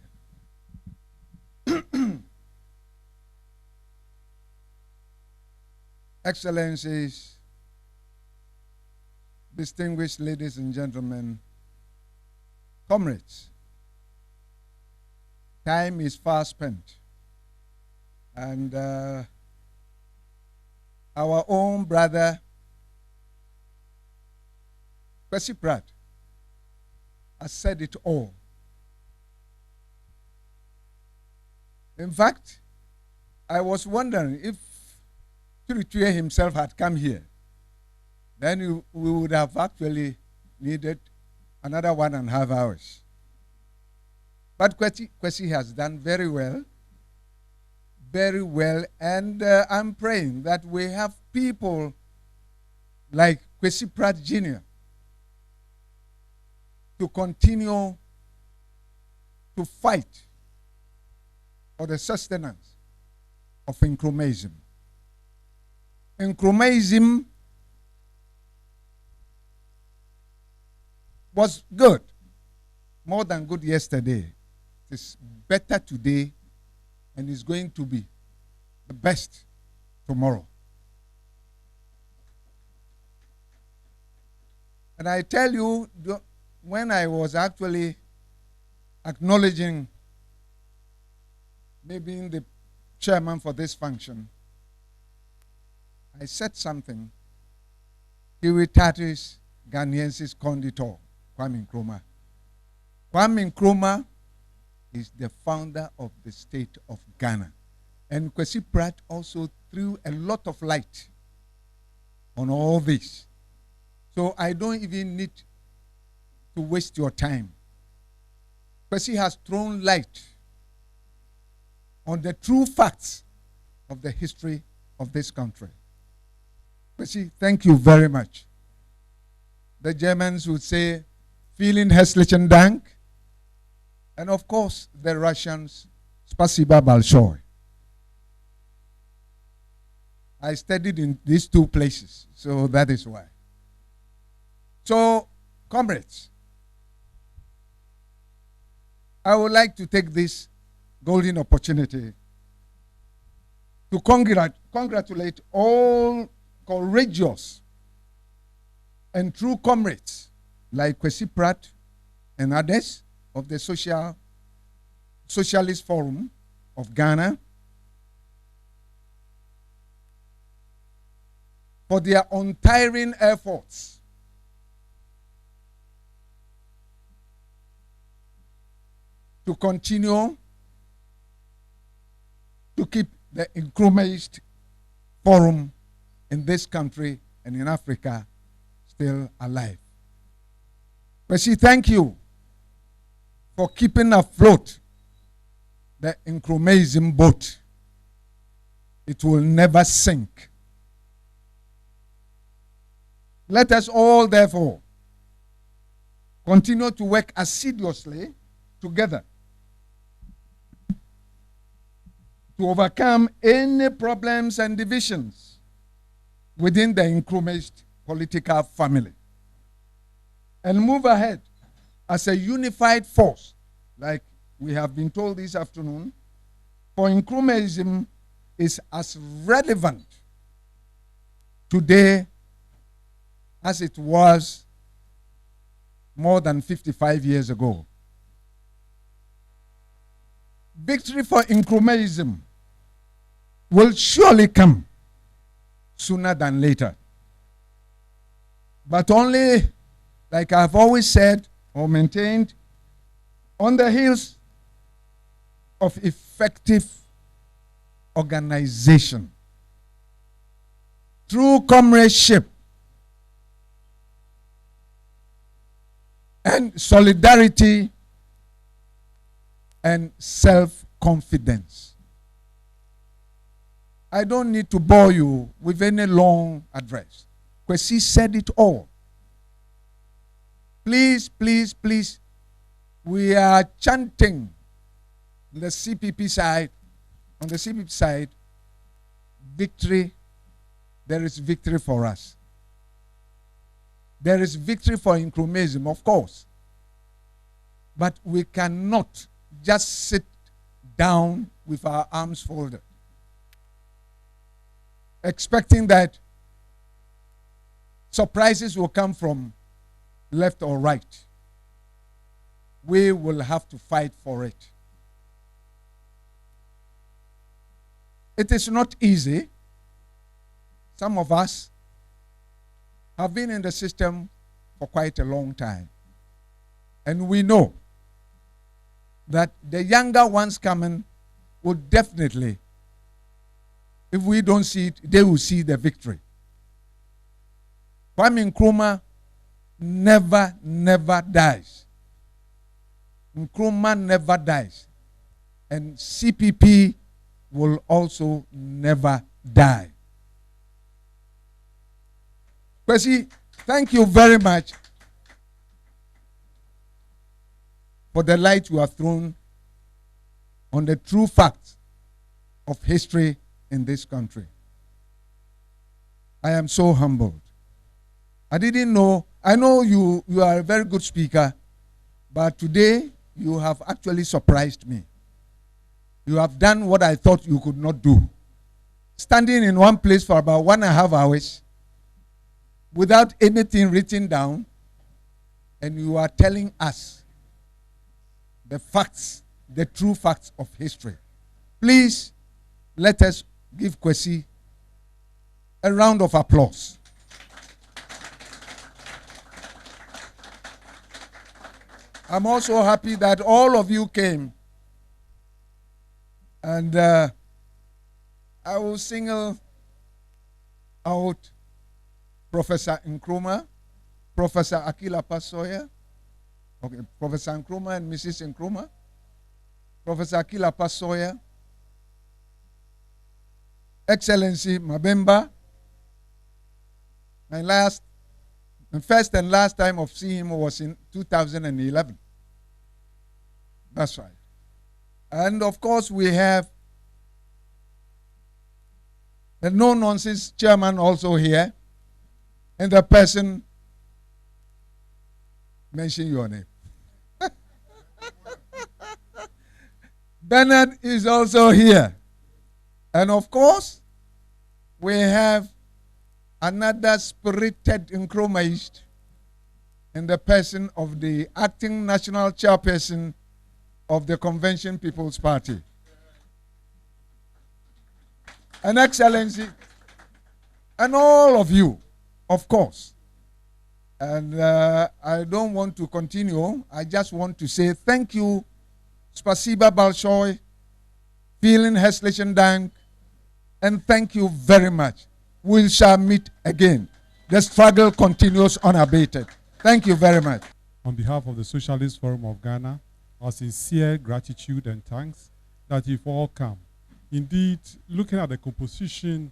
Excellencies, distinguished ladies and gentlemen, comrades, time is fast spent, and our own brother, Kwesi Pratt, has said it all. In fact, I was wondering if Cde himself had come here, then we would have actually needed another 1.5 hours. But Kwesi has done very well, and I'm praying that we have people like Kwesi Pratt Jnr. to continue to fight for the sustenance of Nkrumahism. Nkrumahism was good, more than good yesterday. It's better today, and it's going to be the best tomorrow. And I tell you, when I was actually acknowledging me being the chairman for this function, I said something. Civilitatis Ghanaiensis Conditor, Kwame Nkrumah. Kwame Nkrumah is the founder of the state of Ghana. And Kwesi Pratt also threw a lot of light on all this. So I don't even need to waste your time. Kwesi has thrown light on the true facts of the history of this country. Kwesi, thank you very much. The Germans would say, vielen herzlichen Dank. And of course, the Russians, spasiba balshoi. I studied in these two places, so that is why. So, comrades, I would like to take this golden opportunity to congratulate all courageous and true comrades like Kwesi Pratt and others of the Socialist Forum of Ghana for their untiring efforts to continue to keep the Nkrumahist forum in this country and in Africa still alive. Kwesi, thank you for keeping afloat the Nkrumahism boat. It will never sink. Let us all, therefore, continue to work assiduously together to overcome any problems and divisions within the Nkrumahist political family and move ahead as a unified force, like we have been told this afternoon, for Nkrumahism is as relevant today as it was more than 55 years ago. Victory for Nkrumahism will surely come sooner than later. But only, like I've always said or maintained, on the heels of effective organization, true comradeship, and solidarity and self-confidence. I don't need to bore you with any long address. Kwesi said it all. Please, please, please, we are chanting the CPP side, on the CPP side, victory, there is victory for us. There is victory for Nkrumahism, of course. But we cannot just sit down with our arms folded, expecting that surprises will come from left or right. We will have to fight for it. It is not easy. Some of us have been in the system for quite a long time. And we know that the younger ones coming will definitely, if we don't see it, they will see the victory. Kwame Nkrumah never dies. Nkrumah never dies. And CPP will also never die. Kwesi, thank you very much for the light you have thrown on the true facts of history in this country. I am so humbled. I didn't know, I know you are a very good speaker, but today you have actually surprised me. You have done what I thought you could not do. Standing in one place for about 1.5 hours without anything written down, and you are telling us the facts, the true facts of history. Please, let us give Kwesi a round of applause. I'm also happy that all of you came. And I will single out Professor Nkrumah, Professor Akila Pasoya, okay, Professor Nkrumah and Mrs. Nkrumah, Professor Akila Pasoya, Excellency Mabemba. My first and last time of seeing him was in 2011. That's right. And of course, we have the no-nonsense chairman also here, and the person, mention your name. Bernard is also here. And of course, we have another spirited Nkrumahist in the person of the acting national chairperson of the Convention People's Party. An Excellency, and all of you, of course. And I don't want to continue. I just want to say thank you, Spasiba Balshoy, vielen herzlichen Dank, and thank you very much. We shall meet again. The struggle continues unabated. Thank you very much. On behalf of the Socialist Forum of Ghana, our sincere gratitude and thanks that you've all come. Indeed, looking at the composition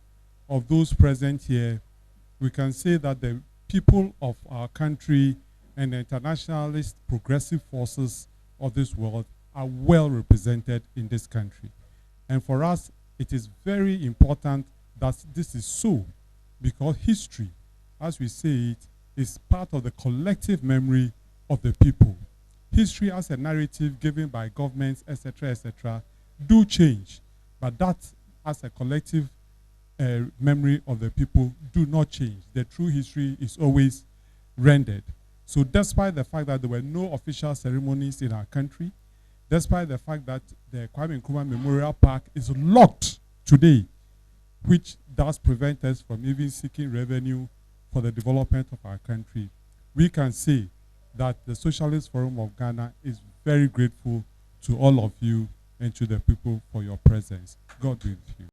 of those present here, we can say that the people of our country and the internationalist progressive forces of this world are well represented in this country. And for us, it is very important that this is so, because history, as we say it, is part of the collective memory of the people. History as a narrative given by governments, etc., do change, but that as a collective memory of the people do not change. The true history is always rendered. So despite the fact that there were no official ceremonies in our country, despite the fact that the Kwame Nkrumah Memorial Park is locked today, which does prevent us from even seeking revenue for the development of our country, we can say that the Socialist Forum of Ghana is very grateful to all of you and to the people for your presence. God be with you.